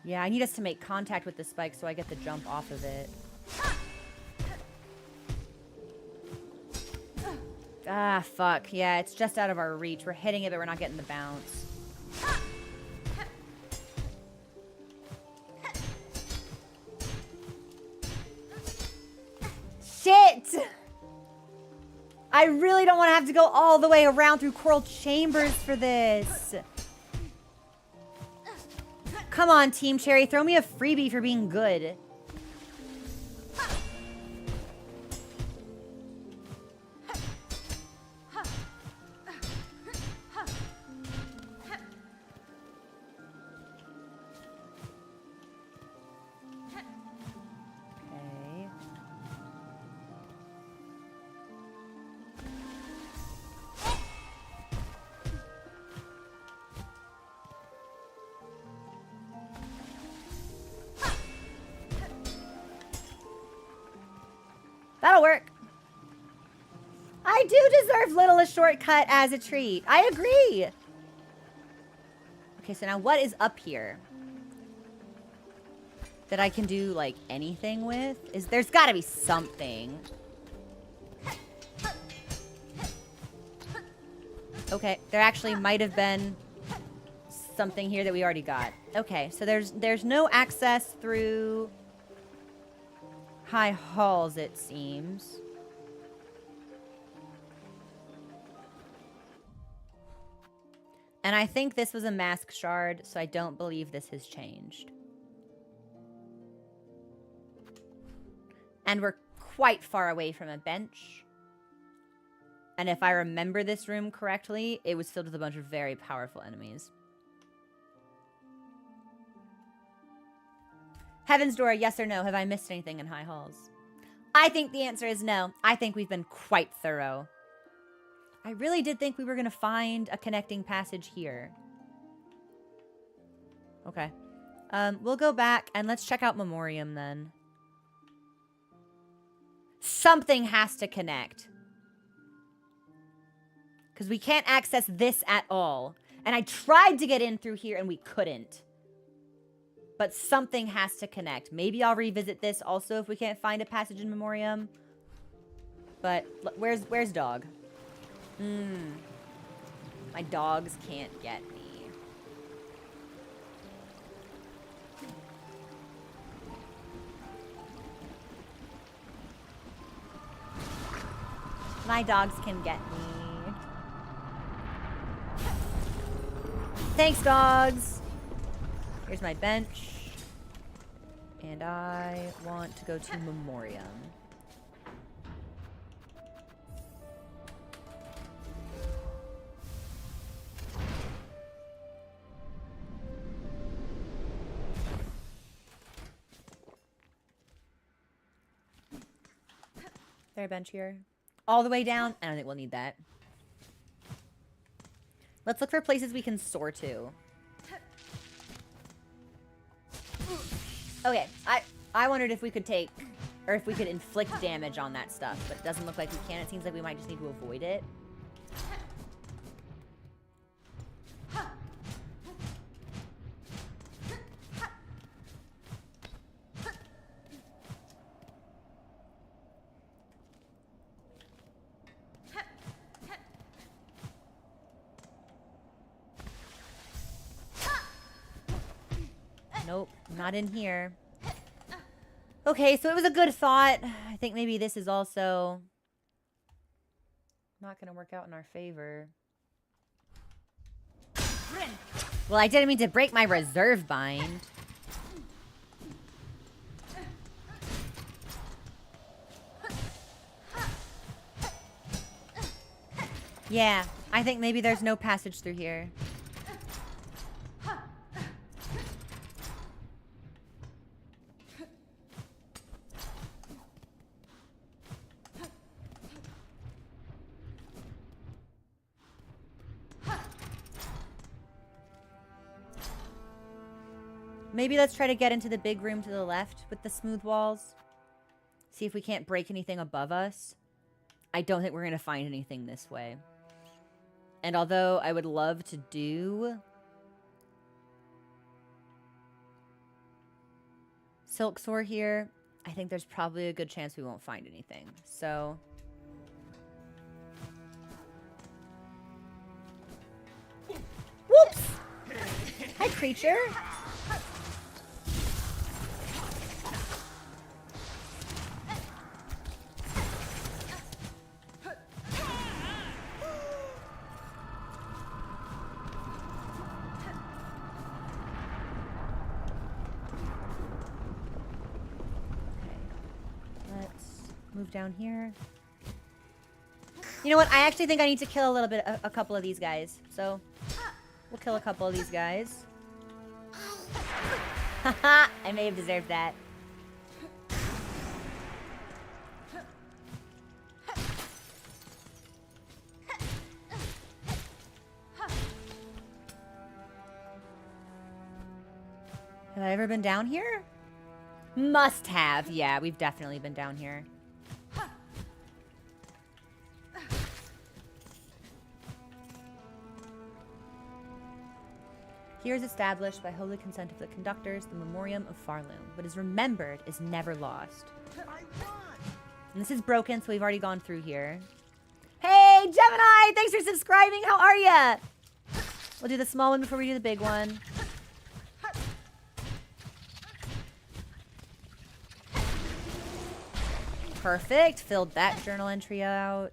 S1: Yeah, I need us to make contact with the spike so I get the jump off of it. Ah, fuck. Yeah, it's just out of our reach. We're hitting it, but we're not getting the bounce. Shit! I really don't want to have to go all the way around through coral chambers for this. Come on, Team Cherry. Throw me a freebie for being good. That'll work. I do deserve little a shortcut as a treat. I agree. Okay, so now what is up here that I can do, like, anything with? There's got to be something. Okay, there actually might have been something here that we already got. Okay, so there's no access through high halls, it seems. And I think this was a mask shard, so I don't believe this has changed. And we're quite far away from a bench. And if I remember this room correctly, it was filled with a bunch of very powerful enemies. Heaven's Door, yes or no? Have I missed anything in high halls? I think the answer is no. I think we've been quite thorough. I really did think we were going to find a connecting passage here. Okay. We'll go back and let's check out Memorium then. Something has to connect. Because we can't access this at all. And I tried to get in through here and we couldn't. But something has to connect. Maybe I'll revisit this also if we can't find a passage in Memorium. But where's dog? My dogs can't get me. My dogs can get me. Thanks, dogs. Here's my bench. And I want to go to Memorium. There a bench here? All the way down? I don't think we'll need that. Let's look for places we can soar to. Okay, I wondered if we could take, or if we could inflict damage on that stuff, but it doesn't look like we can. It seems like we might just need to avoid it. Nope, not in here. Okay, so it was a good thought. I think maybe this is also not going to work out in our favor. Well, I didn't mean to break my reserve bind. Yeah, I think maybe there's no passage through here. Maybe let's try to get into the big room to the left with the smooth walls. See if we can't break anything above us. I don't think we're going to find anything this way. And although I would love to do Silksore here, I think there's probably a good chance we won't find anything. So whoops! Hi, creature. Move down here. You know what? I actually think I need to kill a couple of these guys. So we'll kill a couple of these guys. Haha, I may have deserved that. Have I ever been down here? Must have. Yeah, we've definitely been down here. Here is established by holy consent of the conductors, the Memorium of Farloom. What is remembered is never lost. And this is broken, so we've already gone through here. Hey, Gemini! Thanks for subscribing! How are ya? We'll do the small one before we do the big one. Perfect. Filled that journal entry out.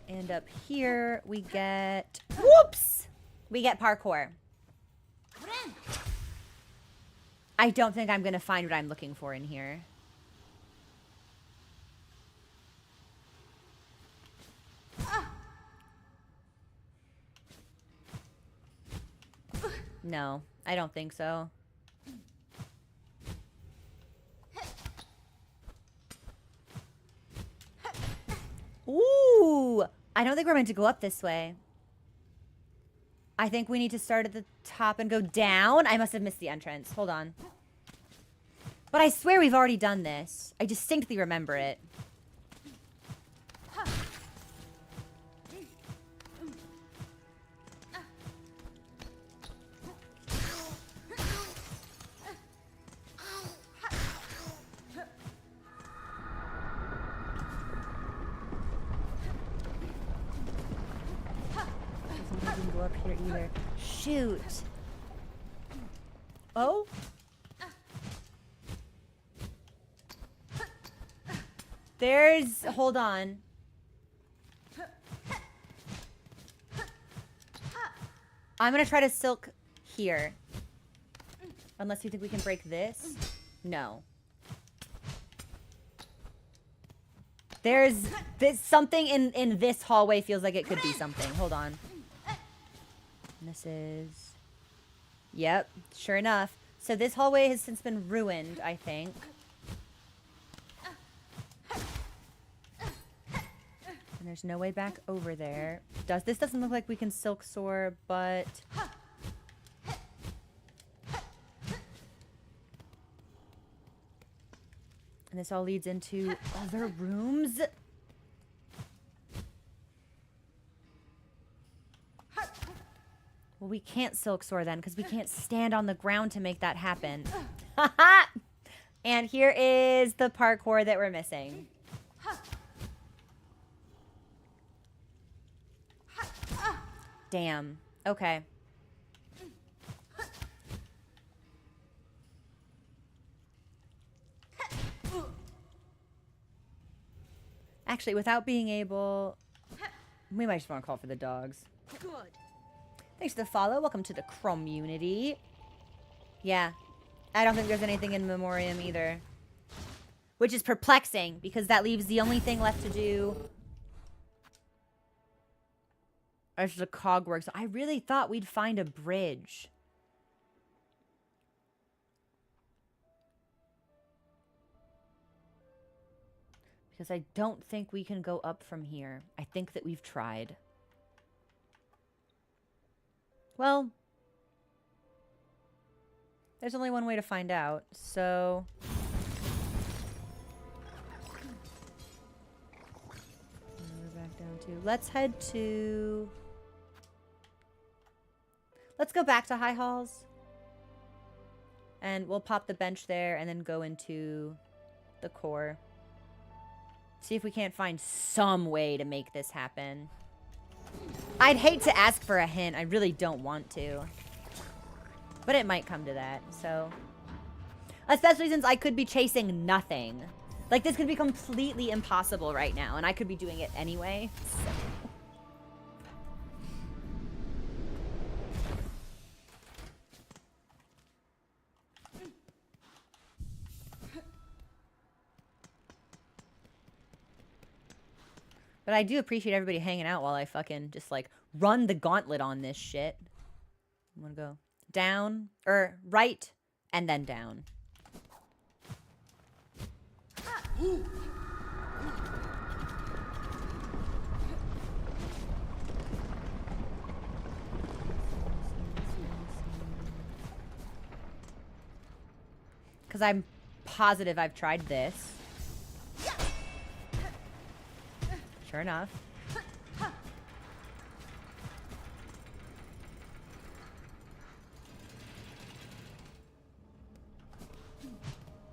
S1: And up here, we get... Whoops! We get parkour. I don't think I'm going to find what I'm looking for in here. No, I don't think so. Ooh! I don't think we're meant to go up this way. I think we need to start at the top and go down. I must have missed the entrance. Hold on. But I swear we've already done this. I distinctly remember it. Go up here either. Shoot. Oh? There's... Hold on. I'm gonna try to silk here. Unless you think we can break this. No. There's this something in this hallway feels like it could be something. Hold on. And this is... Yep, sure enough. So this hallway has since been ruined, I think. And there's no way back over there. This doesn't look like we can silk soar, but... And this all leads into other rooms. Well, we can't silk soar then because we can't stand on the ground to make that happen. And here is the parkour that we're missing. Damn. Okay. Actually, without being able... We might just want to call for the dogs.
S2: Good.
S1: Thanks for the follow. Welcome to the community. Yeah. I don't think there's anything in Memorium either. Which is perplexing, because that leaves the only thing left to do... It's just a cogworks. I really thought we'd find a bridge. Because I don't think we can go up from here. I think that we've tried. Well, there's only one way to find out, so... We're back down to... Let's head to... Let's go back to High Halls. And we'll pop the bench there and then go into the core. See if we can't find some way to make this happen. I'd hate to ask for a hint. I really don't want to. But it might come to that, so... Especially since I could be chasing nothing. Like, this could be completely impossible right now, and I could be doing it anyway. So. But I do appreciate everybody hanging out while I fucking just, like, run the gauntlet on this shit. I'm gonna go down, or right, and then down. Because I'm positive I've tried this. Sure enough.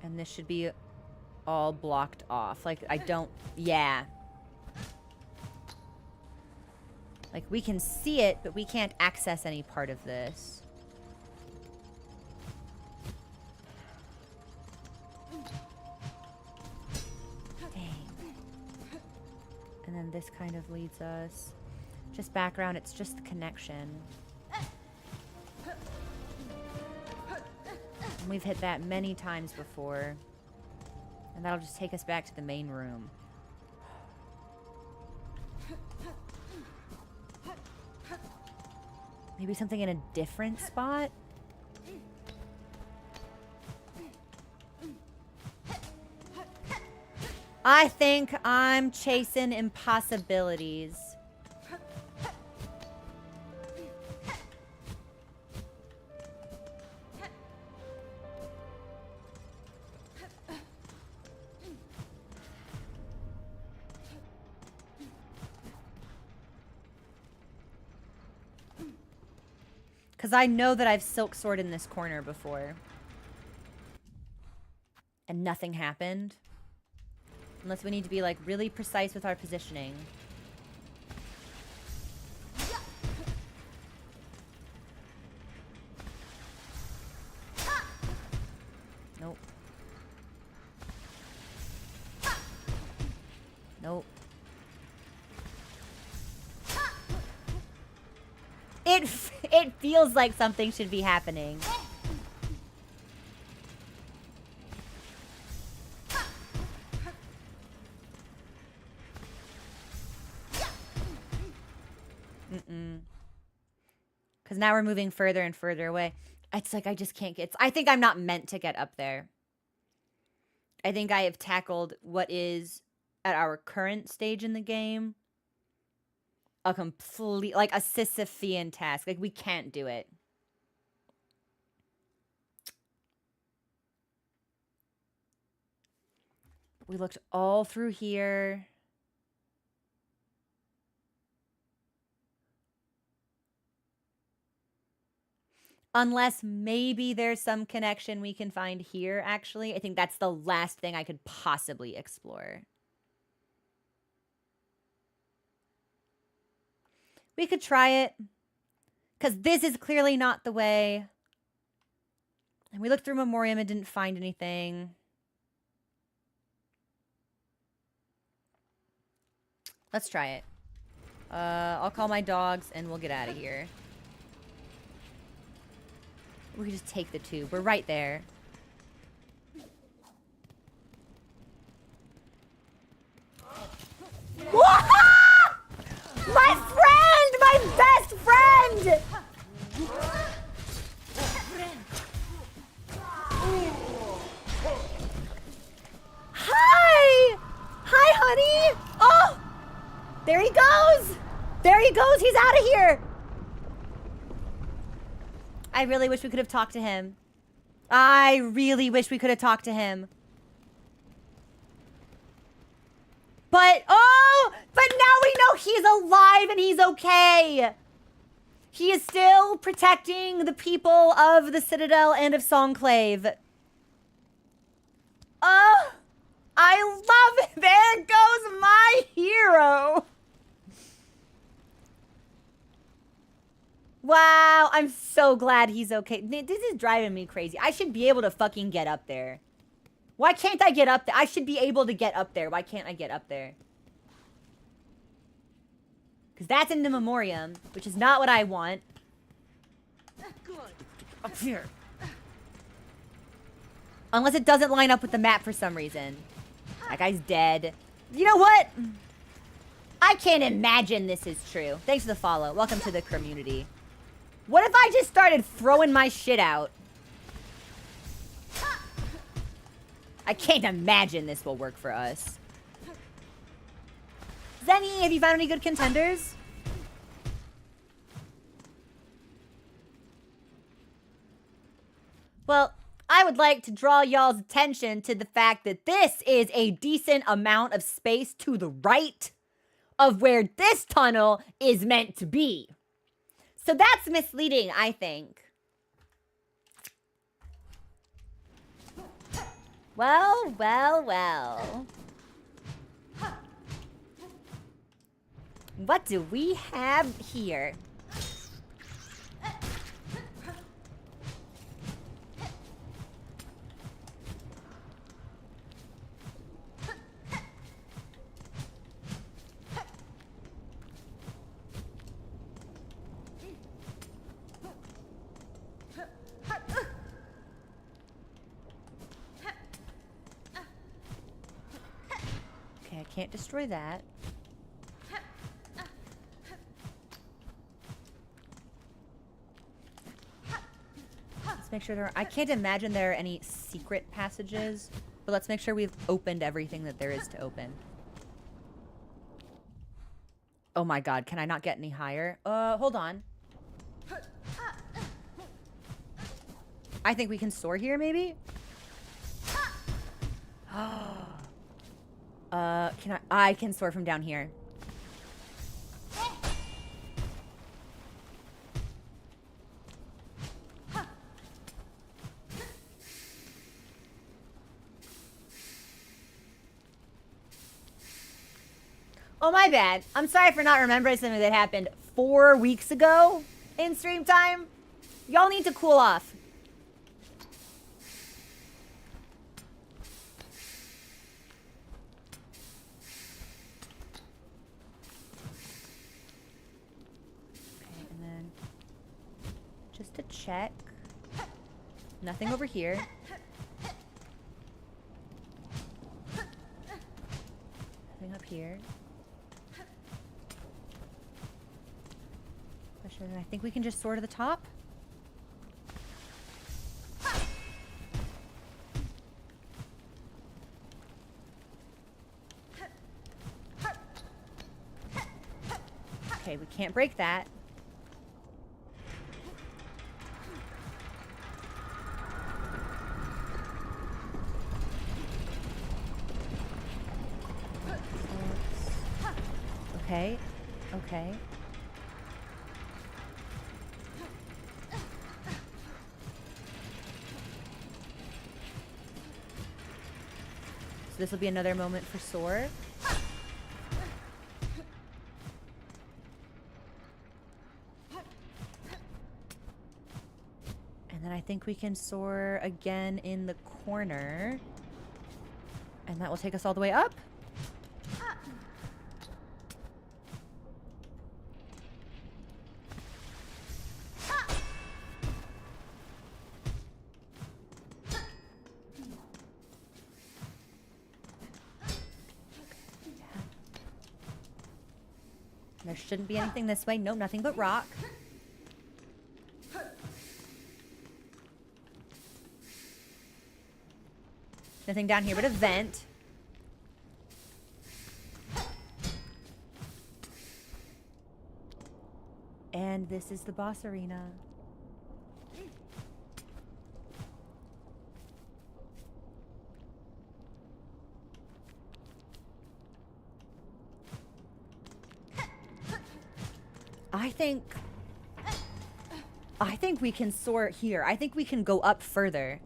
S1: And this should be all blocked off. Like, I don't... Yeah. Like, we can see it, but we can't access any part of this. And then this kind of leads us. Just background, it's just the connection. And we've hit that many times before. And that'll just take us back to the main room. Maybe something in a different spot? I think I'm chasing impossibilities. Because I know that I've silk sword in this corner before. And nothing happened. Unless we need to be, like, really precise with our positioning. Nope. Nope. It feels like something should be happening. Because now we're moving further and further away. It's like I just can't get... I think I'm not meant to get up there. I think I have tackled what is, at our current stage in the game, a complete... Like, a Sisyphean task. Like, we can't do it. We looked all through here. Unless maybe there's some connection we can find here, actually. I think that's the last thing I could possibly explore. We could try it. Because this is clearly not the way. And we looked through Memorium and didn't find anything. Let's try it. I'll call my dogs and we'll get out of here. We can just take the tube. We're right there. My friend! My best friend! Hi! Hi, honey! Oh! There he goes! There he goes! He's out of here! I really wish we could have talked to him. I really wish we could have talked to him. But, oh! But now we know he's alive and he's okay! He is still protecting the people of the Citadel and of Songclave. Oh! I love it! There goes my hero! Wow, I'm so glad he's okay. This is driving me crazy. I should be able to fucking get up there. Why can't I get up there? I should be able to get up there. Why can't I get up there? Because that's in the Memorium, which is not what I want. Up here. Unless it doesn't line up with the map for some reason. That guy's dead. You know what? I can't imagine this is true. Thanks for the follow. Welcome to the community. What if I just started throwing my shit out? I can't imagine this will work for us. Zenny, have you found any good contenders? Well, I would like to draw y'all's attention to the fact that this is a decent amount of space to the right of where this tunnel is meant to be. So that's misleading, I think. Well, well, well. What do we have here? I can't destroy that. Let's make sure there are, I can't imagine there are any secret passages, but let's make sure we've opened everything that there is to open. Oh my god, can I not get any higher? Hold on. I think we can soar here, maybe? I can soar from down here. Oh, my bad. I'm sorry for not remembering something that happened 4 weeks ago in stream time. Y'all need to cool off. To check. Nothing over here. Nothing up here. I think we can just soar to the top. Okay, we can't break that. Okay, okay. So this will be another moment for soar. And then I think we can soar again in the corner. And that will take us all the way up. There shouldn't be anything this way. No, nothing but rock. Nothing down here but a vent. And this is the boss arena. I think we can soar here. I think we can go up further.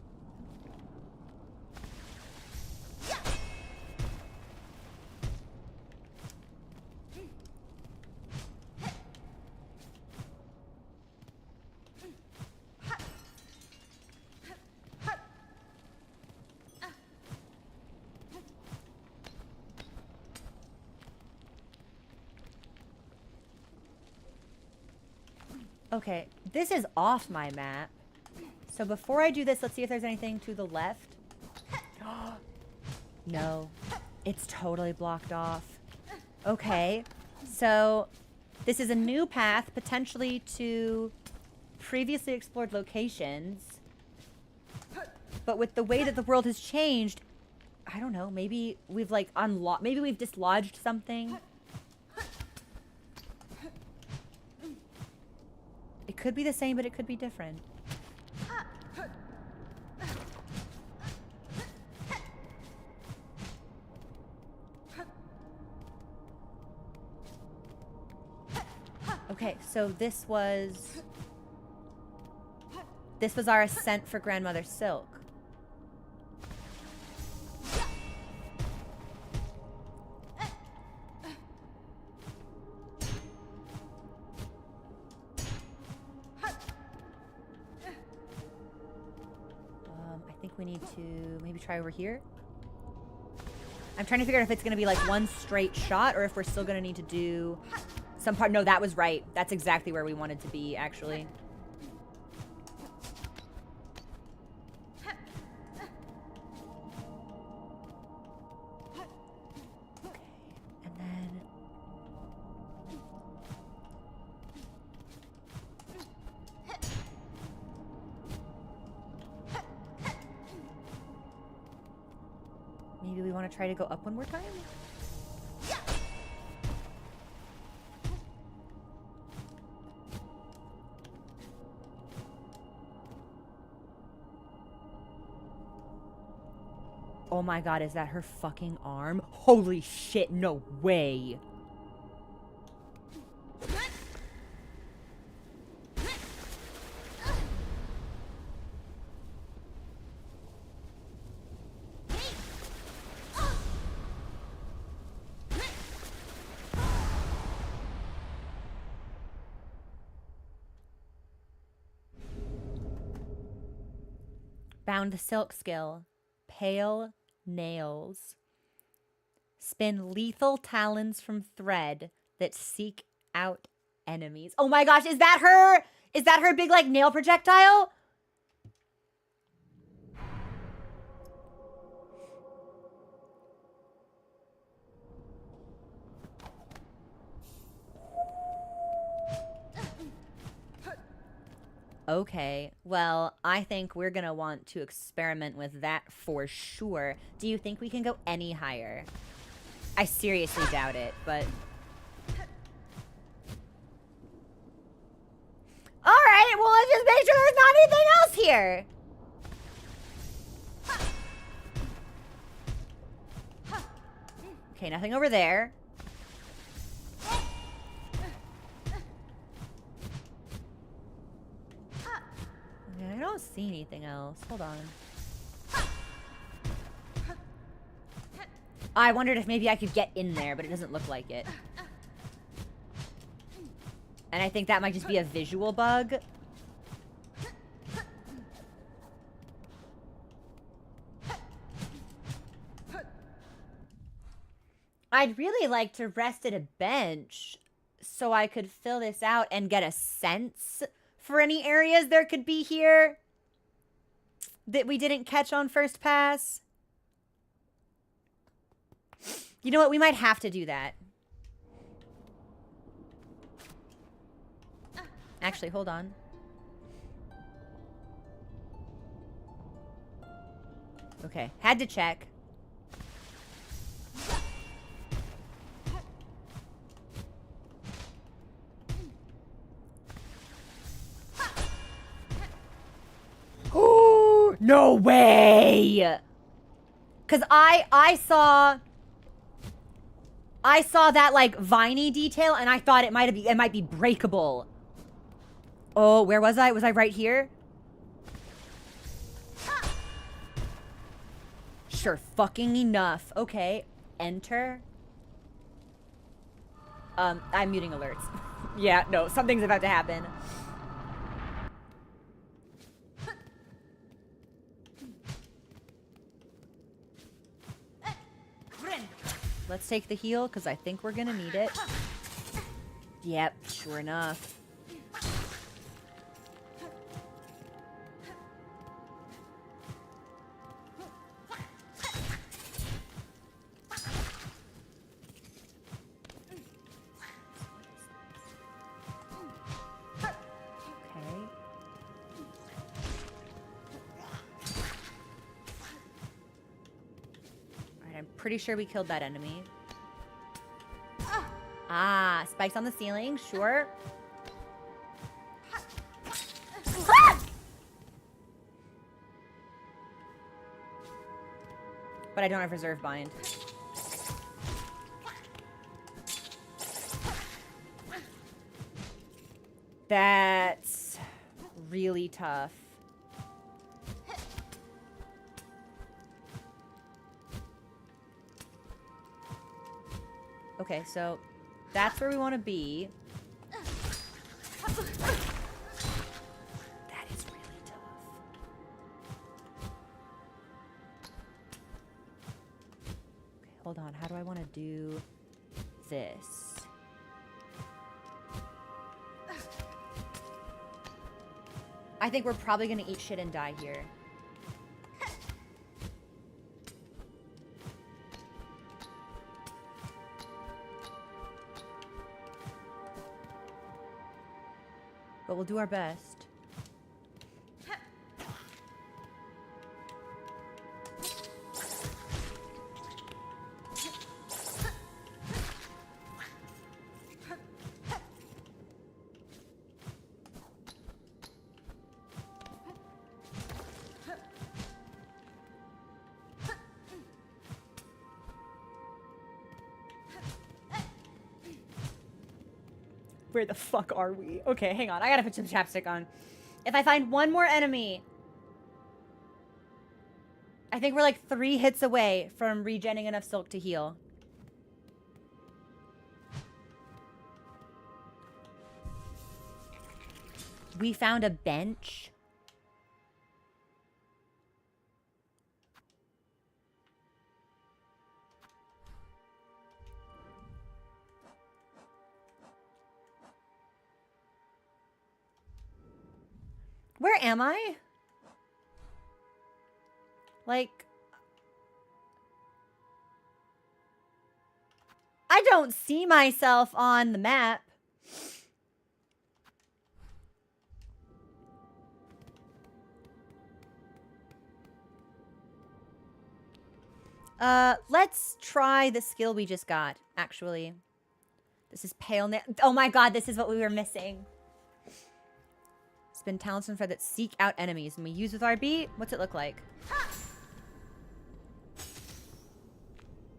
S1: Okay, this is off my map. So before I do this, let's see if there's anything to the left. No, it's totally blocked off. Okay, so this is a new path, potentially to previously explored locations. But with the way that the world has changed, I don't know, maybe we've like unlocked, maybe we've dislodged something. It could be the same, but it could be different. Okay, so this was our ascent for Grandmother Silk. I think we need to maybe try over here. I'm trying to figure out if it's going to be like one straight shot or if we're still going to need to do some part. No, that was right. That's exactly where we wanted to be, actually. Maybe we want to try to go up one more time? Oh my god, is that her fucking arm? Holy shit, no way. Bound the silk skill. Pale nails. Spin lethal talons from thread that seek out enemies. Oh my gosh, is that her? Is that her big like nail projectile? Okay, well, I think we're gonna want to experiment with that for sure. Do you think we can go any higher? I seriously doubt it, but... Alright, well, let's just make sure there's not anything else here! Okay, nothing over there. I don't see anything else. Hold on. I wondered if maybe I could get in there, but it doesn't look like it. And I think that might just be a visual bug. I'd really like to rest at a bench so I could fill this out and get a sense for any areas there could be here that we didn't catch on first pass. You know what? We might have to do that. Actually, hold on. Okay, had to check. Oh, no way! Cause I saw that like viney detail and I thought it might be breakable. Oh, where was I? Was I right here? Sure fucking enough. Okay. Enter. I'm muting alerts. Yeah, no, something's about to happen. Let's take the heal, because I think we're gonna need it. Yep, sure enough. Pretty sure we killed that enemy. Ah, spikes on the ceiling, sure. But I don't have reserve bind. That's really tough. Okay, so that's where we want to be. That is really tough. Okay, hold on. How do I want to do this? I think we're probably going to eat shit and die here. But we'll do our best. Where the fuck are we? Okay, hang on. I gotta put some chapstick on. If I find one more enemy, I think we're like 3 hits away from regenning enough silk to heal. We found a bench. Where am I? Like, I don't see myself on the map. Let's try the skill we just got, actually. This is pale nail. Oh my god, this is what we were missing. Spend talents and that seek out enemies. And we use with RB. What's it look like?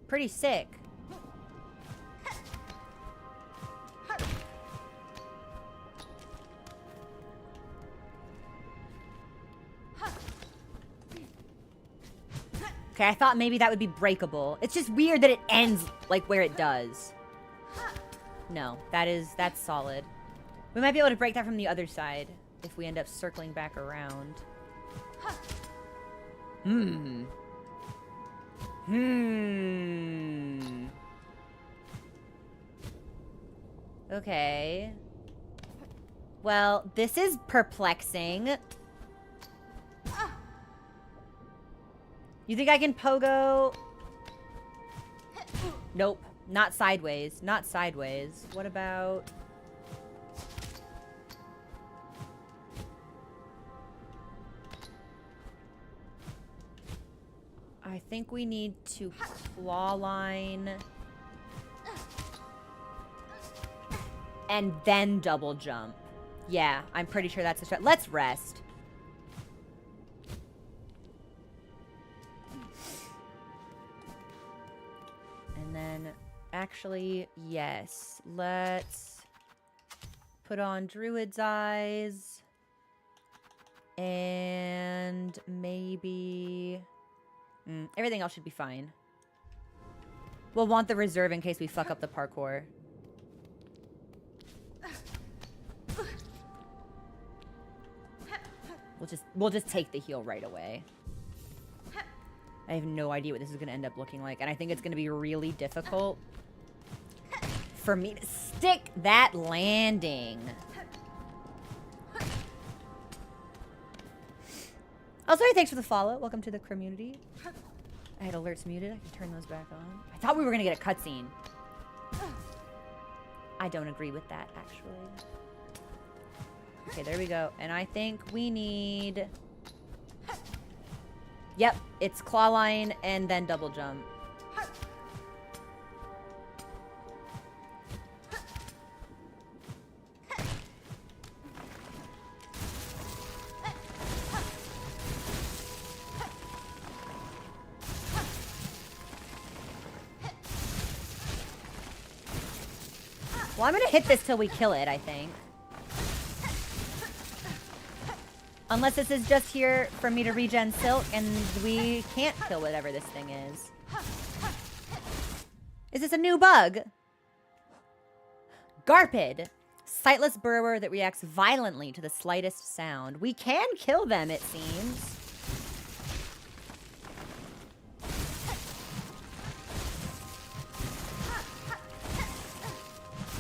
S1: Pretty sick. Okay, I thought maybe that would be breakable. It's just weird that it ends like where it does. No, that's solid. We might be able to break that from the other side if we end up circling back around. Okay. Well, this is perplexing. You think I can pogo? Nope. Not sideways. Not sideways. What about... I think we need to claw line. And then double jump. Yeah, I'm pretty sure that's the strat. Let's rest. And then, actually, yes. Let's put on Druid's Eyes. And maybe... everything else should be fine. We'll want the reserve in case we fuck up the parkour. We'll just take the heal right away. I have no idea what this is going to end up looking like. And I think it's going to be really difficult for me to stick that landing. Also, thanks for the follow. Welcome to the community. I had alerts muted. I can turn those back on. I thought we were going to get a cutscene. I don't agree with that, actually. Okay, there we go. And I think we need... Yep, it's claw line and then double jump. Well, I'm gonna hit this till we kill it, I think. Unless this is just here for me to regen Silk, and we can't kill whatever this thing is. Is this a new bug? Garpid. Sightless burrower that reacts violently to the slightest sound. We can kill them, it seems.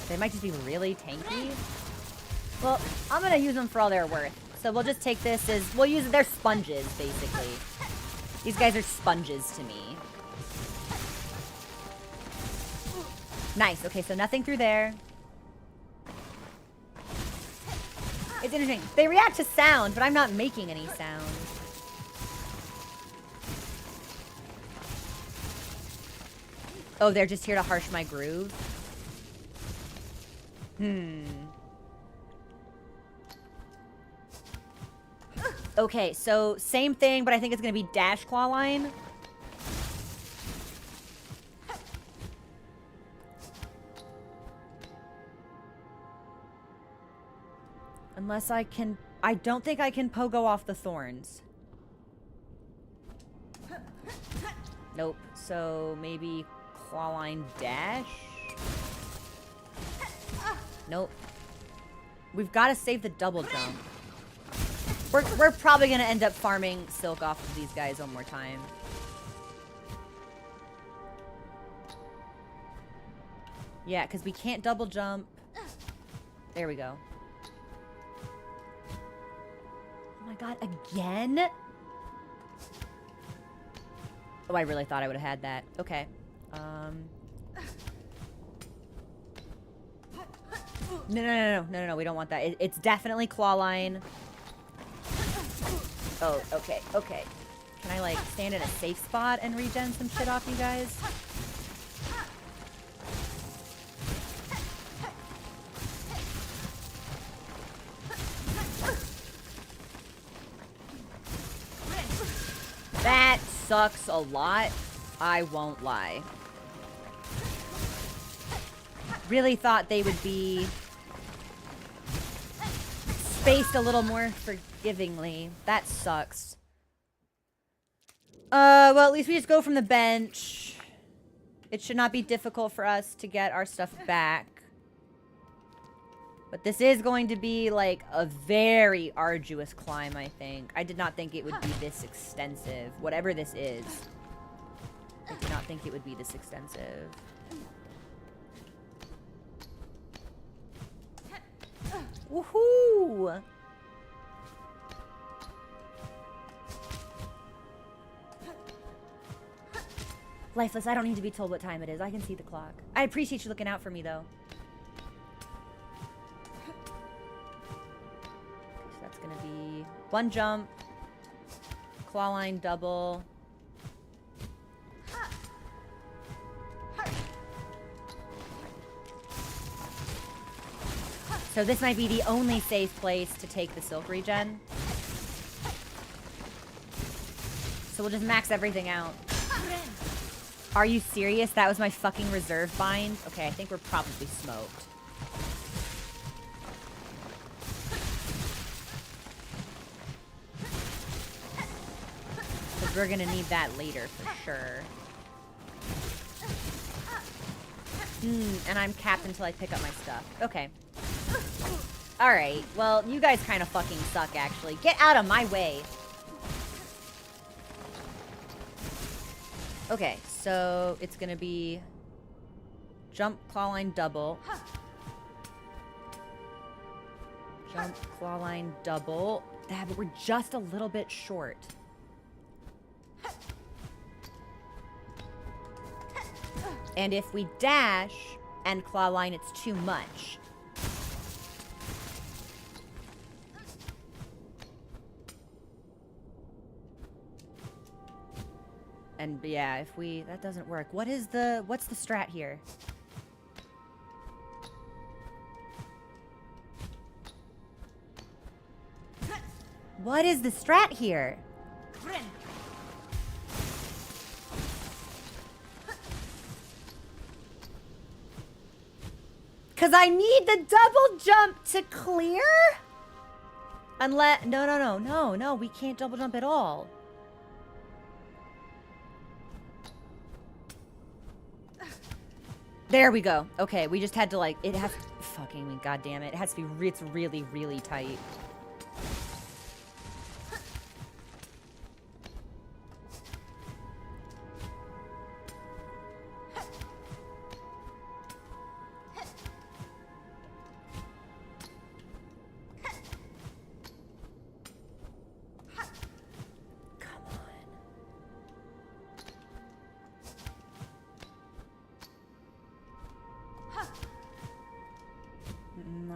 S1: They might just be really tanky. Well, I'm gonna use them for all they're worth. So we'll just take this as... We'll use... They're sponges, basically. These guys are sponges to me. Nice. Okay, so nothing through there. It's interesting. They react to sound, but I'm not making any sound. Oh, they're just here to harsh my groove? Okay, so same thing, but I think it's going to be dash claw line. Unless I can... I don't think I can pogo off the thorns. Nope. So maybe claw line dash? Nope. We've got to save the double jump. We're probably going to end up farming Silk off of these guys one more time. Yeah, because we can't double jump. There we go. Oh my god, again? Oh, I really thought I would have had that. Okay. No, we don't want that. It's definitely claw line. Oh, okay. Can I, like, stand in a safe spot and regen some shit off you guys? That sucks a lot. I won't lie. Really thought they would be spaced a little more forgivingly. That sucks. Well, at least we just go from the bench. It should not be difficult for us to get our stuff back. But this is going to be, like, a very arduous climb, I think. I did not think it would be this extensive. Whatever this is. I did not think it would be this extensive. Woohoo! Lifeless, I don't need to be told what time it is. I can see the clock. I appreciate you looking out for me, though. Okay, so that's gonna be one jump, claw line double, So this might be the only safe place to take the silk regen. So we'll just max everything out. Are you serious? That was my fucking reserve bind? Okay, I think we're probably smoked. Because we're gonna need that later for sure. And I'm capped until I pick up my stuff. Okay. Alright, well, you guys kind of fucking suck, actually. Get out of my way! Okay, so it's gonna be jump, claw line, double. Jump, claw line, double. Yeah, but we're just a little bit short. And if we dash and claw line, it's too much. And yeah, if we, that doesn't work. What's the strat here? What is the strat here? Because I need the double jump to clear? Unless, no, we can't double jump at all. There we go. Okay, we just had to like, it has, fucking, god damn it. It has to be, it's really, really tight.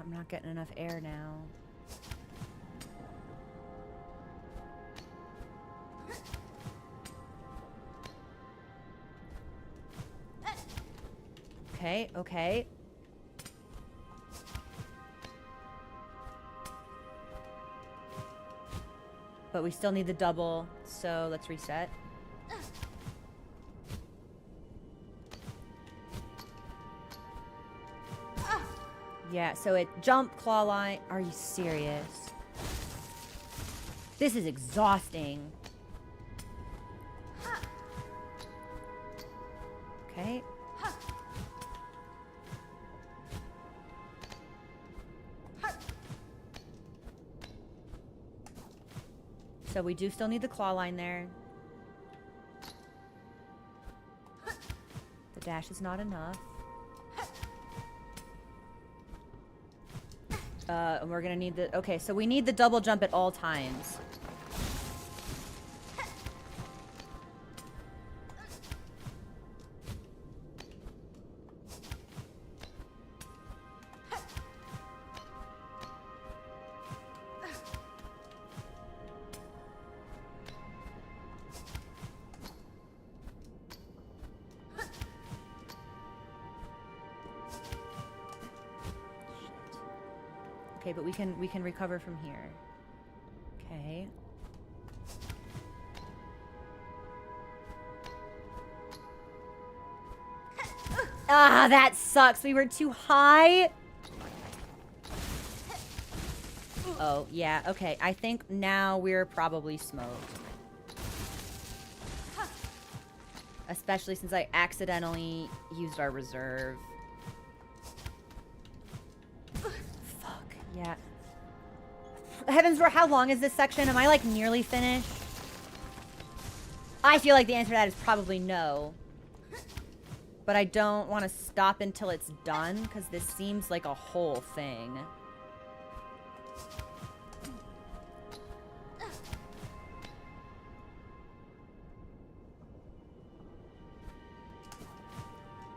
S1: I'm not getting enough air now. Okay, okay. But we still need the double, so let's reset. Yeah, so it jump, claw line. Are you serious? This is exhausting. Okay. So we do still need the claw line there. The dash is not enough. And we're gonna need the... Okay, so we need the double jump at all times. Okay, but we can recover from here. Okay. Ah, that sucks. We were too high. Oh, yeah. Okay, I think now we're probably smoked. Especially since I accidentally used our reserve. Yeah. Heavens, how long is this section? Am I, like, nearly finished? I feel like the answer to that is probably no. But I don't want to stop until it's done, because this seems like a whole thing.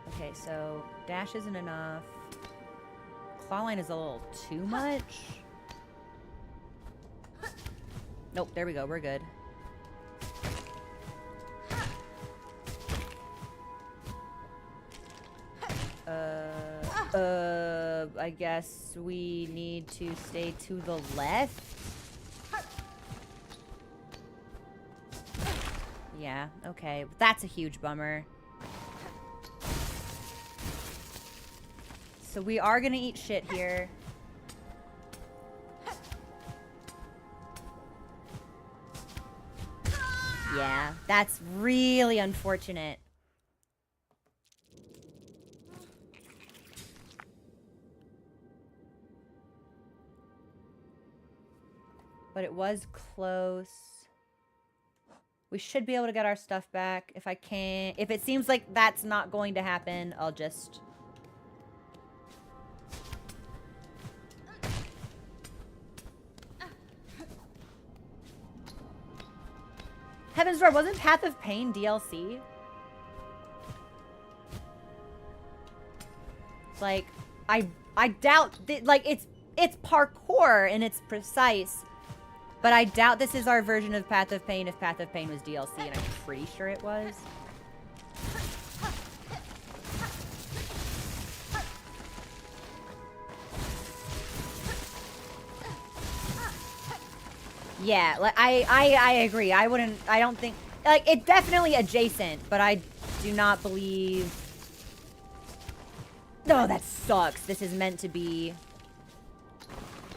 S1: Okay, so dash isn't enough. Claw line is a little too much. Nope, there we go. We're good. I guess we need to stay to the left. Yeah, okay. That's a huge bummer. So we are gonna eat shit here. Yeah, that's really unfortunate. But it was close. We should be able to get our stuff back. If I can't... If it seems like that's not going to happen, I'll just... Heaven's Door, wasn't Path of Pain DLC? Like, I doubt... Like, it's parkour and it's precise. But I doubt this is our version of Path of Pain if Path of Pain was DLC, and I'm pretty sure it was. Yeah, like I agree. I don't think, like, it's definitely adjacent, but I do not believe... Oh, that sucks. This is meant to be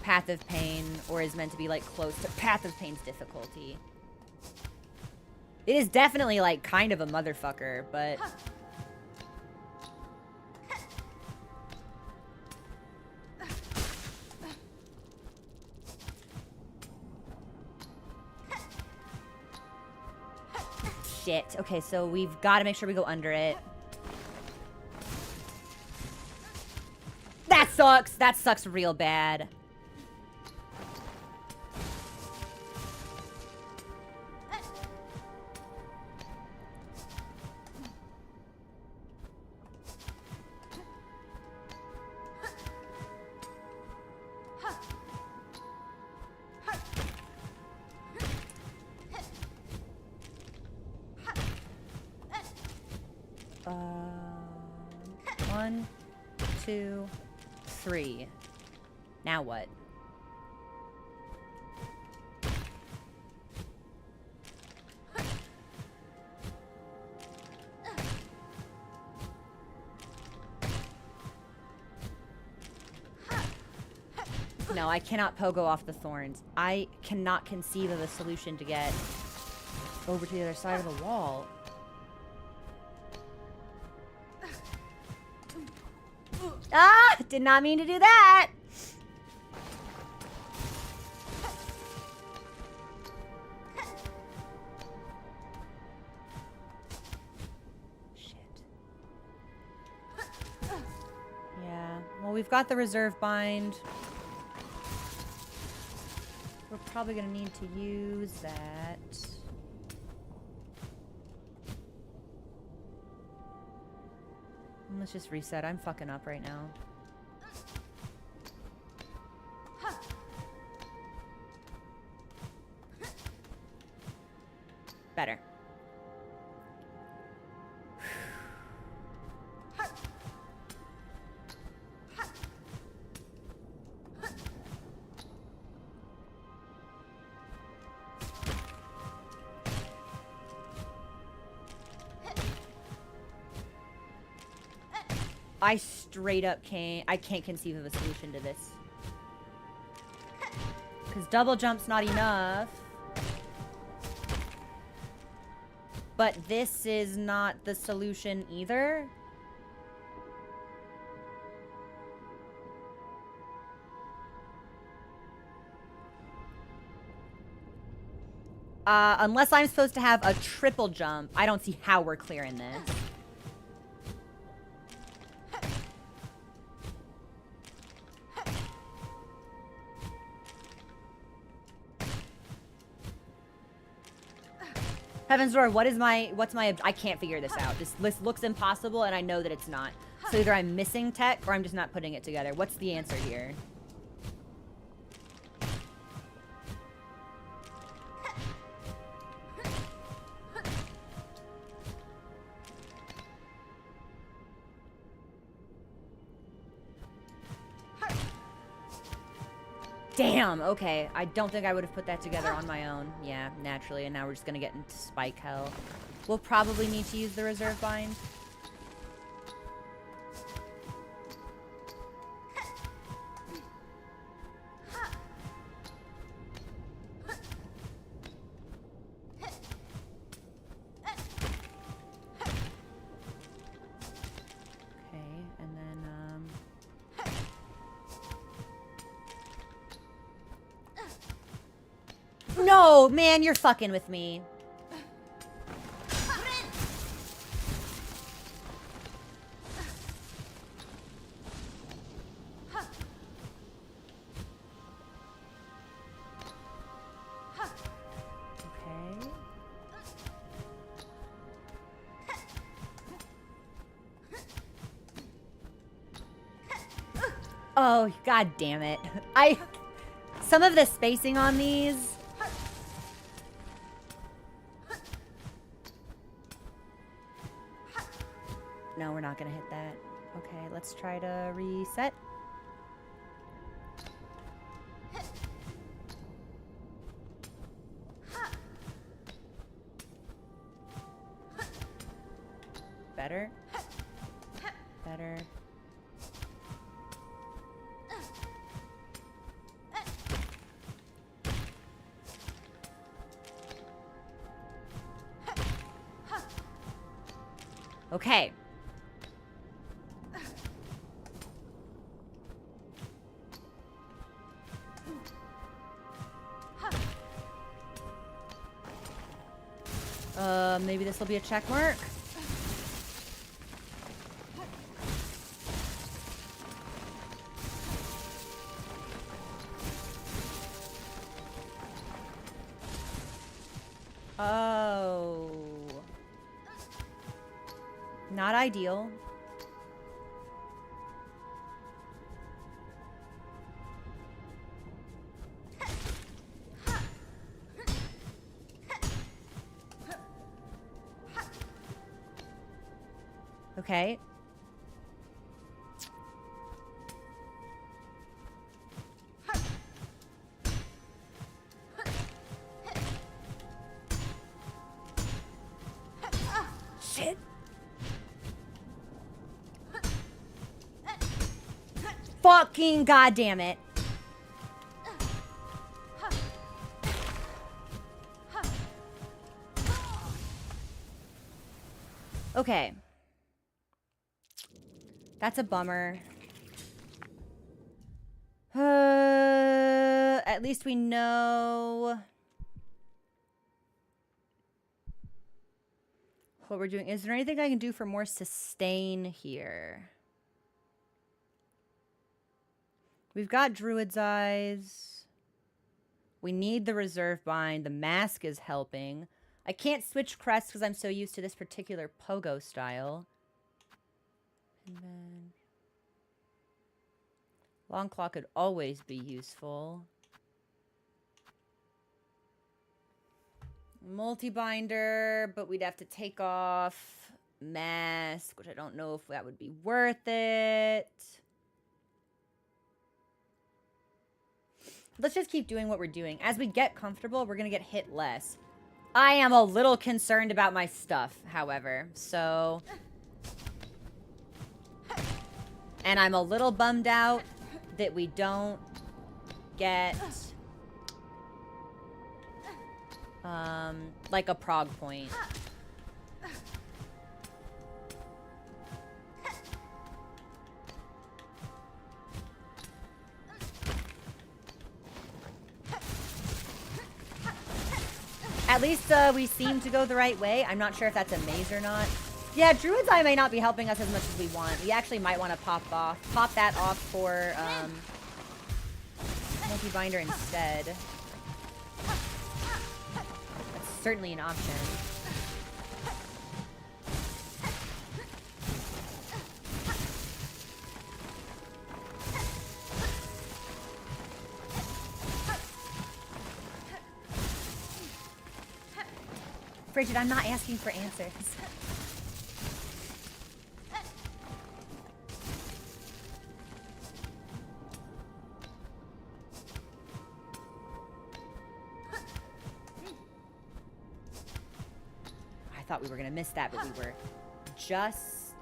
S1: Path of Pain, or is meant to be, like, close to Path of Pain's difficulty. It is definitely, like, kind of a motherfucker, but... Shit. Okay, so we've got to make sure we go under it. That sucks! That sucks real bad. One, two, three. Now what? No, I cannot pogo off the thorns. I cannot conceive of a solution to get over to the other side of the wall. Ah! Did not mean to do that! Shit. Yeah. Well, we've got the reserve bind. We're probably gonna need to use that. Let's just reset. I'm fucking up right now. Better. I straight up I can't conceive of a solution to this. Because double jump's not enough. But this is not the solution either. Unless I'm supposed to have a triple jump, I don't see how we're clearing this. Heaven's Door, what's my, I can't figure this out. This list looks impossible and I know that it's not. So either I'm missing tech or I'm just not putting it together. What's the answer here? Damn, okay. I don't think I would have put that together on my own. Yeah, naturally, and now we're just gonna get into spike hell. We'll probably need to use the reserve bind. No, man, you're fucking with me. Okay. Oh, god damn it. Some of the spacing on these. No, we're not gonna hit that. Okay, let's try to reset. Better. Better. Okay. Maybe this will be a check mark. Oh. Not ideal. Okay. Shit. Fucking goddamn it. Okay. That's a bummer. At least we know what we're doing. Is there anything I can do for more sustain here? We've got Druid's Eyes. We need the reserve bind. The mask is helping. I can't switch crests because I'm so used to this particular pogo style. And then long claw could always be useful. Multi-binder, but we'd have to take off mask, which I don't know if that would be worth it. Let's just keep doing what we're doing. As we get comfortable, we're going to get hit less. I am a little concerned about my stuff, however, so... And I'm a little bummed out that we don't get, like a prog point. At least we seem to go the right way. I'm not sure if that's a maze or not. Yeah, Druid's Eye may not be helping us as much as we want. We actually might want to pop that off for multi-binder instead. That's certainly an option. Frigid, I'm not asking for answers. thought we were going to miss that, but we were just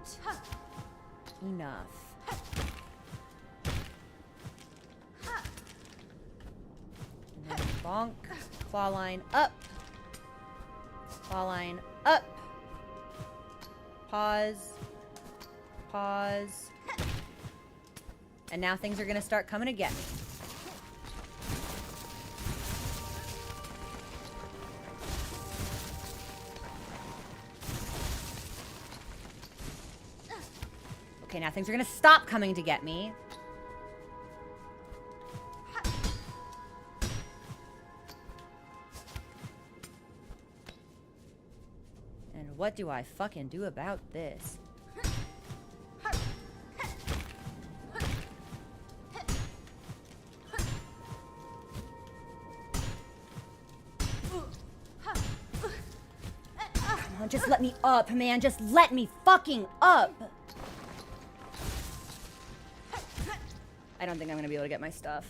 S1: enough. And then bonk. Claw line up. Claw line up. Pause. Pause. And now things are going to start coming to get me. Okay, now things are going to stop coming to get me. And what do I fucking do about this? Come on, just let me up, man. Just let me fucking up. I don't think I'm gonna be able to get my stuff.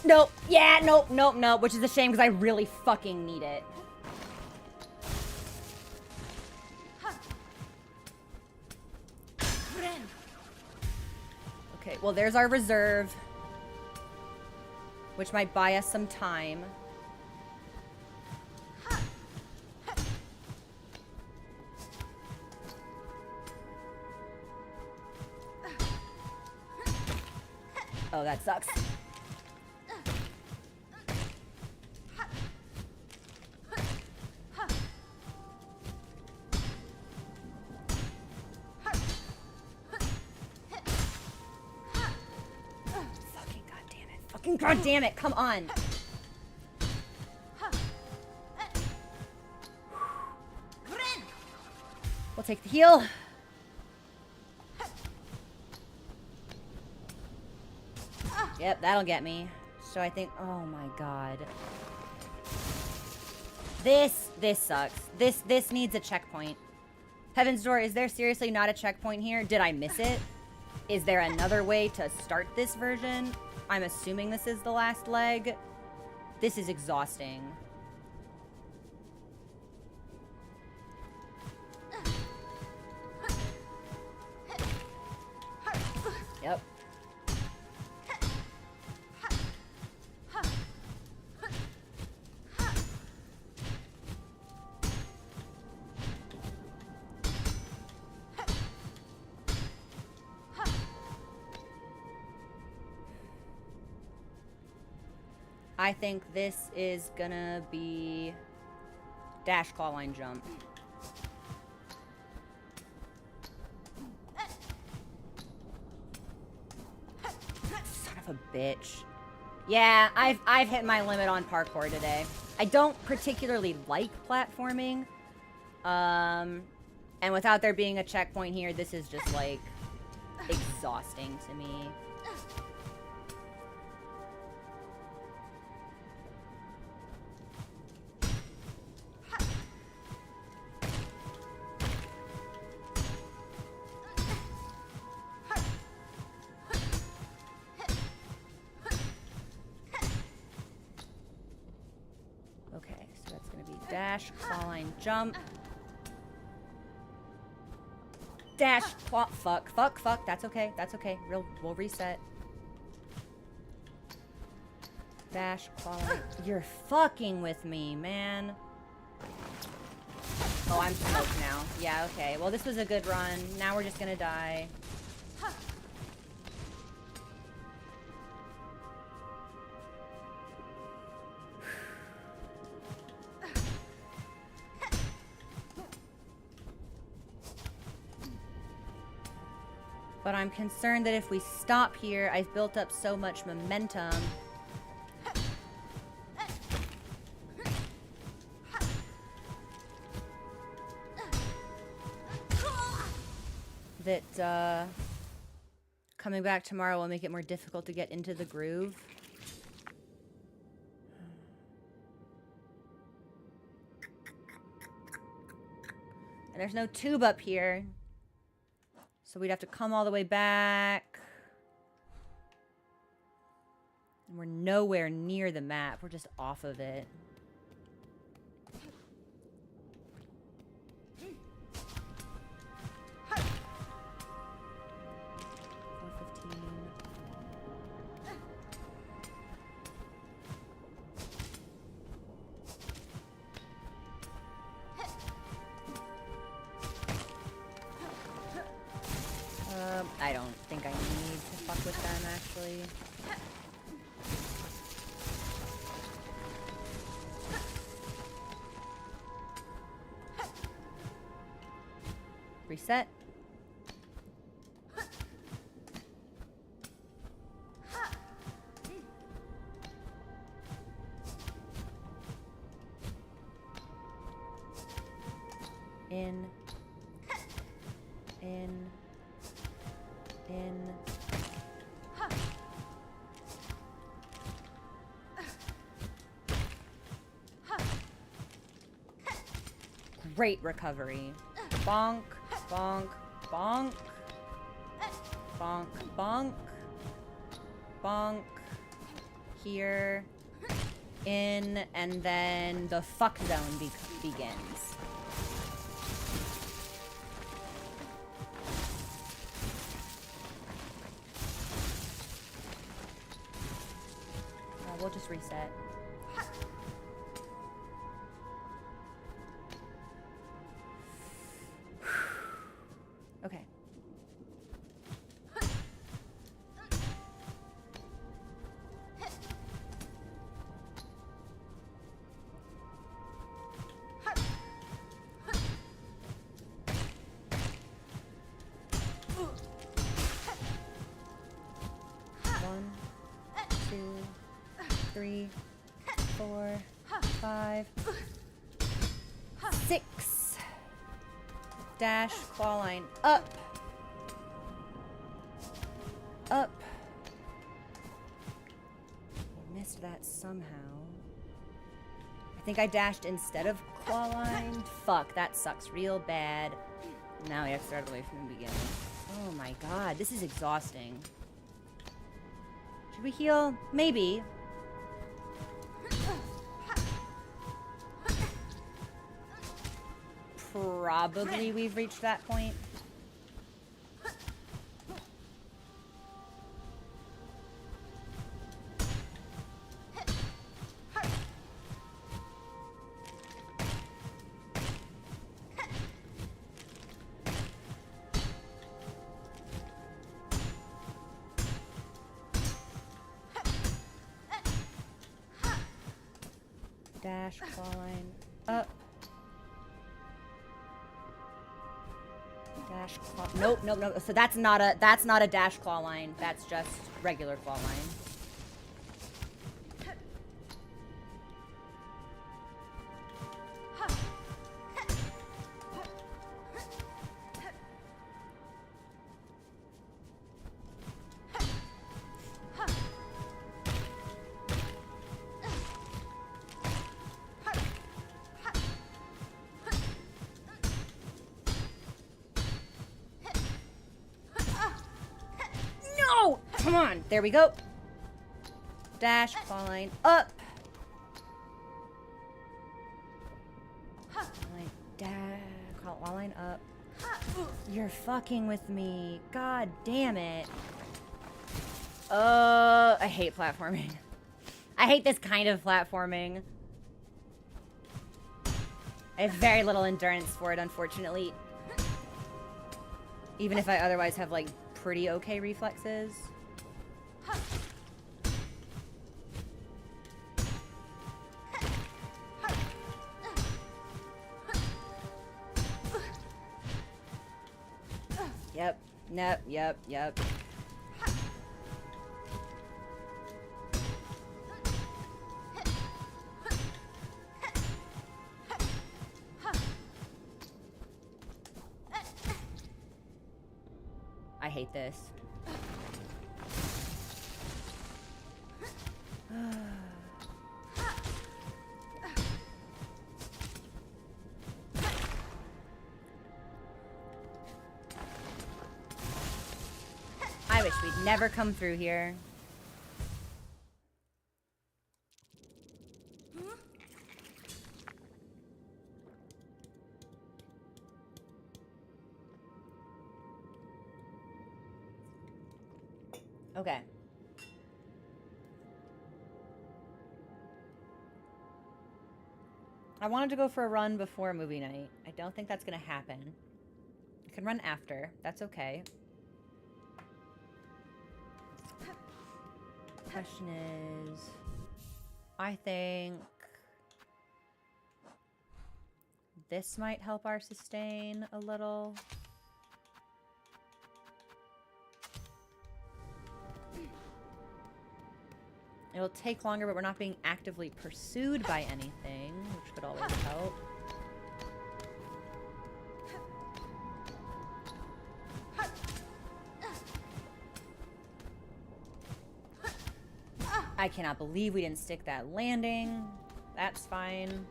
S1: Nope. Yeah, nope, nope, nope. Which is a shame because I really fucking need it. Okay, well, there's our reserve. Which might buy us some time. Oh, that sucks. Fucking goddamn it, come on. We'll take the heal. Yep, that'll get me. So I think, oh my god. This sucks. This needs a checkpoint. Heaven's Door, is there seriously not a checkpoint here? Did I miss it? Is there another way to start this version? I'm assuming this is the last leg. This is exhausting. Yep. I think this is gonna be dash claw line jump. Son of a bitch. Yeah, I've hit my limit on parkour today. I don't particularly like platforming. And without there being a checkpoint here, this is just like exhausting to me. Dash, claw line, jump. Dash, claw, fuck. That's okay. That's okay. We'll reset. Dash, claw line. You're fucking with me, man. Oh, I'm smoked now. Yeah, okay. Well, this was a good run. Now we're just gonna die. But I'm concerned that if we stop here, I've built up so much momentum. That, coming back tomorrow will make it more difficult to get into the groove. And there's no tube up here. So we'd have to come all the way back. And we're nowhere near the map. We're just off of it. need to fuck with them, actually. Reset. In. Great recovery. Bonk, bonk, bonk. Bonk, bonk. Bonk. Here. In, and then the fuck zone begins. We'll just reset. Okay. One, two, 3, 4, 5, 6. Dash, claw line, up. Up. I missed that somehow. I think I dashed instead of claw line. Fuck, that sucks real bad. Now we have to start away from the beginning. Oh my god, this is exhausting. Should we heal? Maybe. Probably we've reached that point. Dash, claw line, up. Dash, claw. Nope, nope, nope. So that's not a dash claw line. That's just regular claw line. Come on. There we go. Dash, claw line, up. Like, dash, claw line, up. You're fucking with me. God damn it. I hate platforming. I hate this kind of platforming. I have very little endurance for it, unfortunately. Even if I otherwise have, like, pretty okay reflexes. Yep. Nope. Yep. I hate this. I wish we'd never come through here. Okay. I wanted to go for a run before movie night. I don't think that's gonna happen. I can run after. That's okay. Question is, I think this might help our sustain a little. It'll take longer, but we're not being actively pursued by anything, which could always help. I cannot believe we didn't stick that landing. That's fine.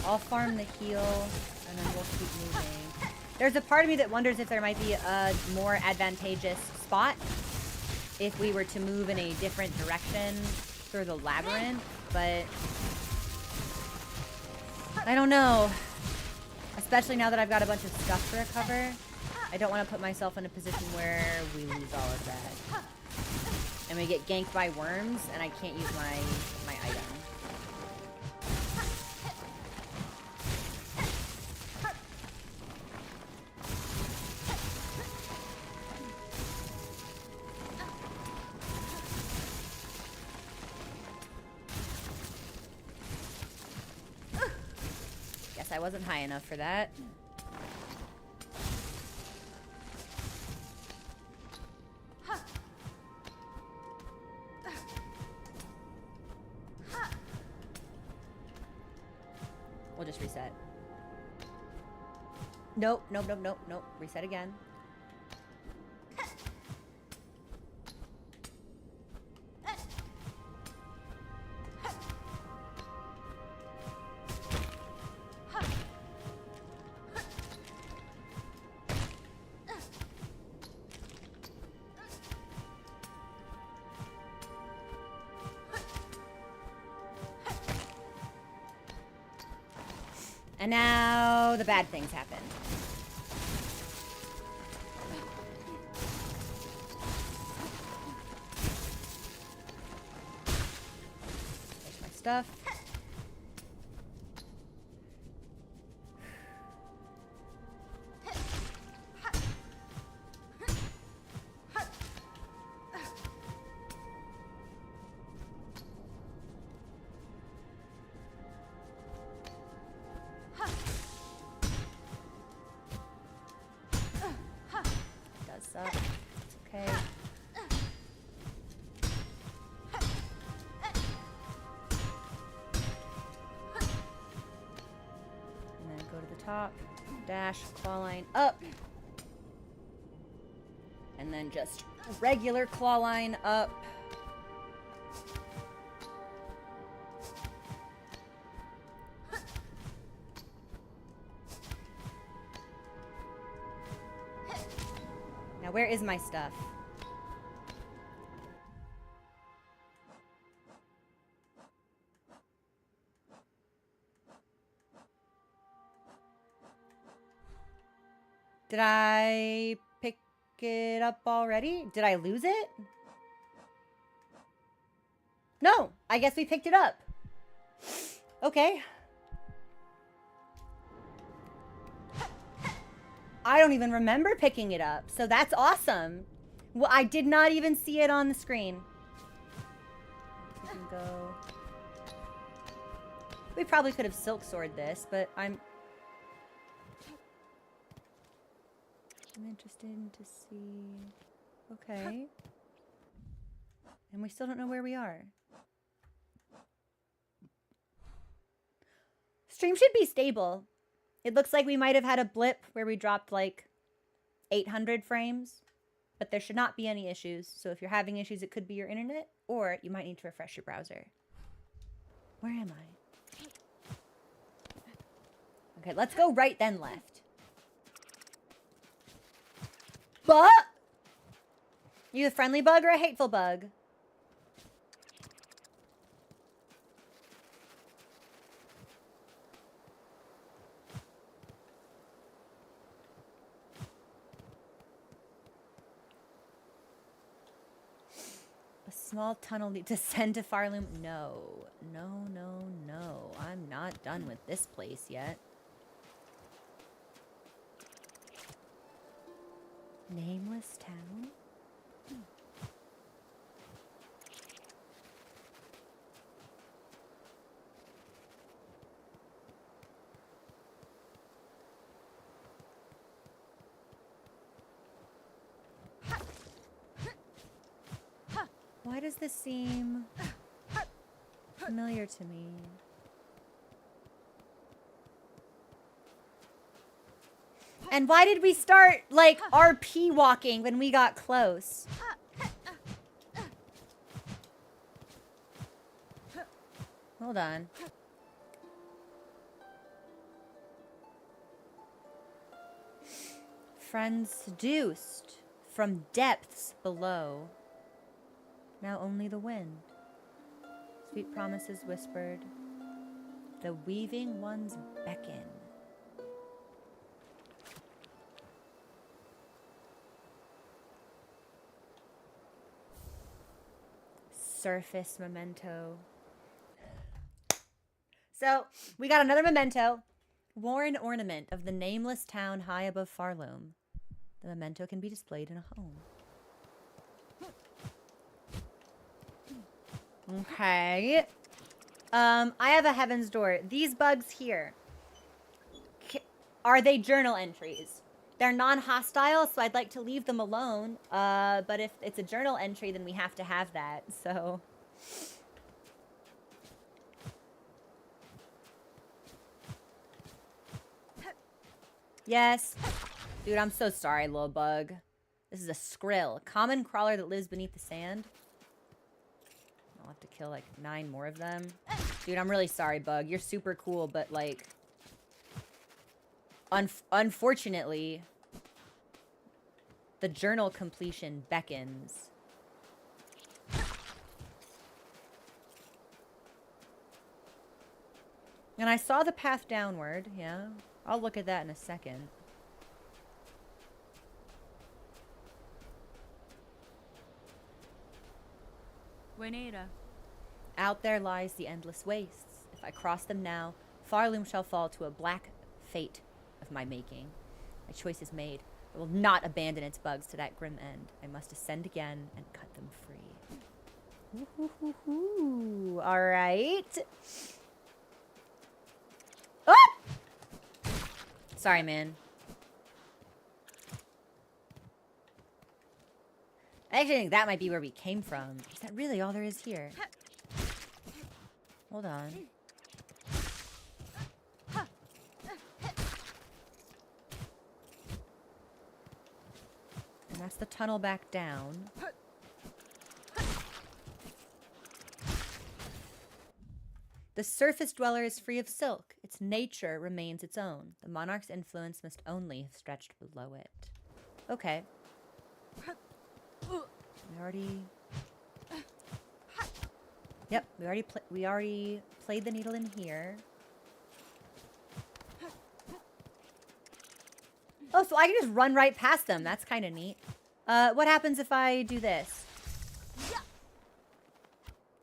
S1: I'll farm the heal, and then we'll keep moving. There's a part of me that wonders if there might be a more advantageous spot if we were to move in a different direction through the labyrinth, but I don't know. Especially now that I've got a bunch of stuff to recover. I don't want to put myself in a position where we lose all of that. And we get ganked by worms, and I can't use my item. I wasn't high enough for that. We'll just reset. Nope, nope, nope, nope, nope. Reset again. And now the bad things happen. There's my stuff. Top, dash, claw line up, and then just regular claw line up. Now where is my stuff? Did I pick it up already? Did I lose it? No, I guess we picked it up. Okay. I don't even remember picking it up, so that's awesome. Well, I did not even see it on the screen. We can go. We probably could have silk sword this, but I'm interested to see. Okay. And we still don't know where we are. Stream should be stable. It looks like we might have had a blip where we dropped like 800 frames, but there should not be any issues. So if you're having issues, it could be your internet, or you might need to refresh your browser. Where am I? Okay, let's go right then left. But you a friendly bug or a hateful bug? A small tunnel to descend to Farloom. No, no, no, no. I'm not not done with this place yet. Nameless town? Why does this seem familiar to me? And why did we start, like, RP walking when we got close? Hold on. Friends seduced from depths below. Now only the wind. Sweet promises whispered. The weaving ones beckon. Surface memento. So, we got another memento. Worn ornament of the nameless town high above Farloom. The memento can be displayed in a home. Okay. I have a heaven's door. These bugs here. Are they journal entries? They're non-hostile, so I'd like to leave them alone. But if it's a journal entry, then we have to have that, so... Yes. Dude, I'm so sorry, little bug. This is a skrill. Common crawler that lives beneath the sand. I'll have to kill, like, 9 more of them. Dude, I'm really sorry, bug. You're super cool, but, like... Unfortunately... The journal completion beckons. And I saw the path downward, yeah. I'll look at that in a second.
S2: Buenera.
S1: Out there lies the endless wastes. If I cross them now, Farloom shall fall to a black fate of my making. My choice is made. I will not abandon its bugs to that grim end. I must ascend again and cut them free. Ooh, all right. Ah! Sorry, man. I actually think that might be where we came from. Is that really all there is here? Hold on. And that's the tunnel back down. The surface dweller is free of silk. Its nature remains its own. The monarch's influence must only have stretched below it. Okay. We already... Yep, we already played the needle in here. Oh, so I can just run right past them. That's kind of neat. What happens if I do this?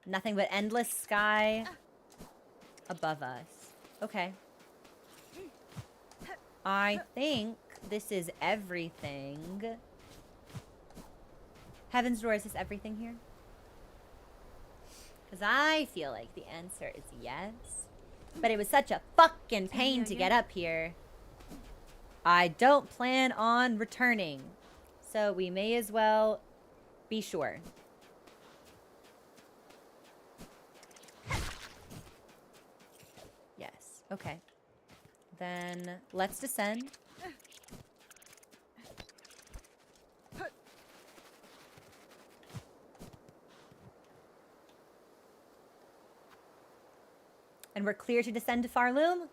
S1: Nothing but endless sky above us. Okay. I think this is everything. Heaven's Door, is this everything here? Because I feel like the answer is yes. But it was such a fucking pain to get up here. I don't plan on returning. So we may as well be sure. Yes. Okay. Then let's descend. And we're clear to descend to Farloom?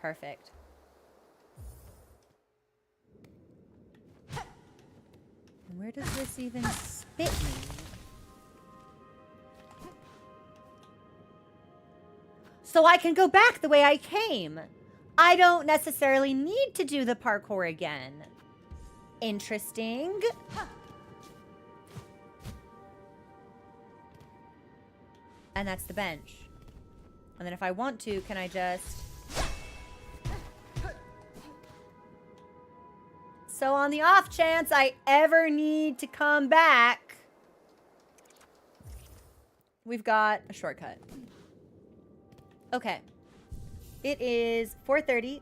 S1: Perfect. And where does this even spit me? So I can go back the way I came. I don't necessarily need to do the parkour again. Interesting. And that's the bench. And then if I want to, can I just... So on the off chance I ever need to come back, we've got a shortcut. Okay. It is 4:30.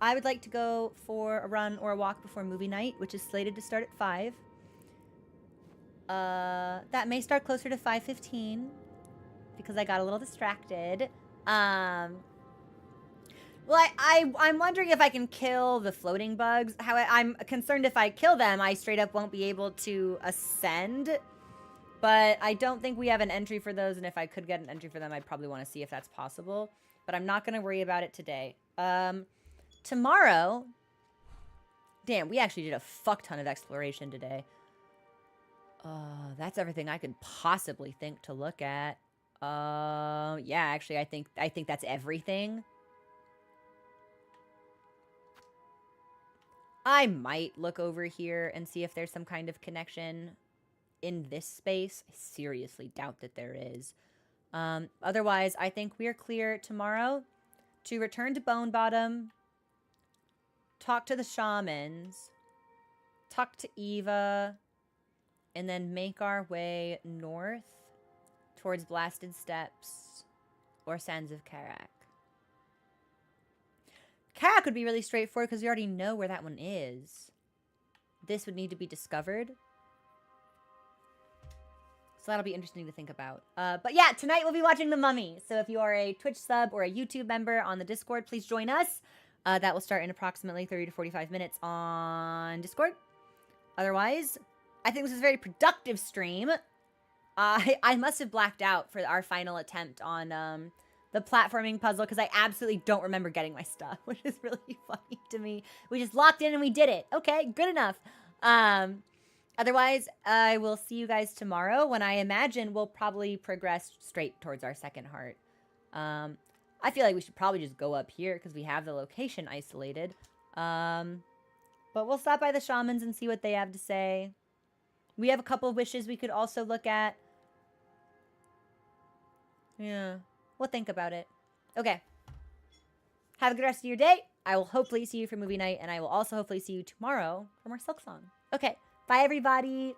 S1: I would like to go for a run or a walk before movie night, which is slated to start at 5. That may start closer to 5:15 because I got a little distracted. Well, I'm wondering if I can kill the floating bugs. I'm concerned if I kill them, I straight up won't be able to ascend. But I don't think we have an entry for those, and if I could get an entry for them, I'd probably want to see if that's possible. But I'm not going to worry about it today. Tomorrow... Damn, we actually did a fuck ton of exploration today. That's everything I could possibly think to look at. Yeah, actually, I think that's everything. I might look over here and see if there's some kind of connection in this space. I seriously doubt that there is. Otherwise, I think we are clear tomorrow to return to Bone Bottom, talk to the shamans, talk to Eva, and then make our way north towards Blasted Steps or Sands of Karak. Karak would be really straightforward because we already know where that one is. This would need to be discovered. So that'll be interesting to think about. But yeah, tonight we'll be watching The Mummy. So if you are a Twitch sub or a YouTube member on the Discord, please join us. That will start in approximately 30 to 45 minutes on Discord. Otherwise, I think this is a very productive stream. I must have blacked out for our final attempt on the platforming puzzle because I absolutely don't remember getting my stuff, which is really funny to me. We just locked in and we did it. Okay, good enough. Otherwise, I will see you guys tomorrow when I imagine we'll probably progress straight towards our second heart. I feel like we should probably just go up here because we have the location isolated. But we'll stop by the shamans and see what they have to say. We have a couple of wishes we could also look at. Yeah, we'll think about it. Okay. Have a good rest of your day. I will hopefully see you for movie night, and I will also hopefully see you tomorrow for more SILKSONG. Okay, bye everybody.